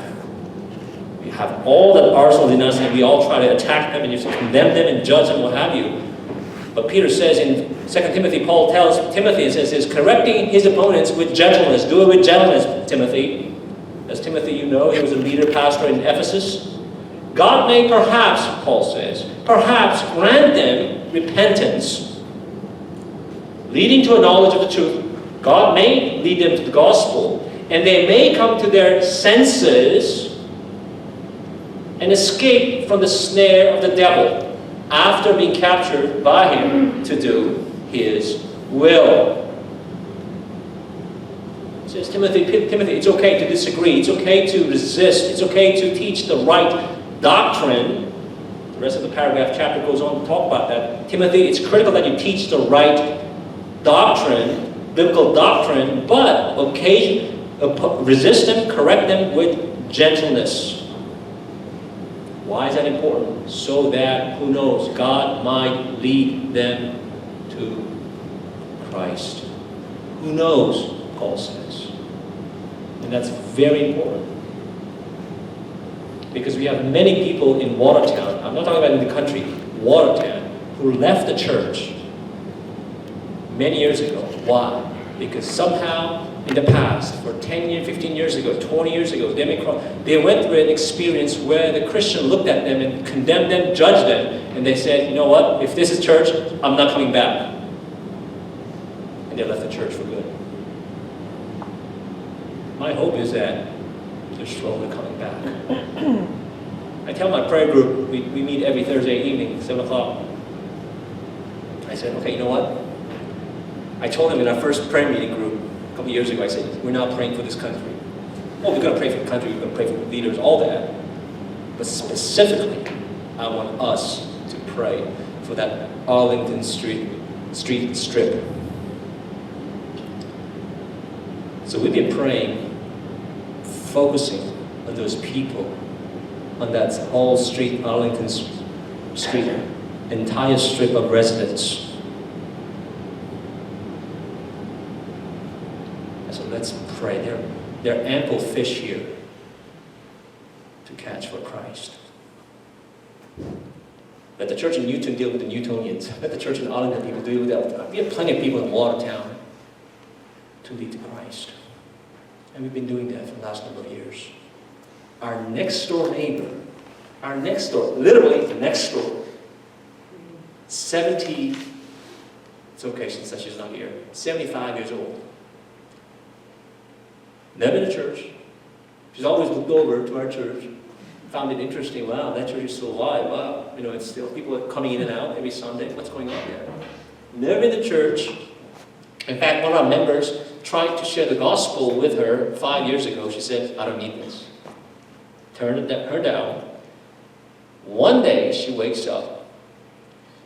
We have all that arsenal in us and we all try to attack them and you condemn them and judge them, what have you. But Peter says in 2 Timothy, Paul tells Timothy, it says, correcting his opponents with gentleness. Do it with gentleness, Timothy. As Timothy, you know, he was a leader, pastor in Ephesus. God may perhaps, Paul says, perhaps grant them repentance, leading to a knowledge of the truth. God may lead them to the gospel, and they may come to their senses and escape from the snare of the devil. after being captured by him to do his will. He says, Timothy, it's okay to disagree. It's okay to resist. It's okay to teach the right doctrine. The rest of the paragraph chapter goes on to talk about that. Timothy, it's critical that you teach the right doctrine, biblical doctrine, but resist them, correct them with gentleness. Why is that important? So that, who knows, God might lead them to Christ. Who knows, Paul says. And that's very important. Because we have many people in Watertown, I'm not talking about in the country, Watertown, who left the church many years ago. Why? Because somehow in the past, for 10 years, 15 years ago, 20 years ago, they went through an experience where the Christian looked at them and condemned them, judged them, and they said, you know what, if this is church, I'm not coming back. And they left the church for good. My hope is that they're slowly coming back. I tell my prayer group, we meet every Thursday evening, 7 o'clock. I said, okay, you know what? I told them in our first prayer meeting group a couple years ago, I said, we're not praying for this country. Oh, we're going to pray for the country, we're going to pray for the leaders, all that. But specifically, I want us to pray for that Arlington Street strip. So we've been praying, focusing on those people, on that whole street, Arlington Street, entire strip of residents. So let's pray. There are ample fish here to catch for Christ. Let the church in Newton deal with the Newtonians. Let the church in Arlington people deal with that. We have plenty of people in Watertown to lead to Christ. And we've been doing that for the last number of years. Our next door neighbor, literally next door, 70, it's okay since she's not here, 75 years old. Never in a church. She's always looked over to our church, found it interesting. Wow, that church is still alive. Wow, it's still people are coming in and out every Sunday. What's going on there? Never in the church. In fact, one of our members tried to share the gospel with her 5 years ago. She said, I don't need this. Turned her down. One day, she wakes up.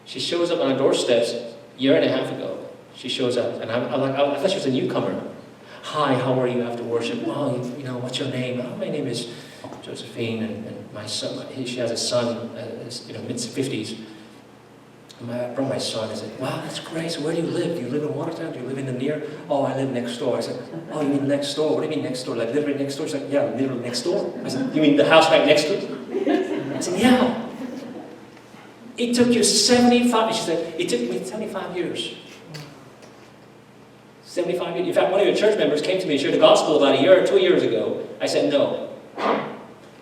She shows up on our doorsteps a year and a half ago. She shows up, and I'm like, I thought she was a newcomer. Hi, how are you after worship? Oh, what's your name? Oh, my name is Josephine, and my son, she has a son, mid-50s. I brought my son. I said, wow, that's great. So where do you live? Do you live in Watertown? Do you live in the near? Oh, I live next door. I said, oh, you mean next door? What do you mean next door? Like literally next door? She's like, yeah, literally next door. I said, you mean the house right next to it? I said, yeah. It took you 75, she said, it took me 75 years. 75 years. In fact, one of your church members came to me and shared the gospel about a year or 2 years ago. I said, no.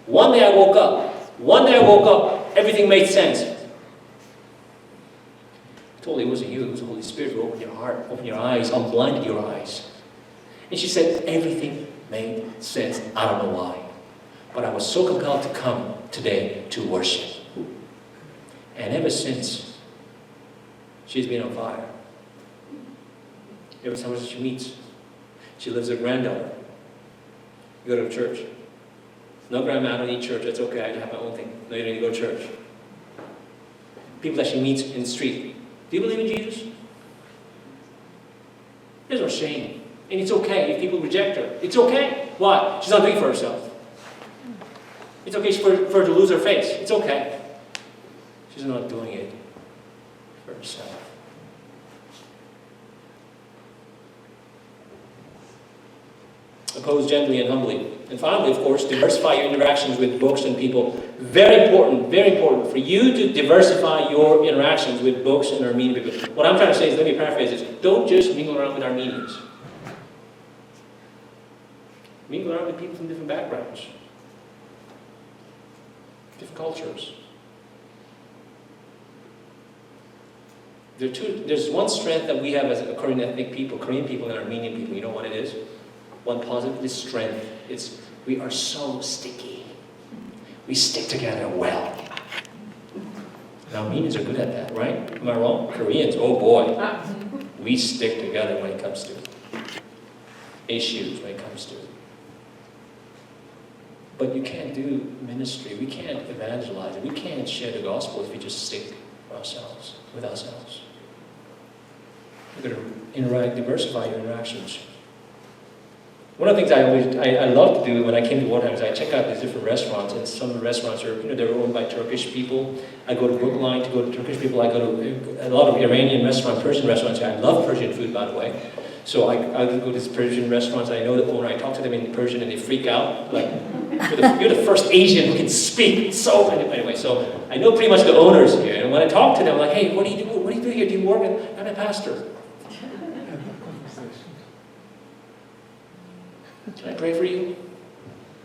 One day I woke up, everything made sense. I told her it wasn't you, it was the Holy Spirit who opened your heart, opened your eyes, unblinded your eyes. And she said, everything made sense. I don't know why. But I was so compelled to come today to worship. And ever since, she's been on fire. Every time she meets, she lives with her granddaughter. You go to church. No, grandma, I don't need church. That's okay. I have my own thing. No, you don't need to go to church. People that she meets in the street. Do you believe in Jesus? There's no shame. And it's okay if people reject her. It's okay. Why? She's not doing it for herself. It's okay for her to lose her face. It's okay. She's not doing it for herself. Oppose gently and humbly. And finally, of course, diversify your interactions with books and people. Very important for you to diversify your interactions with books and Armenian people. What I'm trying to say is, let me paraphrase this, don't just mingle around with Armenians. Mingle around with people from different backgrounds, different cultures. There's one strength that we have as Korean ethnic people, Korean people and Armenian people. You know what it is? One positive is strength. We are so sticky. We stick together well. And Armenians are good at that, right? Am I wrong? Koreans, oh boy. We stick together when it comes to issues, when it comes to. But you can't do ministry, we can't evangelize, we can't share the gospel if we just stick ourselves, with ourselves. You've got to diversify your interactions. One of the things I love to do when I came to Watertown is I check out these different restaurants, and some of the restaurants are, they're owned by Turkish people. I go to Brookline to go to Turkish people. I go to a lot of Iranian restaurants, Persian restaurants. I love Persian food, by the way. So I go to these Persian restaurants. I know the owner. I talk to them in Persian, and they freak out. Like, you're the first Asian who can speak. So anyway, so I know pretty much the owners here. And when I talk to them, I'm like, hey, what do you do? What do you do here? Do you work? I'm a pastor. Can I pray for you?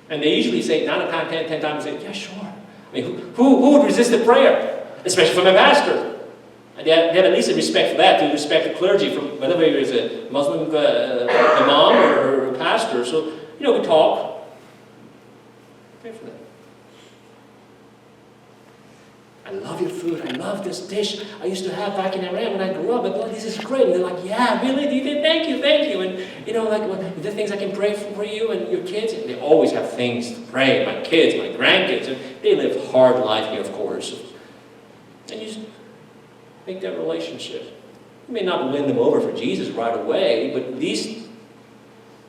And they usually say 9 out of 10 times, say, yeah, sure. I mean, who would resist a prayer? Especially from a pastor. And they have at least a respect for that, to respect the clergy, from whether it's a Muslim imam or a pastor. So, we talk. Pray for them. I love your food. I love this dish I used to have back in Iran when I grew up. But oh, this is great. And they're like, yeah, really? You did? Thank you. And, like, the things I can pray for you and your kids. And they always have things to pray. My kids, my grandkids. And they live a hard life here, of course. And you just make that relationship. You may not win them over for Jesus right away, but at least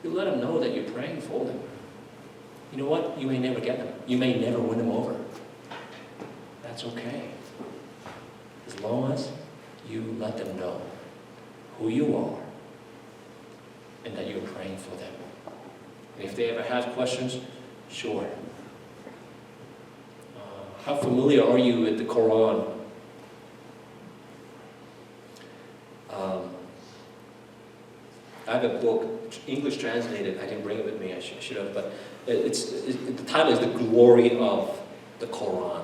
you let them know that you're praying for them. You know what? You may never get them. You may never win them over. That's okay. As long as you let them know who you are and that you're praying for them. And if they ever have questions, sure. How familiar are you with the Quran? I have a book, English translated. I didn't bring it with me. I should have, but the title is The Glory of the Quran.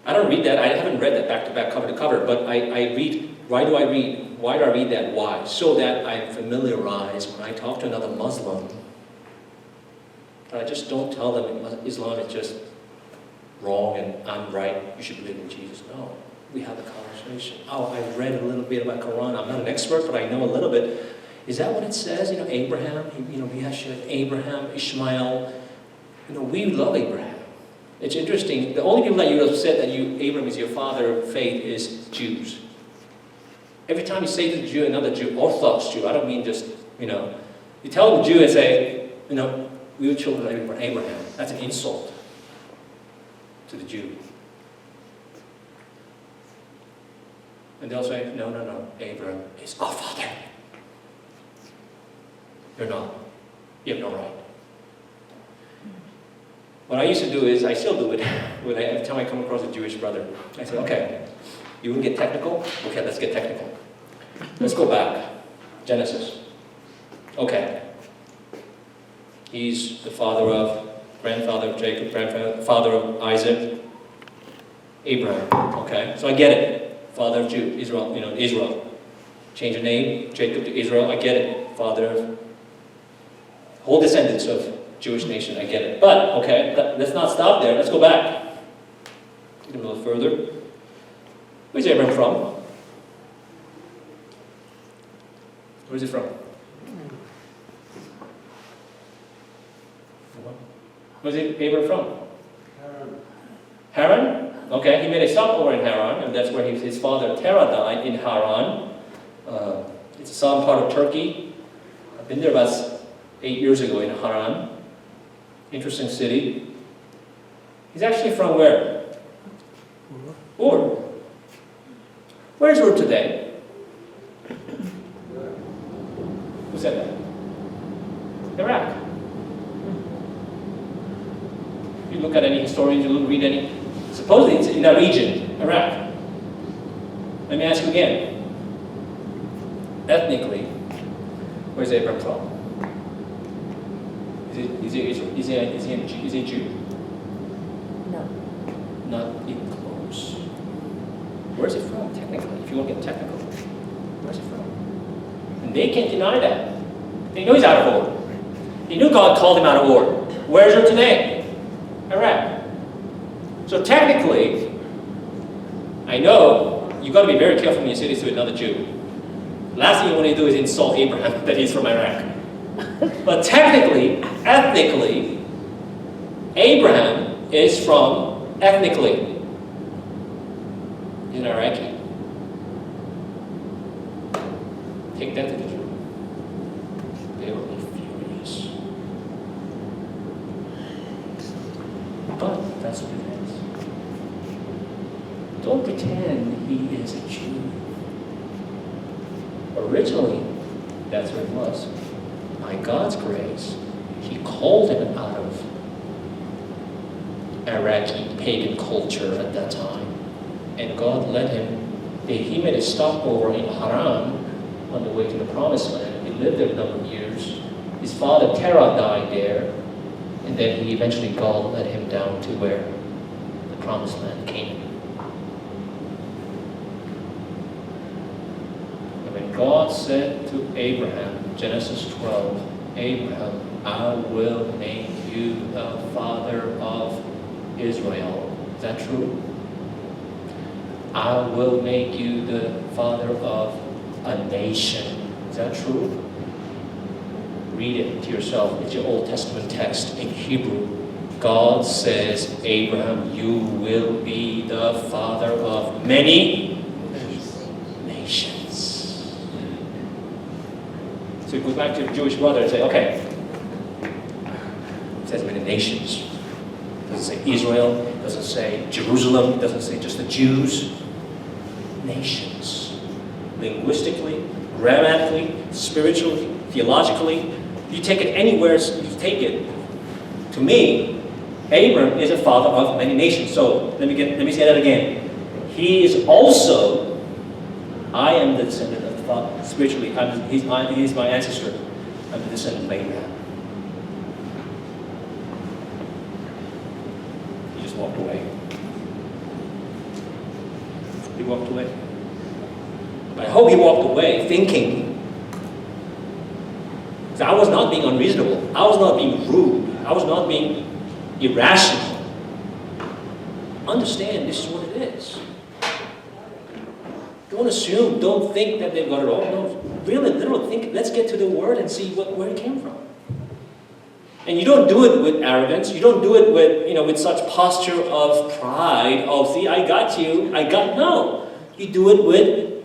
I don't read that. I haven't read that back to back, cover to cover, but I read. Why do I read? Why do I read that? Why? So that I'm familiarized when I talk to another Muslim. I just don't tell them Islam is just wrong and I'm right. You should believe in Jesus. No. We have a conversation. Oh, I read a little bit about Quran. I'm not an expert, but I know a little bit. Is that what it says? Abraham, we have Abraham, Ishmael. We love Abraham. It's interesting. The only people that you would have said that Abraham is your father of faith is Jews. Every time you say to the Jew, another Jew, Orthodox Jew, I don't mean just, you tell the Jew and say, we were children of Abraham. That's an insult to the Jew. And they'll say, no, Abraham is our father. You're not. You have no right. What I used to do is, I still do it, every time I come across a Jewish brother, I say, okay, you want to get technical? Okay, let's get technical. Let's go back. Genesis. Okay. He's the grandfather of Jacob, father of Isaac, Abraham. Okay, so I get it. Father of Israel, Israel. Change the name, Jacob to Israel, I get it. Father of whole descendants of Jewish nation, I get it. But, okay, let's not stop there. Let's go back. Take it a little further. Where's Abraham from? Where's he from? Where's Abraham from? Haran? Okay, he made a stopover in Haran, and that's where his father Terah died, in Haran. It's a southern part of Turkey. I've been there about 8 years ago in Haran. Interesting city. He's actually from where? Ur. Where's Ur today? Who said that? Iraq. You look at any historians, you read any. Supposedly it's in that region, Iraq. Let me ask you again. Ethnically, where's Abraham from? Is he a Jew? No. Not even close. Where's he from, technically? If you want to get technical, where's he from? And they can't deny that. They know he's out of order. They knew God called him out of order. Where's he today? Iraq. So technically, I know you've got to be very careful when you say this to another Jew. Last thing you want to do is insult Abraham that he's from Iraq. But technically, ethnically, Abraham is ethnically an Iraqi. Take that to the Jew. They will be furious. But that's what it is. Don't pretend he is a Jew. Originally, that's what it was. By God's grace, he called him out of Iraqi pagan culture at that time. And God led him, he made a stopover in Haran on the way to the Promised Land. He lived there a number of years. His father Terah died there, and then eventually God led him down to where the Promised Land came. And when God said to Abraham, Genesis 12, Abraham, I will make you the father of Israel. Is that true? I will make you the father of a nation. Is that true? Read it to yourself. It's your Old Testament text in Hebrew. God says, Abraham, you will be the father of many nations. So he goes back to the Jewish brother and say, okay, it says many nations. It doesn't say Israel, it doesn't say Jerusalem, it doesn't say just the Jews. Nations. Linguistically, grammatically, spiritually, theologically, you take it anywhere you take it. To me, Abram is a father of many nations. So let me say that again. He is also, I am the descendant of the father. Spiritually, he's my ancestor. I'm the descendant of Abraham. He just walked away. He walked away. But I hope he walked away thinking, because I was not being unreasonable. I was not being rude. I was not being irrational. Understand this is what it is. Don't assume, don't think that they've got it all. No, really, literally think, let's get to the word and see where it came from. And you don't do it with arrogance. You don't do it with such posture of pride. Oh, see, I got you. No. You do it with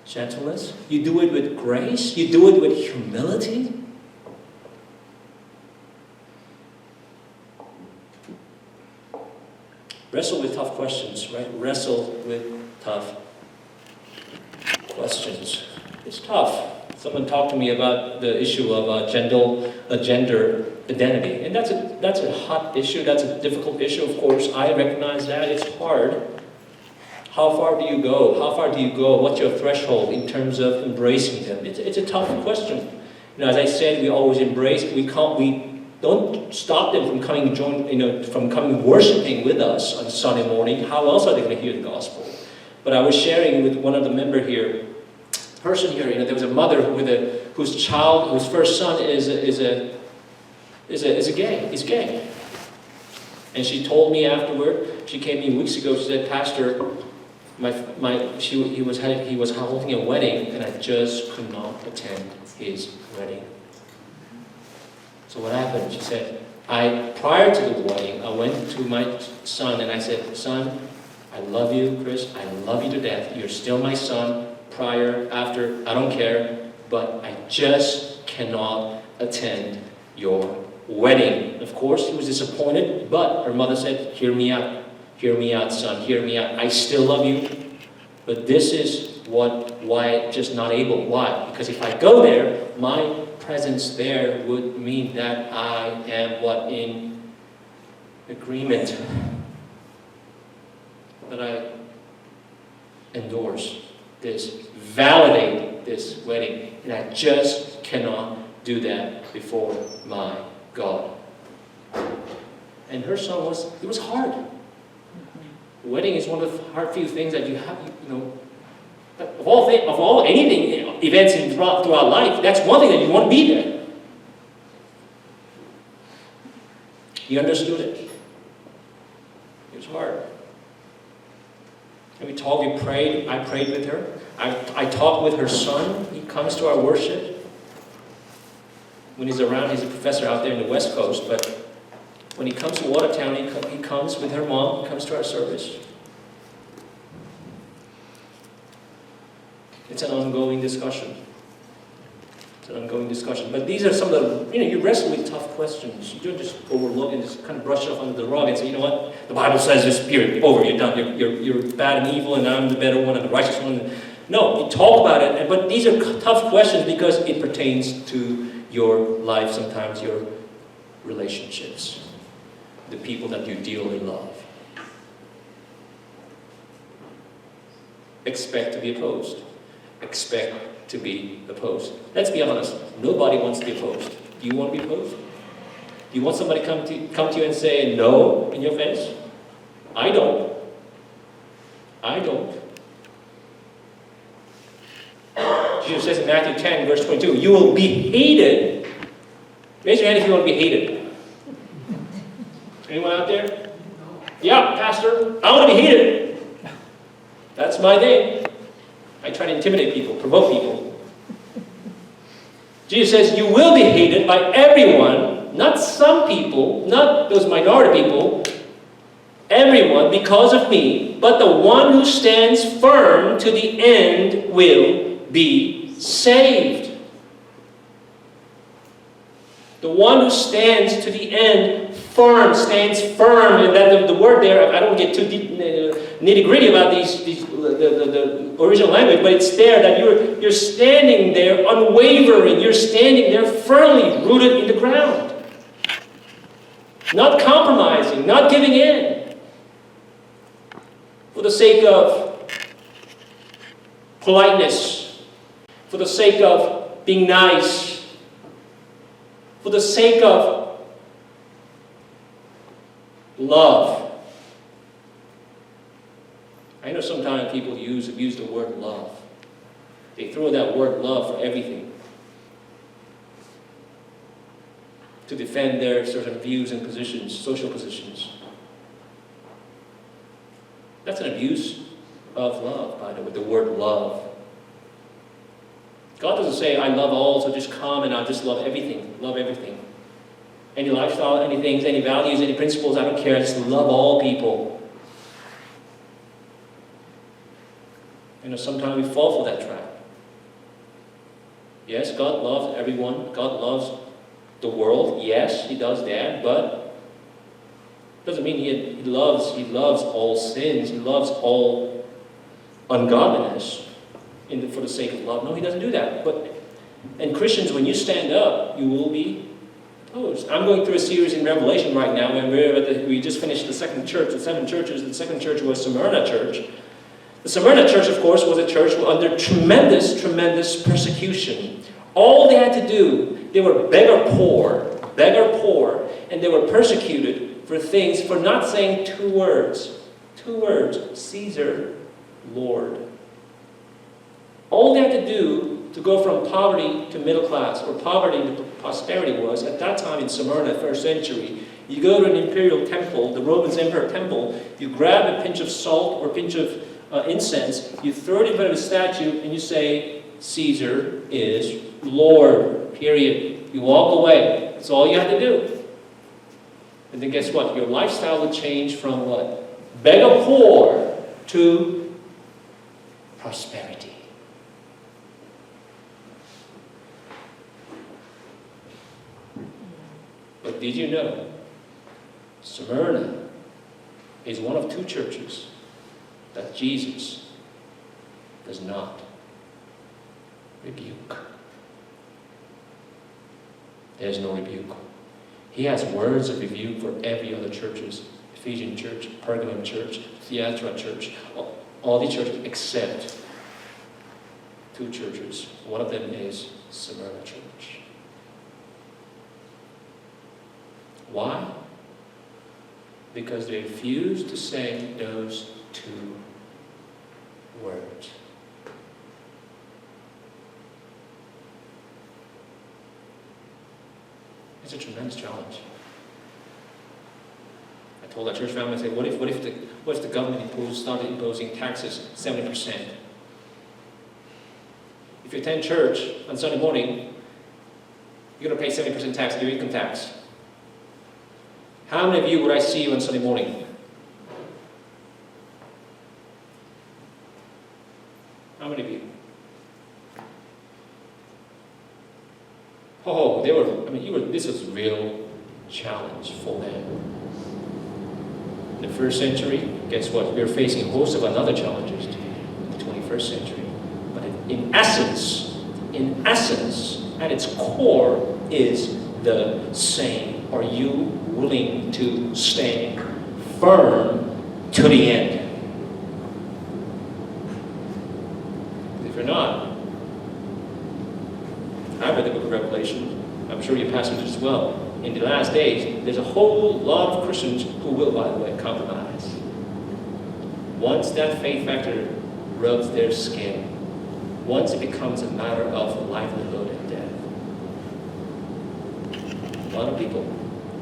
gentleness. You do it with grace. You do it with humility. Wrestle with tough questions, right? Wrestle with tough questions. It's tough. Someone talked to me about the issue of gender identity, and that's a hot issue. That's a difficult issue. Of course, I recognize that it's hard. How far do you go? How far do you go? What's your threshold in terms of embracing them? It's a tough question. As I said, we always embrace. We don't stop them from coming worshiping with us on Sunday morning. How else are they going to hear the gospel? But I was sharing with one of the members here, there was a mother whose first son is gay. He's gay. And she told me afterward, she came to me weeks ago, she said, Pastor, he was holding a wedding and I just could not attend his wedding. So what happened? She said, prior to the wedding, I went to my son and I said, son, I love you, Chris. I love you to death. You're still my son. Prior, after, I don't care. But I just cannot attend your wedding. Of course, he was disappointed. But her mother said, hear me out. Hear me out, son. Hear me out. I still love you. But this is why just not able. Why? Because if I go there, my presence there would mean that I am in agreement, that I endorse this, validate this wedding, and I just cannot do that before my God. And her son it was hard. The wedding is one of the hard few things that you have, of all events throughout life, that's one thing that you want to be there. He understood it. It was hard. We talked, we prayed. I prayed with her. I talked with her son. He comes to our worship. When he's around, he's a professor out there in the West Coast, but when he comes to Watertown, he comes with her mom, he comes to our service. It's an ongoing discussion. It's an ongoing discussion. But these are some of the, you wrestle with tough questions. You don't just overlook and just kind of brush it off under the rug and say, you know what, the Bible says this, period, over, you're done. You're bad and evil, and I'm the better one and the righteous one. No, you talk about it, but these are tough questions because it pertains to your life, sometimes your relationships, the people that you dearly love. Expect to be opposed. Expect to be opposed. Let's be honest. Nobody wants to be opposed. Do you want to be opposed? Do you want somebody to come to you and say no in your face? I don't. I don't. Jesus says in Matthew 10, verse 22, you will be hated. Raise your hand if you want to be hated. Anyone out there? Yeah, Pastor, I want to be hated. That's my thing. I try to intimidate people, provoke people. Jesus says, you will be hated by everyone, not some people, not those minority people, everyone because of me, but the one who stands firm to the end will be saved. The one who stands to the end firm, stands firm, and that the word there, I don't get too deep, nitty-gritty about the original language, but it's there that you're standing there unwavering, you're standing there firmly rooted in the ground. Not compromising, not giving in. For the sake of politeness, for the sake of being nice, for the sake of love. I know sometimes people abuse the word love. They throw that word love for everything. To defend their certain views and positions, social positions. That's an abuse of love, by the way, the word love. God doesn't say, I love all, so just come and I'll just love everything. Love everything. Any lifestyle, any things, any values, any principles, I don't care. I just love all people. Sometimes we fall for that trap. Yes, God loves everyone. God loves the world. Yes, He does that, but doesn't mean He loves all sins. He loves all ungodliness for the sake of love. No, He doesn't do that. And Christians, when you stand up, you will be opposed. I'm going through a series in Revelation right now, and we just finished the second church, the 7 churches. The second church was Smyrna Church. The Smyrna Church, of course, was a church under tremendous, tremendous persecution. All they had to do, they were beggar poor, and they were persecuted for not saying two words, Caesar, Lord. All they had to do to go from poverty to middle class, or poverty to prosperity was, at that time in Smyrna, 1st century, you go to an imperial temple, the Roman Emperor temple, you grab a pinch of salt or a pinch of incense, you throw it in front of a statue, and you say, Caesar is Lord, period. You walk away. That's all you have to do. And then guess what? Your lifestyle will change from what? Beggar poor to prosperity. But did you know Smyrna is one of 2 churches that Jesus does not rebuke. There's no rebuke. He has words of rebuke for every other churches. Ephesian church, Pergamum church, Thyatira church, all the churches except 2 churches. One of them is Smyrna church. Why? Because they refuse to say those 2 words. It's a tremendous challenge. I told our church family, I said, what if What if the government started imposing taxes 70%? If you attend church on Sunday morning, you're going to pay 70% tax, your income tax. How many of you would I see you on Sunday morning? How many of you? Oh, this was a real challenge for them. In the first century, guess what? We're facing a host of another challenges in the 21st century. But in essence, at its core is the same. Are you willing to stand firm to the end? If you're not, I read the book of Revelation. I'm sure you pastors as well. In the last days, there's a whole lot of Christians who will, by the way, compromise. Once that faith factor rubs their skin, once it becomes a matter of livelihood and death, a lot of people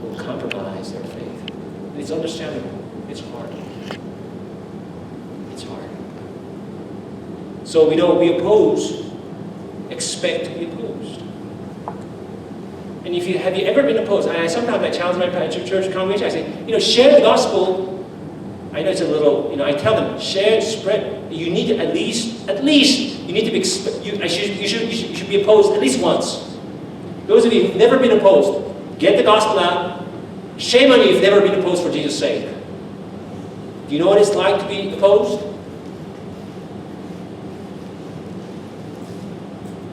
will compromise their faith. It's understandable. It's hard. It's hard. So we oppose, expect to be opposed. And have you ever been opposed? Sometimes I challenge my church congregation. I say, share the gospel. I know it's a little, I tell them, share, spread. You need to at least, you need to be, you should be opposed at least once. Those of you who've never been opposed, get the gospel out. Shame on you if you've never been opposed for Jesus' sake. Do you know what it's like to be opposed?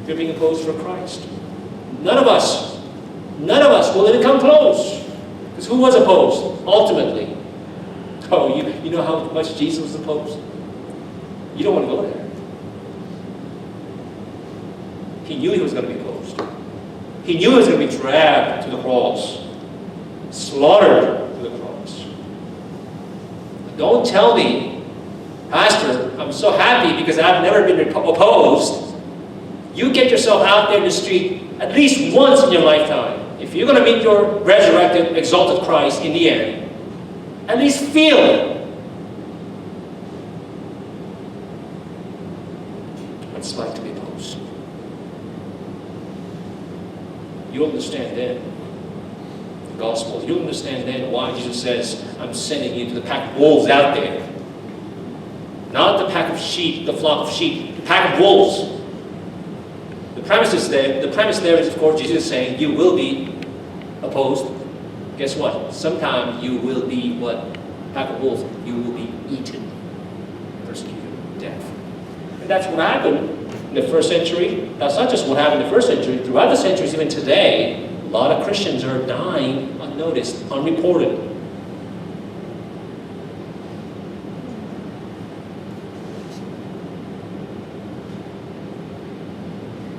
You're being opposed for Christ. None of us will ever come close. Because who was opposed, ultimately? Oh, you know how much Jesus was opposed? You don't want to go there. He knew he was going to be opposed. He knew he was going to be dragged to the cross, slaughtered to the cross. Don't tell me, Pastor, I'm so happy because I've never been opposed. You get yourself out there in the street at least once in your lifetime. If you're going to meet your resurrected, exalted Christ in the end, at least feel it. What it's like to be opposed. You understand then the gospel. You understand then why Jesus says, I'm sending you to the pack of wolves out there. Not the pack of sheep, the flock of sheep, the pack of wolves. The premise there is, of course, Jesus is saying, you will be opposed. Guess what? Sometime you will be what? Pack of wolves. You will be eaten, persecuted, death. And that's what happened in the first century. That's not just what happened in the first century. Throughout the centuries, even today, a lot of Christians are dying unnoticed, unreported.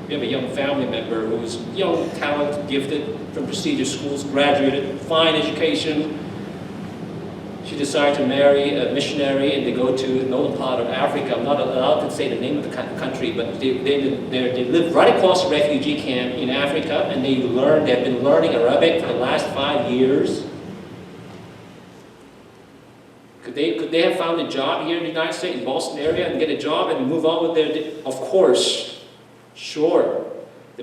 We have a young family member who is young, talented, gifted, from prestigious schools, graduated, fine education. She decided to marry a missionary and they go to the northern part of Africa. I'm not allowed to say the name of the country, but they live right across the refugee camp in Africa, and they've been learning Arabic for the last 5 years. Could they have found a job here in the United States, in Boston area, and get a job and move on with their... Of course. Sure.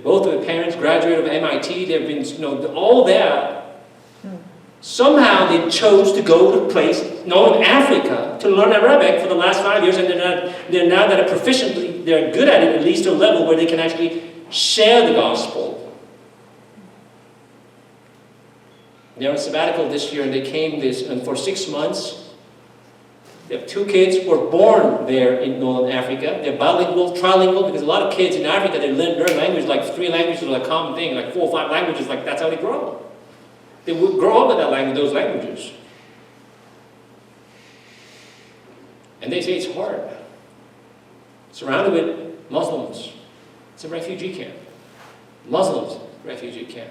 Both of their parents graduated of MIT. They've been, all that. Somehow they chose to go to a place, Northern Africa, to learn Arabic for the last 5 years, and they're now that are proficiently, they're good at it, at least to a level where they can actually share the gospel. They're on sabbatical this year, and they came and for 6 months. They have 2 kids who were born there in Northern Africa. They're bilingual, trilingual, because a lot of kids in Africa, they learn language, like 3 languages is a common thing, like 4 or 5 languages, like that's how they grow. They would grow up with that language, those languages. And they say it's hard. Surrounded with Muslims. It's a refugee camp. Muslims, refugee camp.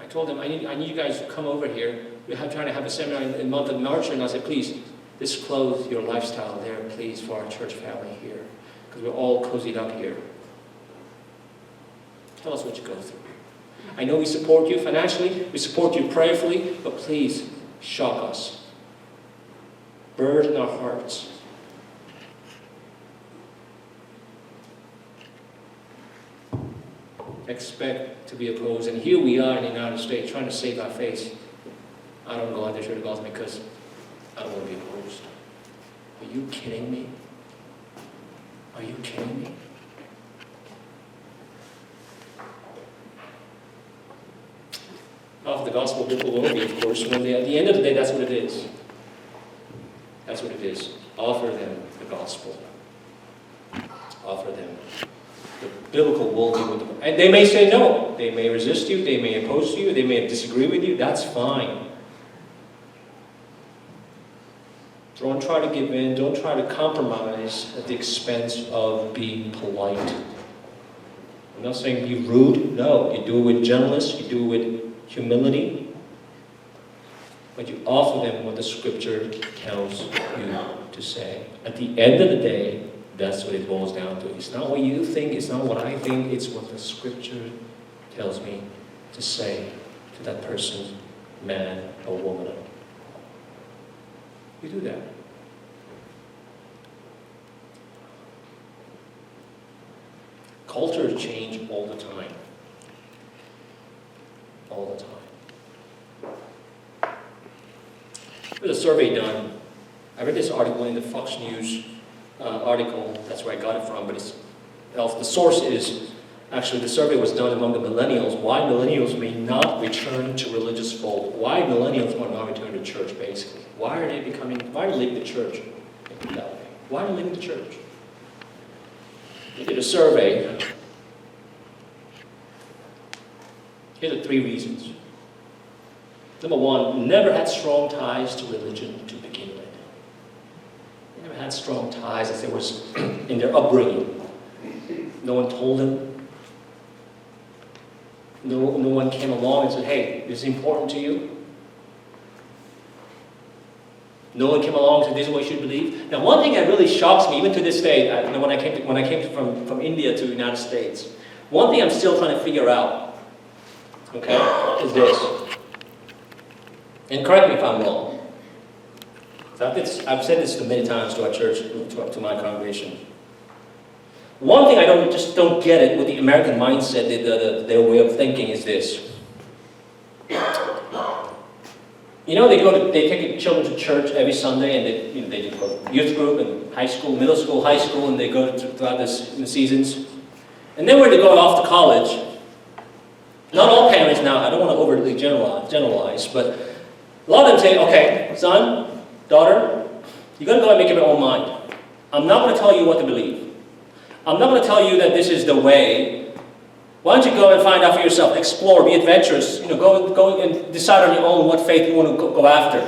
I told them, I need you guys to come over here. We're trying to have a seminar in the month of March, and I said, please, disclose your lifestyle there, please, for our church family here. Because we're all cozied up here. Tell us what you go through. I know we support you financially, we support you prayerfully, but please shock us. Burden our hearts. Expect to be opposed. And here we are in the United States trying to save our face. I don't go out there to share the gospel because I don't want to be opposed. Are you kidding me? Are you kidding me? Of the gospel biblical worldview, of course, when at the end of the day, that's what it is. That's what it is. Offer them the gospel. Offer them the biblical worldview. And they may say no. They may resist you. They may oppose you. They may disagree with you. That's fine. Don't try to give in. Don't try to compromise at the expense of being polite. I'm not saying be rude. No. You do it with gentleness. You do it with humility. But you offer them what the Scripture tells you to say. At the end of the day, that's what it boils down to. It's not what you think. It's not what I think. It's what the Scripture tells me to say to that person, man or woman. You do that. Cultures change all the time. All the time. There's a survey done. I read this article in the Fox News article. That's where I got it from. But the source is, actually the survey was done among the millennials. Why millennials may not return to religious fold. Why millennials are not returning to church, basically. Why are they leaving the church? Why are they leaving the church? They did a survey. Here are 3 reasons. Number 1, never had strong ties to religion to begin with. They never had strong ties as it was in their upbringing. No one told them. No one came along and said, hey, this is important to you. No one came along and said, this is what you should believe. Now, one thing that really shocks me, even to this day, when I came from India to the United States, one thing I'm still trying to figure out, okay, is this. And correct me if I'm wrong. I've said this many times to our church, to my congregation. One thing I just don't get it with the American mindset, their way of thinking is this. You know, they take the children to church every Sunday, and they go to youth group and high school, middle school, high school, and they go throughout the seasons. And then when they go off to college, not all parents now, I don't want to overly generalize, but a lot of them say, okay, son, daughter, you're going to go and make up your own mind. I'm not going to tell you what to believe. I'm not going to tell you that this is the way. Why don't you go and find out for yourself, explore, be adventurous, go and decide on your own what faith you want to go after.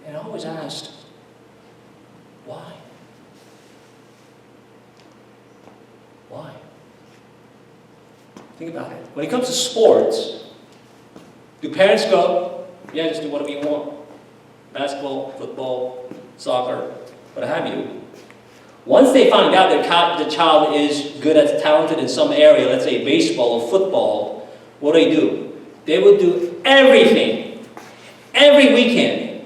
And I always asked, why? Why? Think about it. When it comes to sports, do parents go, yeah, just do whatever you want? Basketball, football, soccer, what have you. Once they find out that the child is good at talented in some area, let's say baseball or football, what do? They would do everything, every weekend.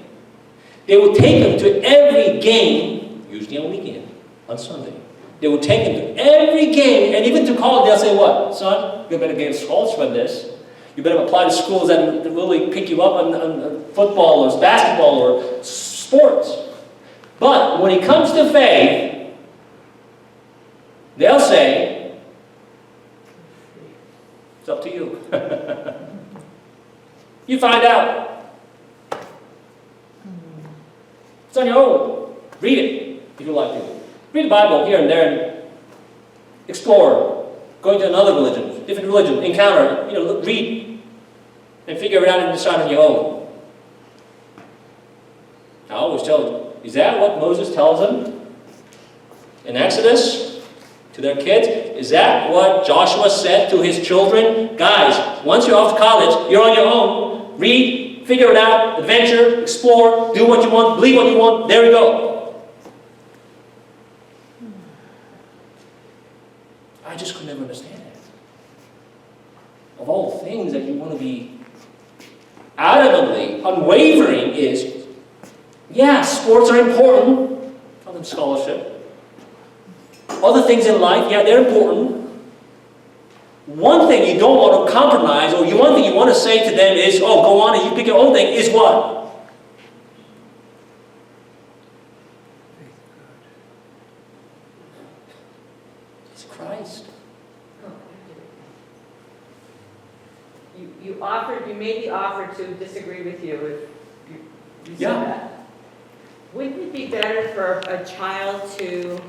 They would take them to every game, usually on weekend, on Sunday. They would take them to every game, and even to college, they'll say, what? Son, you better get a scholarship for this. You better apply to schools that really pick you up on football or basketball or sports. But when it comes to faith, they'll say, it's up to you. You find out. It's on your own. Read it if you like to. Read the Bible here and there and explore. Going to another religion, different religion, encounter, read and figure it out and decide on your own. I always tell them, is that what Moses tells them in Exodus to their kids? Is that what Joshua said to his children? Guys, once you're off to college, you're on your own. Read, figure it out, adventure, explore, do what you want, believe what you want. There we go. I just could never understand it. Of all the things that you want to be adamantly unwavering is, yeah, sports are important, tell them scholarship. Other things in life, yeah, they're important. One thing you don't want to compromise, or one thing you want to say to them is, oh, go on and you pick your own thing, is what? It's Christ. You made the offer to disagree with you if you said Yeah. that. Wouldn't it be better for a child to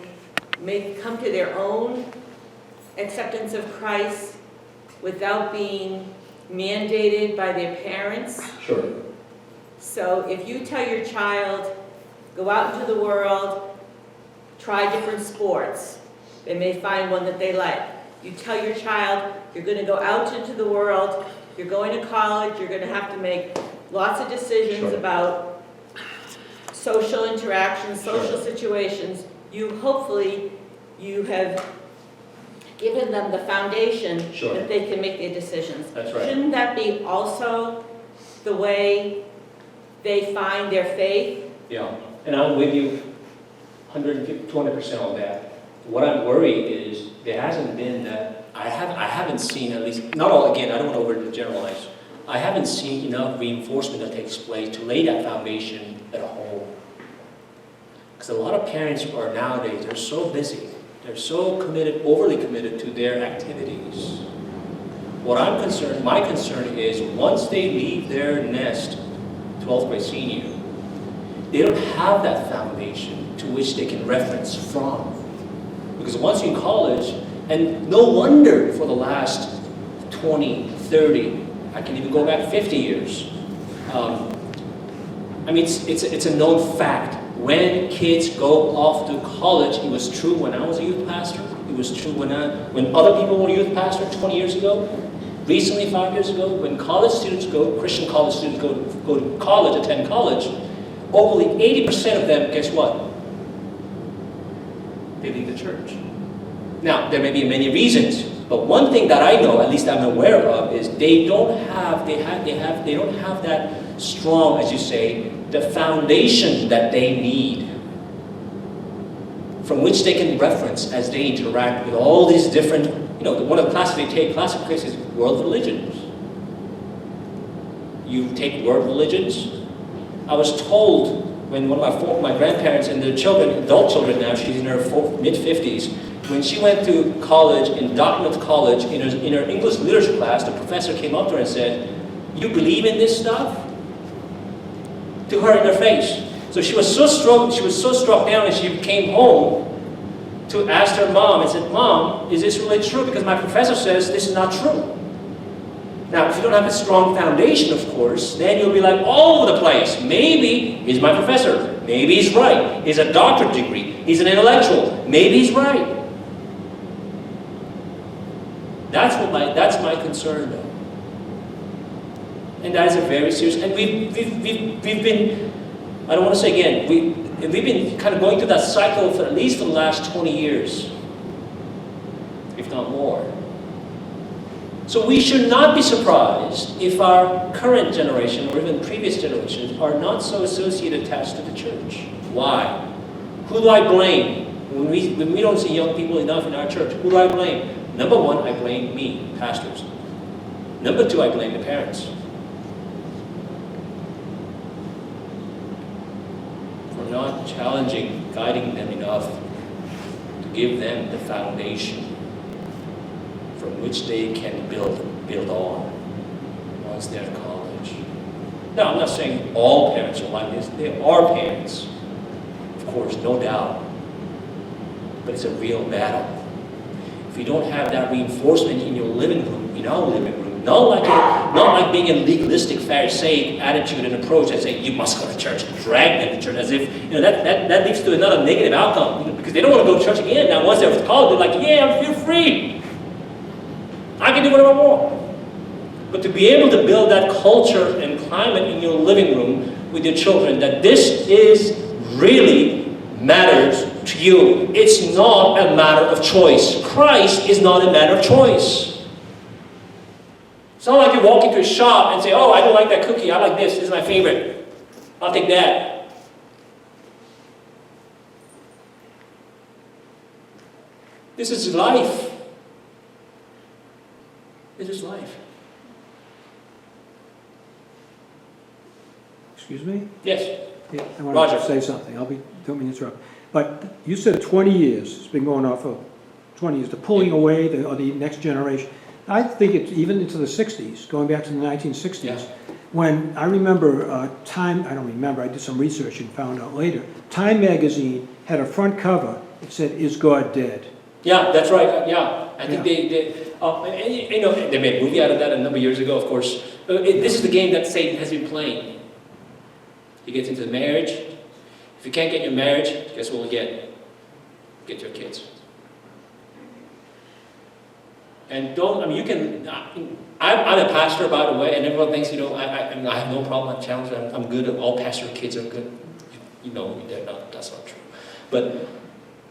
come to their own acceptance of Christ without being mandated by their parents? Sure. So if you tell your child, go out into the world, try different sports, they may find one that they like. You tell your child, you're going to go out into the world, you're going to college, you're going to have to make lots of decisions Sure. about social interactions, social Sure. situations. Hopefully you have given them the foundation Sure. that they can make their decisions. That's right. Shouldn't that be also the way they find their faith? Yeah, and I'm with you 200% on that. What I'm worried is there hasn't been that, I haven't seen at least, not all, again, I don't want to overgeneralize, I haven't seen enough reinforcement that takes place to lay that foundation at home. Because a lot of parents are nowadays, they're so busy, they're so committed, overly committed to their activities. What I'm concerned, my concern is once they leave their nest, 12th grade senior, they don't have that foundation to which they can reference from. Because once you're in college, and no wonder for the last 20, 30, I can even go back 50 years. I mean, it's a known fact. When kids go off to college, it was true when I was a youth pastor. It was true when other people were youth pastors 20 years ago. Recently, 5 years ago, when college students Christian college students go to college, attend college, over 80% of them, guess what? They leave the church. Now, there may be many reasons, but one thing that I know, at least I'm aware of, is they don't have that strong, as you say, the foundation that they need, from which they can reference as they interact with all these different, one of the classes they take, classic classes, is world religions. You take world religions. I was told when one of my grandparents and their children, adult children now, she's in her mid-50s, when she went to college, in Dartmouth College, in her English literature class, the professor came up to her and said, "You believe in this stuff?" To her in her face. So she was so struck down, and she came home to ask her mom and said, "Mom, is this really true? Because my professor says this is not true." Now, if you don't have a strong foundation, of course, then you'll be like all over the place. Maybe he's my professor. Maybe he's right. He's a doctorate degree. He's an intellectual. Maybe he's right. That's my concern, though. And that is a very serious. And we've been. I don't want to say again. We've been kind of going through that cycle for at least the last 20 years, if not more. So we should not be surprised if our current generation or even previous generations are not so associated, attached to the church. Why? Who do I blame? When we don't see young people enough in our church, who do I blame? Number one, I blame me, pastors. Number two, I blame the parents. For not challenging, guiding them enough to give them the foundation from which they can build on once they're in college. Now, I'm not saying all parents are like this. There are parents, of course, no doubt. But it's a real battle. If you don't have that reinforcement in your living room, in our living room, not like being a legalistic Pharisaic attitude and approach that say you must go to church and drag them to church, as if that leads to another negative outcome, because they don't want to go to church again. Now, once they're in college, they're like, yeah, I feel free. I can do whatever I want. But to be able to build that culture and climate in your living room with your children, that this is really matters to you. It's not a matter of choice. Christ is not a matter of choice. It's not like you walk into a shop and say, oh, I don't like that cookie. I like this. This is my favorite. I'll take that. This is life. This is life. Excuse me? Yes. Yeah, I want Roger. to say something. Don't mean to interrupt. But you said 20 years. It's been going on for 20 years. The pulling away the next generation. I think it's even into the 60s, going back to the 1960s. Yeah. When I remember Time, I don't remember, I did some research and found out later, Time magazine had a front cover. It said, "Is God dead?" Yeah, that's right. Yeah. I think Yeah. they made a movie out of that a number of years ago, of course. This is the game that Satan has been playing. He gets into the marriage. If you can't get your marriage, guess what we'll get? Get your kids. And you can, I'm a pastor, by the way, and everyone thinks, I have no problem, I'm challenged, I'm good, all pastor kids are good. That's not true. But,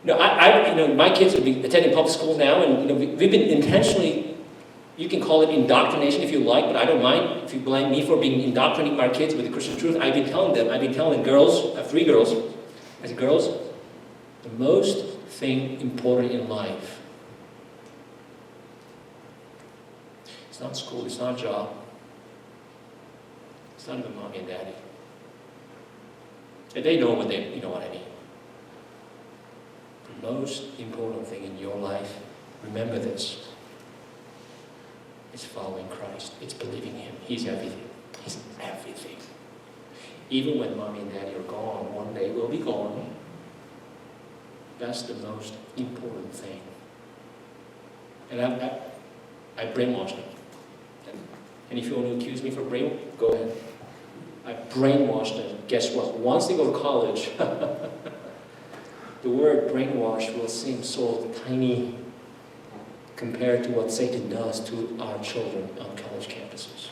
my kids will be attending public school now, and, we've been intentionally, you can call it indoctrination if you like, but I don't mind if you blame me for being indoctrinating my kids with the Christian truth. I've been telling them girls, I have 3 girls, I said, girls, the most thing important in life, it's not school, it's not a job, it's not even mommy and daddy. And they know what I mean. The most important thing in your life, remember this, it's following Christ. It's believing Him. He's everything. He's everything. Even when mommy and daddy are gone, one day we'll be gone. That's the most important thing. And I brainwashed them. And if you want to accuse me for brainwashing, go ahead. I brainwashed them. Guess what? Once they go to college, the word brainwash will seem so tiny compared to what Satan does to our children on college campuses.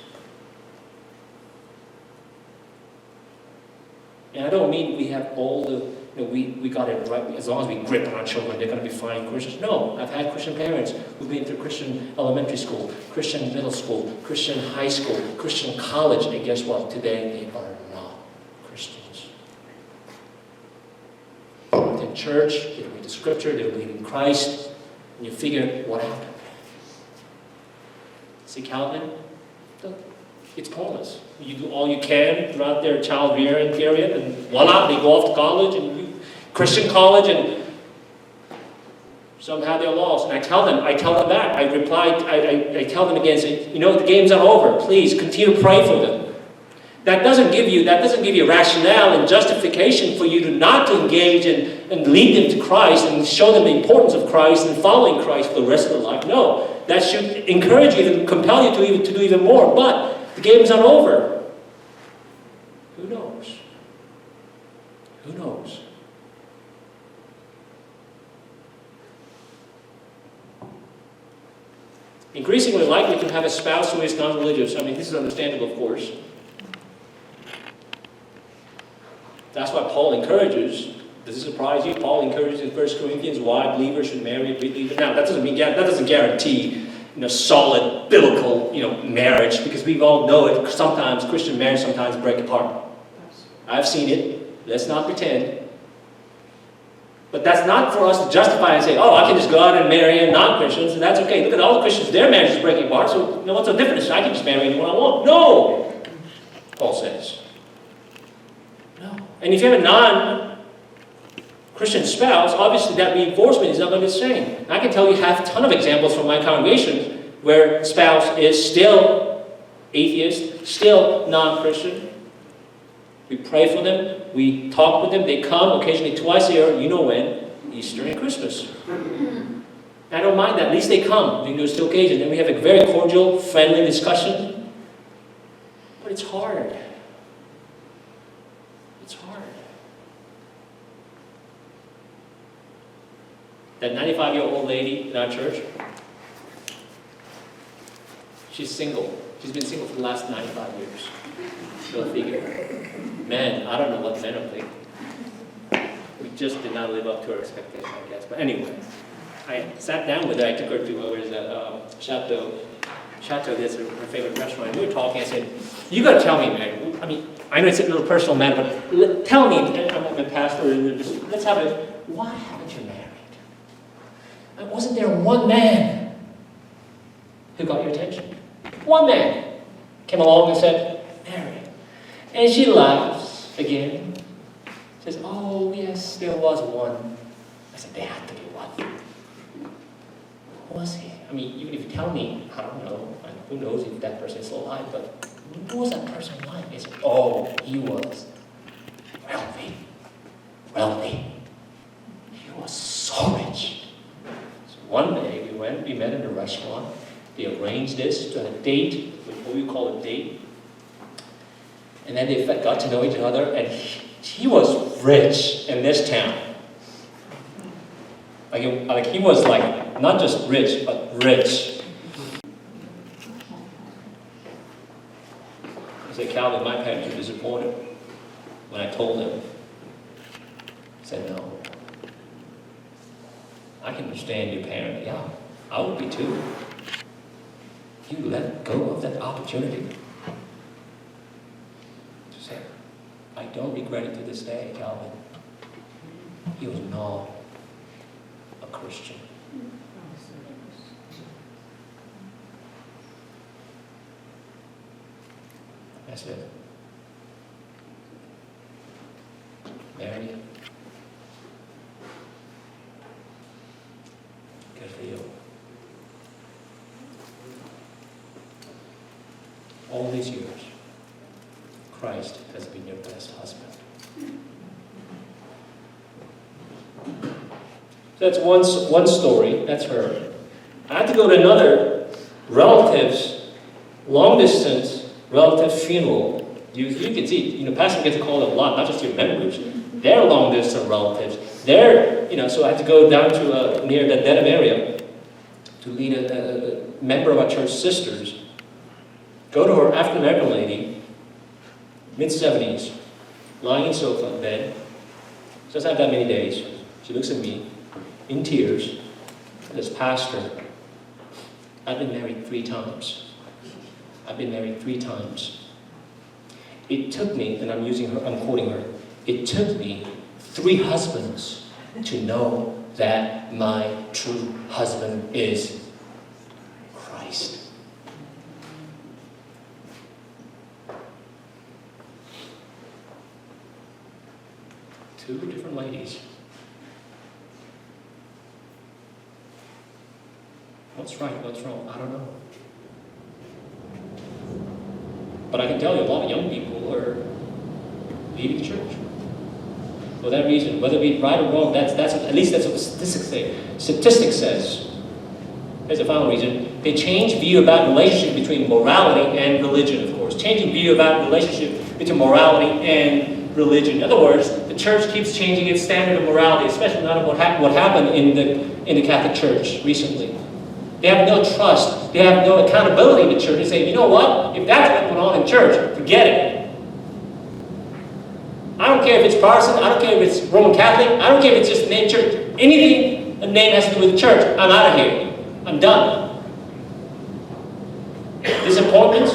And I don't mean we have all the, we got it right, as long as we grip on our children, they're going to be fine Christians. No, I've had Christian parents who've been through Christian elementary school, Christian middle school, Christian high school, Christian college, and guess what? Today they are not Christians. They don't attend church, they don't read the scripture, they don't believe in Christ. And you figure, what happened? See Calvin? It's pointless. You do all you can throughout their child rearing period, and voila, they go off to college, and Christian college, and somehow they're lost. And I tell them back. I tell them again, say, the game's not over. Please continue to pray for them. That doesn't give you rationale and justification for you to not to engage and lead them to Christ and show them the importance of Christ and following Christ for the rest of their life. No, that should encourage you and compel you to do even more. But the game is not over. Who knows? Who knows? Increasingly likely to have a spouse who is non-religious. This is understandable, of course. That's why Paul encourages, does it surprise you? Paul encourages in 1 Corinthians why believers should marry a believer. Now, that doesn't guarantee solid biblical marriage, because we all know it. Sometimes Christian marriage sometimes break apart. I've seen it. Let's not pretend. But that's not for us to justify and say, oh, I can just go out and marry non-Christians, and that's okay. Look at all the Christians, their marriage is breaking apart, so what's the difference? I can just marry anyone I want. No! Paul says. No. And if you have a non-Christian spouse, obviously that reinforcement is not going to be the same. I can tell you a ton of examples from my congregation where the spouse is still atheist, still non-Christian. We pray for them, we talk with them, they come occasionally twice a year, you know when, Easter and Christmas. I don't mind that, at least they come during those two occasions, and we have a very cordial, friendly discussion. But it's hard. It's hard. That 95-year-old lady in our church, she's single. She's been single for the last 95 years. Go figure. Man, I don't know what men are thinking. We just did not live up to her expectation, I guess. But anyway, I sat down with her. I took her to where's that Chateau. That's her favorite restaurant. We were talking. I said, "You got to tell me, man. I mean, I know it's a little personal matter, but tell me. I'm a pastor. Let's have it. Why haven't you married? Wasn't there one man who got your attention? One man came along and said, marry." And she laughs again. Says, "Oh, yes, there was one." I said, "There had to be one." Who was he? I mean, even if you tell me, I don't know. Who knows if that person is still alive, but who was that person like? They said, "Oh, he was wealthy. Wealthy. He was so rich." So one day we met in a restaurant. They arranged this to a date, what we call a date. And then they got to know each other, and he was rich in this town. Like he was like, not just rich, but rich. I said, "Calvin, my parents were disappointed when I told them." I said, "No. I can understand your parent." "Yeah, I would be too. You let go of that opportunity." She said, "I don't regret it to this day, Calvin. He was not a Christian." I said, "Mary, good for you. All these years, Christ has been your best husband." So that's one story. That's her. I had to go to another relative's long-distance relative funeral. You can see, pastor gets called a lot, not just your members. They're long-distance relatives. So I had to go down to near the Dedham area to lead a member of our church sisters. Go to her African-American lady, mid-70s, lying in sofa bed. She doesn't have that many days. She looks at me in tears and says, "Pastor, I've been married 3 times. I've been married 3 times. It took me," and I'm quoting her, "it took me 3 husbands to know that my true husband is Christ." Two different ladies. What's right, what's wrong? I don't know. But I can tell you a lot of young people are leaving the church. For that reason, whether it be right or wrong, at least that's what the statistics say. Statistics says, here's the final reason, they change view about relationship between morality and religion, of course. Changing view about relationship between morality and religion. In other words, the church keeps changing its standard of morality, especially not what happened in the Catholic Church recently. They have no trust. They have no accountability in the church. They say, "You know what? If that's what's going on in church, forget it. I don't care if it's Protestant. I don't care if it's Roman Catholic. I don't care if it's just the name church. Anything a name has to do with the church, I'm out of here. I'm done." Disappointments,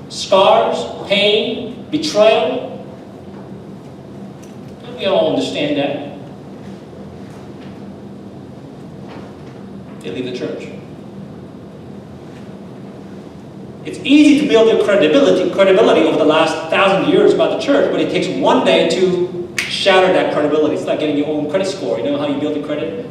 scars, pain, betrayal. We all understand that. They leave the church. It's easy to build your credibility over the last 1,000 years about the church, but it takes one day to shatter that credibility. It's like getting your own credit score. You know how you build your credit?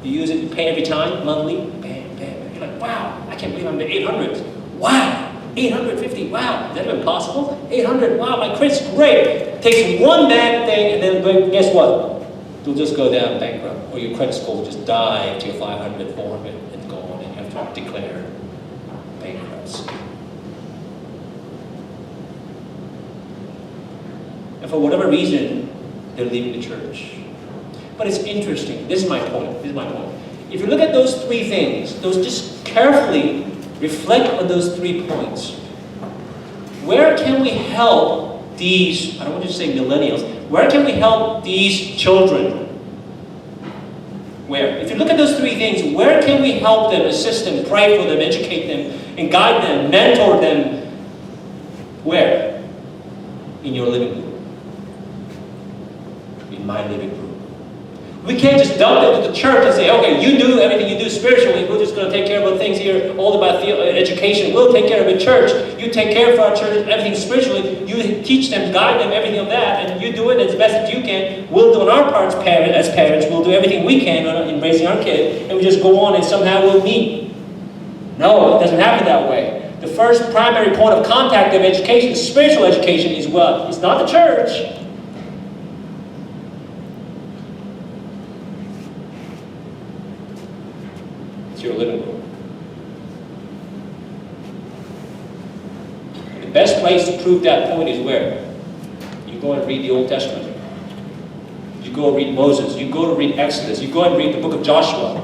You use it, you pay every time, monthly, bam, bam. You're like, "Wow, I can't believe I'm at 800. Wow, 850, wow, is that even possible? 800, wow, my credit's great." It takes one bad thing, and then guess what? You'll just go down bankrupt, or your credit score will just dive to your 500, 400, and go on, and you have to declare bankruptcy. And for whatever reason, they're leaving the church. But it's interesting. This is my point. If you look at those 3 things, just carefully reflect on those 3 points. Where can we help these, I don't want to say millennials, where can we help these children? Where? If you look at those three things, where can we help them, assist them, pray for them, educate them, and guide them, mentor them? Where? In your living room. In my living room. We can't just dump it to the church and say, okay, you do everything you do spiritually. We're just going to take care of the things here, all about education. We'll take care of the church. You take care of our church, everything spiritually. You teach them, guide them, everything of that, and you do it as best as you can. We'll do on our parts, as parents. We'll do everything we can in raising our kid, and we just go on and somehow we'll meet. No, it doesn't happen that way. The first primary point of contact of education, spiritual education, is what? It's not the church. Your living room. And the best place to prove that point is where? You go and read the Old Testament. You go and read Moses. You go to read Exodus. You go and read the book of Joshua.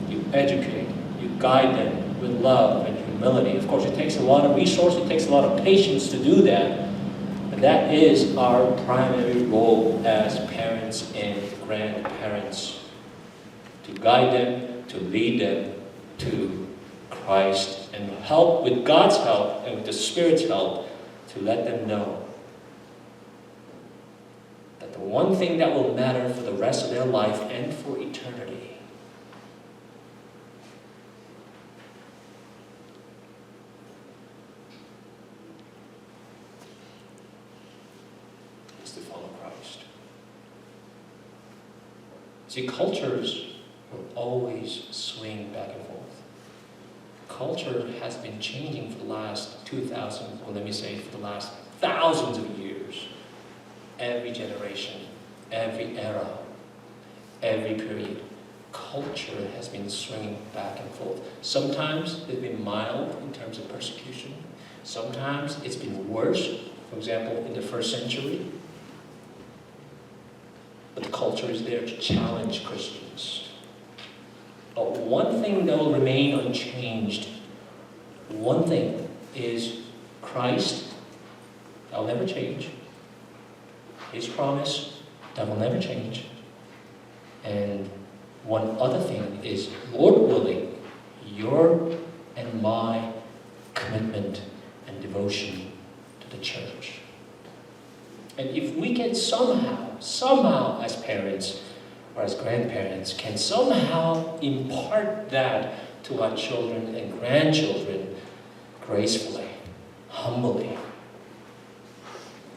You educate. You guide them with love and humility. Of course, it takes a lot of resources. It takes a lot of patience to do that. And that is our primary role as parents and grandparents, to guide them, to lead them to Christ, and help with God's help and with the Spirit's help to let them know that the one thing that will matter for the rest of their life and for eternity is to follow Christ. See, cultures will always swing back and forth. Culture has been changing for the last 2,000, or let me say for the last thousands of years. Every generation, every era, every period, culture has been swinging back and forth. Sometimes it's been mild in terms of persecution. Sometimes it's been worse. For example, in the first century, but the culture is there to challenge Christians. But one thing that will remain unchanged, one thing is Christ, that will never change. His promise, that will never change. And one other thing is, Lord willing, your and my commitment and devotion to the church. And if we can somehow as parents or as grandparents, can somehow impart that to our children and grandchildren gracefully, humbly,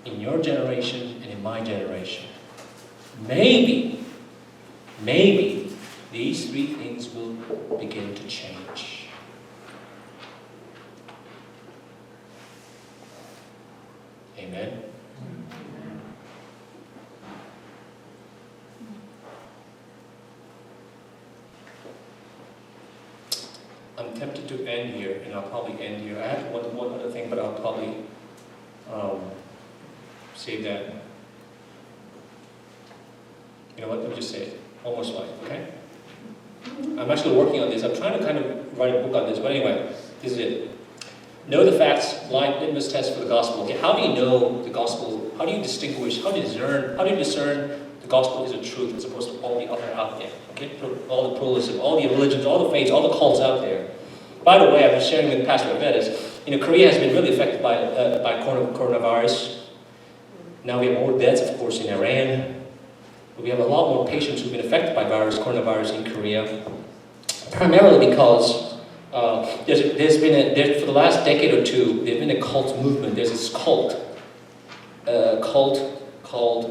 in your generation and in my generation, maybe these three things will begin to change. Amen. I'm tempted to end here, and I'll probably end here. I have one other thing, but I'll probably save that. You know what? Let me just say it. Almost like, okay? I'm actually working on this. I'm trying to kind of write a book on this, but anyway, this is it. Know the facts, blind litmus test for the gospel. Okay, how do you know the gospel? How do you distinguish? How do you discern the gospel is a truth as opposed to all the other out there? Okay, all the pluralism, all the religions, all the faiths, all the cults out there. By the way, I've been sharing with Pastor Avedis, Korea has been really affected by coronavirus. Now we have more deaths, of course, in Iran. But we have a lot more patients who've been affected by coronavirus in Korea. Primarily because there's been for the last decade or two, there's been a cult movement. There's this cult called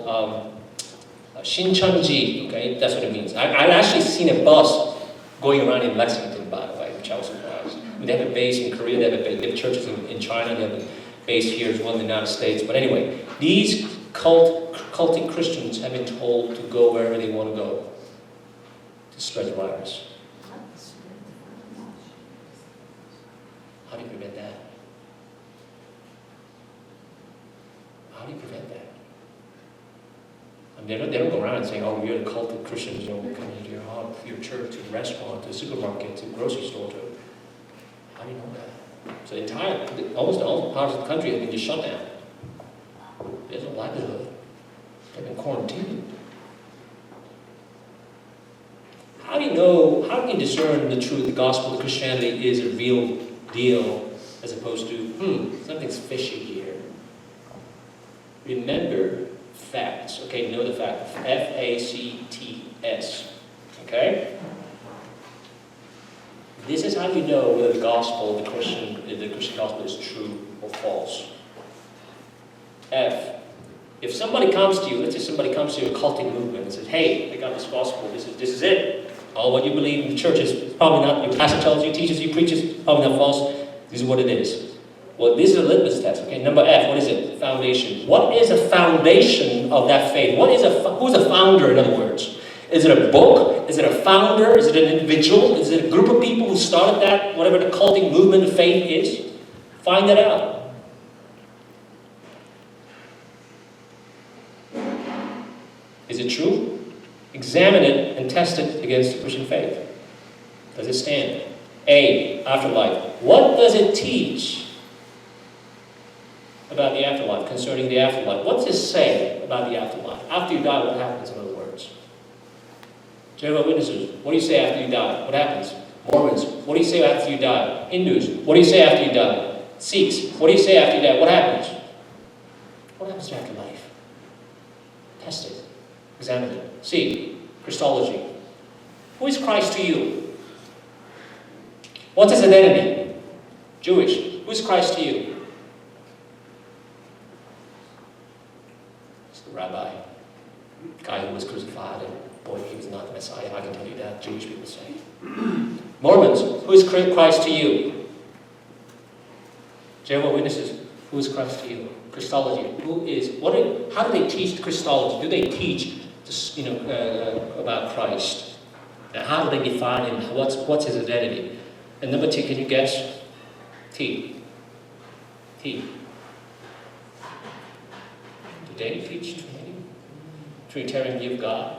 Shincheonji. Okay, that's what it means. I've actually seen a bus going around in Lexington, by the way, which I was surprised. They have a base in Korea. They have churches in China. They have a base here as well in the United States. But anyway, these cultic Christians have been told to go wherever they want to go to spread the virus. How do you prevent that? How do you prevent that? I mean, they don't go around saying, oh, we're the cultic Christians, we're coming to your church, to the restaurant, to the supermarket, to the grocery store. How do you know that? So almost all parts of the country have been just shut down. There's no livelihood. They've been quarantined. How do you discern the truth, the gospel, that Christianity is a real deal, as opposed to, something's fishy here? Remember facts. Okay, know the fact. F-A-C-T-S. Okay? This is how you know whether the gospel, the Christian gospel is true or false. F. If somebody comes to you, let's say somebody comes to your occultic movement and says, hey, I got this gospel, this is it. All what you believe in the church is probably not, your pastor tells you, teaches you, preaches, probably not false. This is what it is. Well, this is a litmus test, okay? Number F, what is it? Foundation. What is a foundation of that faith? Who's a founder, in other words? Is it a book? Is it a founder? Is it an individual? Is it a group of people who started that, whatever the cultic movement of faith is? Find that out. Is it true? Examine it and test it against the Christian faith. Does it stand? A, afterlife. What does it teach about the afterlife, concerning the afterlife? What does it say about the afterlife? After you die, what happens, in other words? Jehovah's Witnesses, what do you say after you die? What happens? Mormons, what do you say after you die? Hindus, what do you say after you die? Sikhs, what do you say after you die? What happens? What happens to afterlife? Test it. Examine it. C, Christology. Who is Christ to you? What's his identity? Jewish. Who is Christ to you? It's the rabbi. The guy who was crucified, and boy, he was not the Messiah. I can tell you that, Jewish people say. Mormons, who is Christ to you? Jehovah's Witnesses, who is Christ to you? Christology. How do they teach Christology? Do they teach about Christ? Now, how do they define him? What's his identity? And number 2, can you guess? T. Do they teach Trinitarian view of God?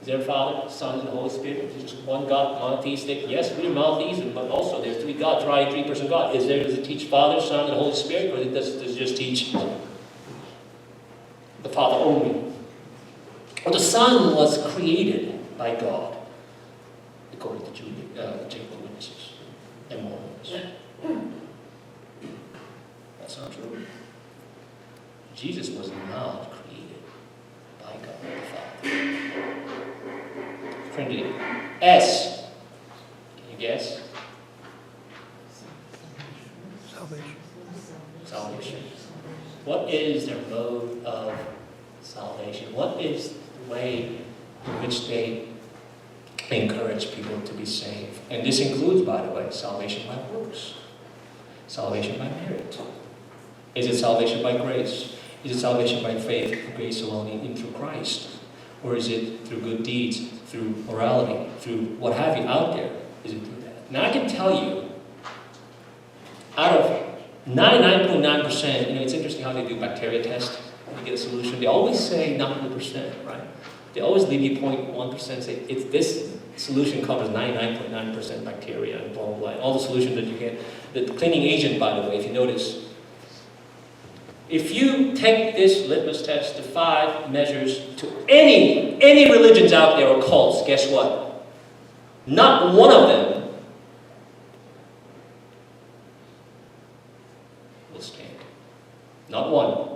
Is there a Father, Son, and the Holy Spirit? Is it just one God, monotheistic? Yes, we're monotheistic, but also there's 3 gods, three-person God. Does it teach Father, Son, and Holy Spirit, or does it just teach the Father only? Well, the Son was created by God, according to Jehovah's Witnesses and Mormons. That's not true. Jesus was not created by God the Father. Trinity. S. Can you guess? Salvation. What is their mode of salvation? What is the way in which they encourage people to be saved? And this includes, by the way, salvation by works. Salvation by merit. Is it salvation by grace? Is it salvation by faith, grace alone, in through Christ? Or is it through good deeds, through morality, through what have you out there? Is it through that? Now I can tell you, out of 99.9%, it's interesting how they do bacteria tests. When you get a solution, they always say not 100%, right? They always leave you 0.1%, say this solution covers 99.9% bacteria and blah, blah, blah. All the solutions that you get. The cleaning agent, by the way, if you notice, if you take this litmus test, the 5 measures to any religions out there or cults, guess what? Not one of them will stand. Not one.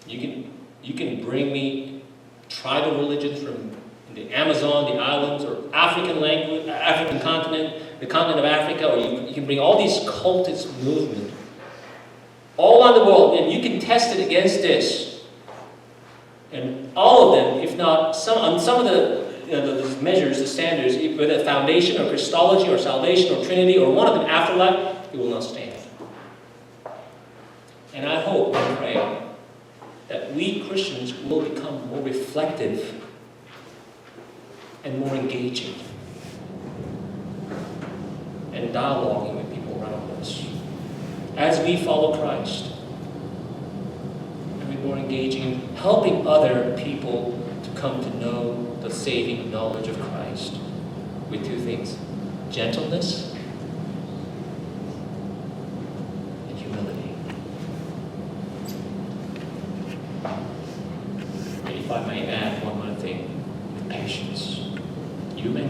You can bring me tribal religions from the Amazon, the islands, or African language, African continent, the continent of Africa, or you can bring all these cultist movements all around the world, and you can test it against this. And all of them, if not some of the measures, the standards, whether foundation or Christology or salvation or Trinity or one of them afterlife, it will not stand. And I hope and pray that we Christians will become more reflective and more engaging and dialoguing with people around us as we follow Christ, and be more engaging in helping other people to come to know the saving knowledge of Christ with 2 things: gentleness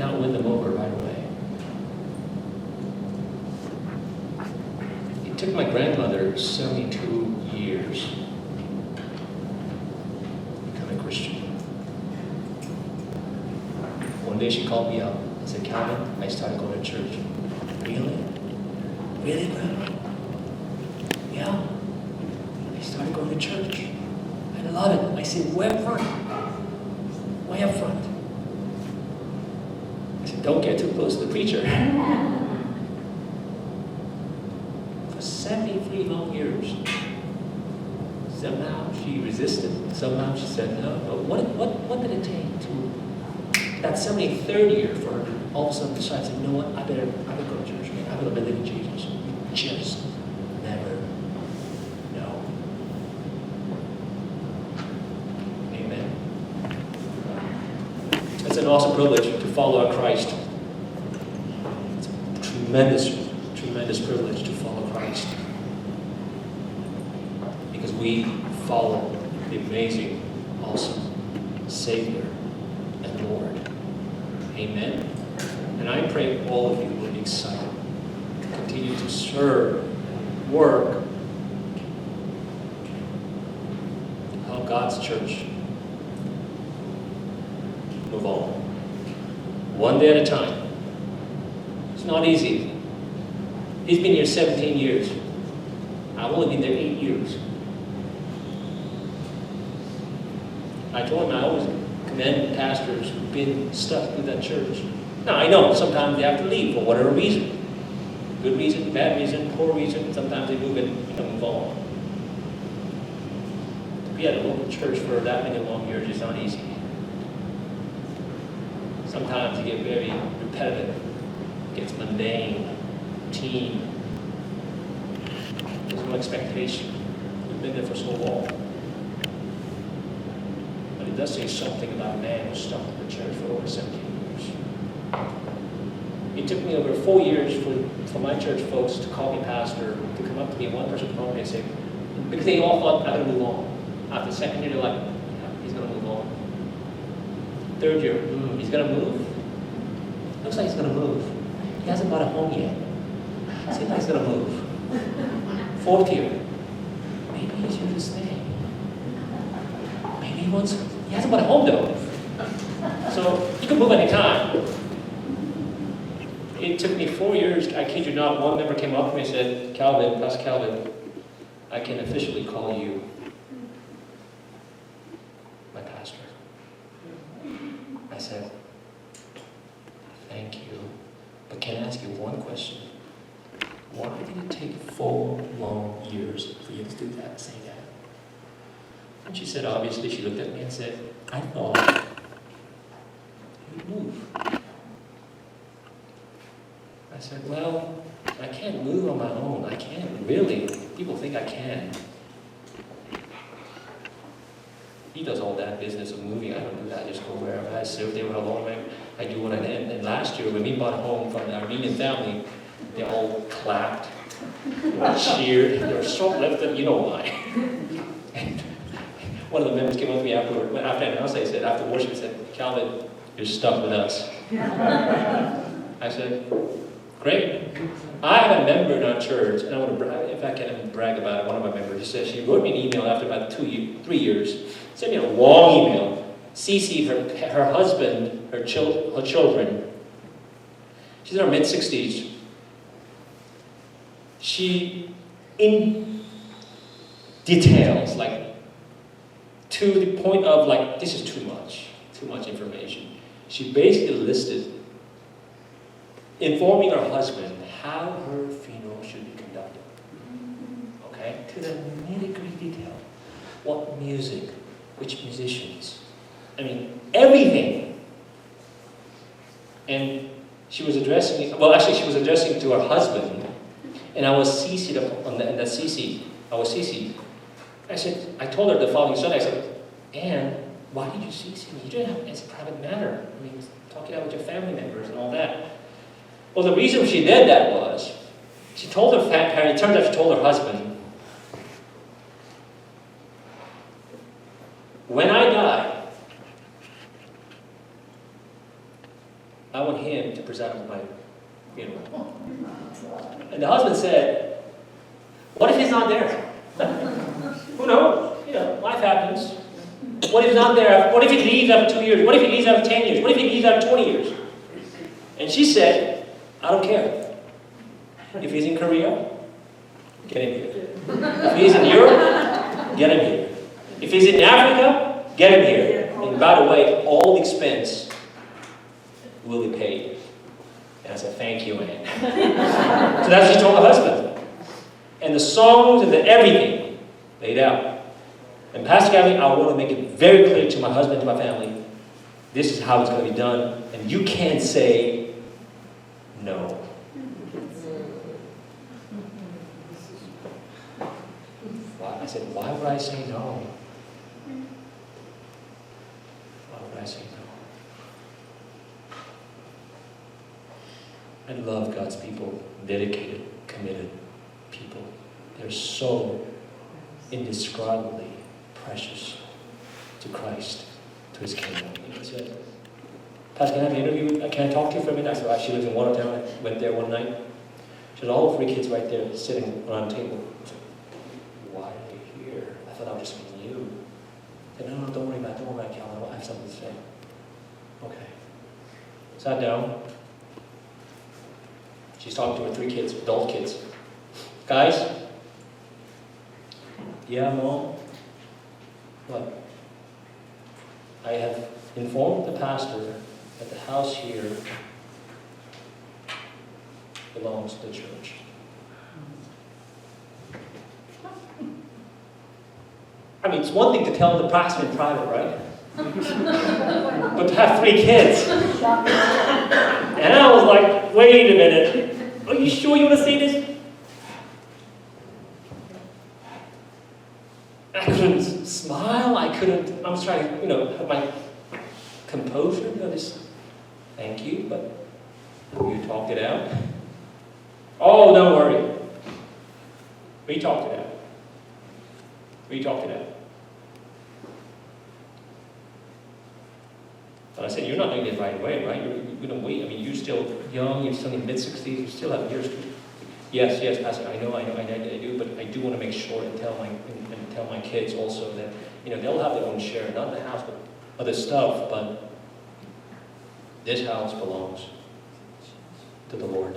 cannot win them over right away. It took my grandmother 72 years to become a Christian. One day she called me up and said, Calvin, I started going to church. Really? Really, Grandma? Yeah. I started going to church. I love it. I said, way up front. Way up front. I said, don't get too close to the preacher. For 73 long years, somehow she resisted. Somehow she said no. But what did it take to, that 73rd year for her to all of a sudden decide, you know what, I better go to church again. I better believe in Jesus. You just never know. Amen. It's an awesome privilege to follow our Christ. It's a tremendous, tremendous privilege to follow Christ. Because we follow the amazing, awesome Savior and Lord. Amen. And I pray all of you will be excited to continue to serve and work to help God's church move on. One day at a time. It's not easy. He's been here 17 years. I've only been there 8 years. I told him I always commend pastors who've been stuck with that church. Now, I know sometimes they have to leave for whatever reason. Good reason, bad reason, poor reason. Sometimes they move and move on. To be at a local church for that many long years is not easy. Sometimes you get very repetitive. It gets mundane, routine. There's no expectation. You've been there for so long. But it does say something about a man who's stuck in the church for over 17 years. It took me over 4 years for my church folks to call me pastor, to come up to me, and one person called me and say, because they all thought I'm going to move on. After the second year, they're like, yeah, he's going to move on. Third year, he's going to move? Looks like he's going to move. He hasn't bought a home yet. Seems like he's going to move. Fourth year, maybe he's here to stay. Maybe he hasn't bought a home though. So he can move anytime. It took me 4 years, I kid you not, one member came up to me and said, Calvin, Pastor Calvin, I can officially call you my pastor. I said, thank you, but can I ask you one question? Why did it take 4 long years for you to do that, say that? And she said, obviously, she looked at me and said, I thought you'd move. I said, well, I can't move on my own. I can't really. People think I can. He does all that business of moving. I don't do that. I just go wherever. I serve there how long I do what I did. And last year, when we bought a home from the Armenian family, they all clapped, cheered. They were short-lived, you know why. And one of the members came up to me after I announced it, said, after worship, he said, Calvin, you're stuck with us. I said, great. I have a member in our church, and I want to brag, if I can brag about it, one of my members, she wrote me an email after about 3 years, sent me a long email, CC'd her husband, her children. She's in her mid-60s. She, in details, like, to the point of, like, this is too much information. She basically listed, informing her husband how her funeral should be conducted. Okay? To the nitty-gritty detail. What music, which musicians. I mean, everything. And she was addressing it, well, actually, she was addressing it to her husband, and I was CC'd on that CC. I was CC'd. I told her the following Sunday, I said, Anne, why did you CC me? You didn't have, it's a private matter. I mean, talk it out with your family members and all that. Well, the reason she did that was, she told her parent, it turns out she told her husband, when I die, I want present at my funeral. And the husband said, what if he's not there? Who knows? You know, life happens. What if he's not there? What if he leaves after 2 years? What if he leaves after 10 years? What if he leaves after 20 years? And she said, I don't care. If he's in Korea, get him here. If he's in Europe, get him here. If he's in Africa, get him here. And by the way, all the expense will be paid. And I said, thank you, Anne. So that's what she told my husband. And the songs and the everything laid out. And Pastor Gavin, I want to make it very clear to my husband and to my family, this is how it's going to be done. And you can't say no. I said, why would I say no? Why would I say no? I love God's people, dedicated, committed people. They're so indescribably precious to Christ, to His kingdom. He said, Pastor, can I have an interview? Can I talk to you for a minute? I said, she lives in Watertown. I went there one night. She had all 3 kids right there sitting around the table. I said, why are they here? I thought I was just meeting you. I said, no, don't worry about it, Calvin. I have something to say. Okay. Sat down. She's talking to her 3 kids, adult kids. Guys? Yeah, Mom? What? I have informed the pastor that the house here belongs to the church. I mean, it's one thing to tell the pastor in private, right? But to have 3 kids. And I was like, wait a minute. Are you sure you want to say this? I couldn't smile. I was trying to, have my composure. Just, thank you, but you talked it out. Oh, don't worry. We talked it out. We talked it out. But I said, you're not doing it right away, right? You're going to wait. I mean, you're still young. You're still in mid-60s. You still have years to... Yes, Pastor, I know, I do, but I do want to make sure and tell my kids also that, they'll have their own share, not the house, but other stuff, but this house belongs to the Lord.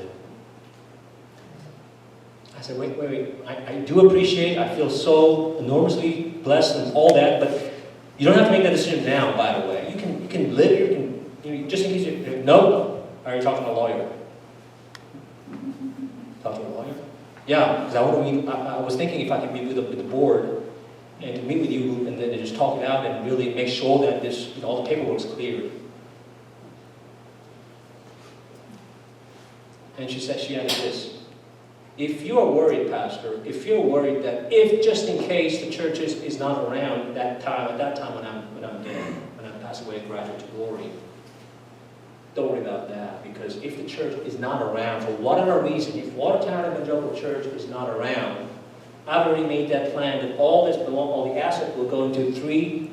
I said, wait. I do appreciate, I feel so enormously blessed and all that, but you don't have to make that decision now, by the way. You can live, just in case you, no, are you talking to a lawyer? Talk to a lawyer? Yeah, because I want to meet, I was thinking if I could meet with the board and to meet with you and then just talk it out and really make sure that this, all the paperwork's clear. And she said, she added this. If you are worried, Pastor, if you're worried that if just in case the church is not around at that time when I'm dead, when I pass away and graduate to glory, don't worry about that, because if the church is not around, for whatever reason, if Watertown Evangelical Church is not around, I've already made that plan that all the assets will go into three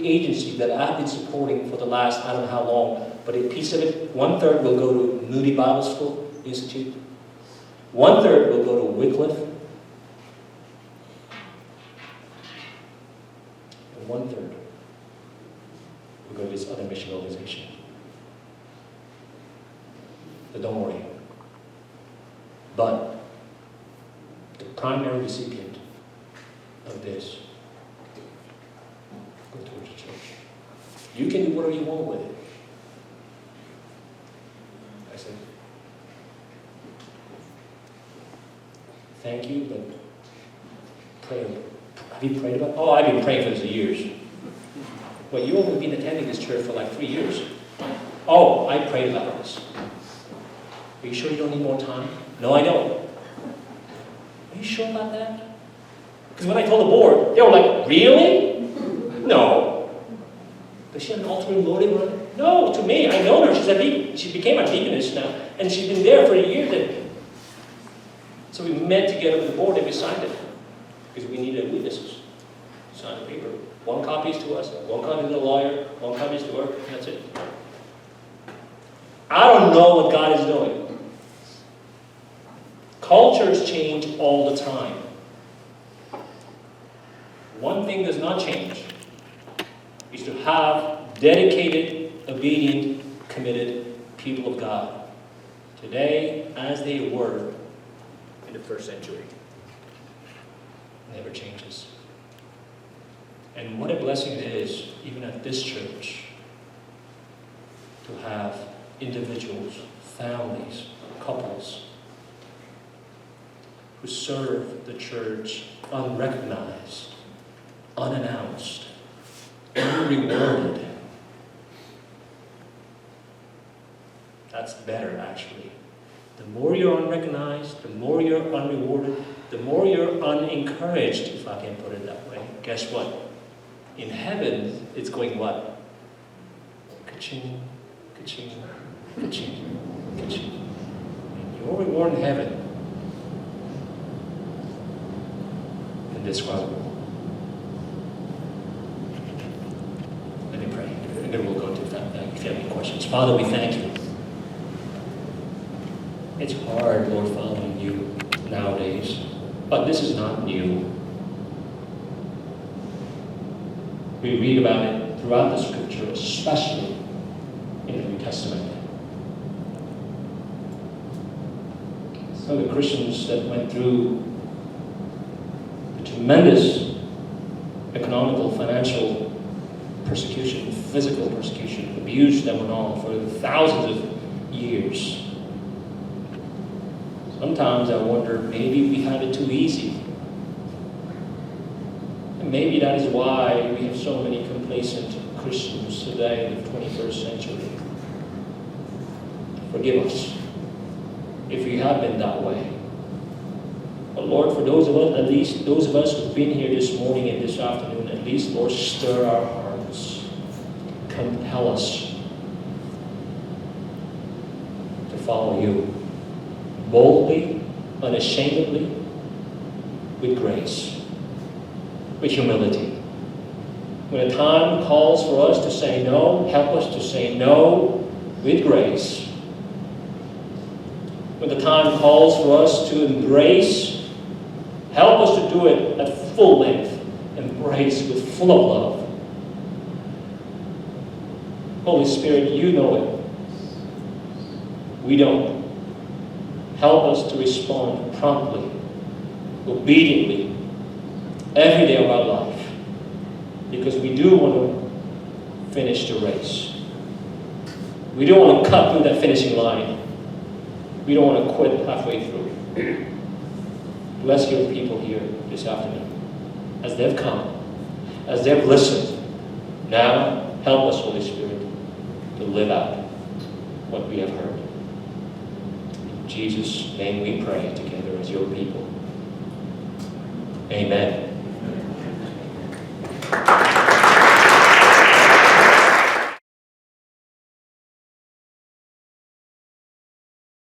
agencies that I've been supporting for the last, I don't know how long, but a piece of it, 1/3 will go to Moody Bible School Institute, 1/3 will go to Wycliffe, and 1/3 will go to this other mission organization. But don't worry. But the primary recipient of this go towards the church. You can do whatever you want with it. I said, thank you, but pray. Have you prayed about it? Oh, I've been praying for this for years. Well, you only been attending this church for like 3 years. Oh, I prayed about this. Are you sure you don't need more time? No, I don't. Are you sure about that? Because when I told the board, they were like, really? No. Does she have an ulterior motive on it? No, to me, I know her. She became a deaconess now, and she's been there for a year then. So we met together with the board and we signed it. Because we needed witnesses. Signed the paper. 1 copy is to us, 1 copy to the lawyer, 1 copy is to her, and that's it. I don't know what God is doing. Cultures change all the time. One thing does not change, is to have dedicated, obedient, committed people of God. Today, as they were in the first century. Never changes. And what a blessing it is, even at this church, to have individuals, families, couples, who serve the church unrecognized, unannounced, unrewarded. That's better, actually. The more you're unrecognized, the more you're unrewarded, the more you're unencouraged, if I can put it that way. Guess what? In heaven, it's going what? Ka-ching, ka-ching, ka-ching, ka-ching. And your reward in heaven, indescribable. Let me pray, and then we'll go to that if you have any questions. Father, we thank you. It's hard, Lord, following you nowadays, but this is not new. We read about it throughout the Scripture, especially in the New Testament. Some of the Christians that went through the tremendous economical, financial persecution, physical persecution, abuse that went on for thousands of years. Sometimes I wonder, maybe we have it too easy. And maybe that is why we have so many complacent Christians today in the 21st century. Forgive us if we have been that way. But Lord, for those of us, at least those of us who've been here this morning and this afternoon, at least, Lord, stir our hearts. Compel us to follow you. Boldly, unashamedly, with grace, with humility. When a time calls for us to say no, help us to say no with grace. When the time calls for us to embrace, help us to do it at full length, embrace with full of love. Holy Spirit, you know it. We don't. Help us to respond promptly, obediently, every day of our life, because we do want to finish the race. We don't want to cut through that finishing line. We don't want to quit halfway through. Bless your people here this afternoon as they've come, as they've listened. Now, help us, Holy Spirit, to live out what we have heard. In Jesus' name we pray together as your people. Amen.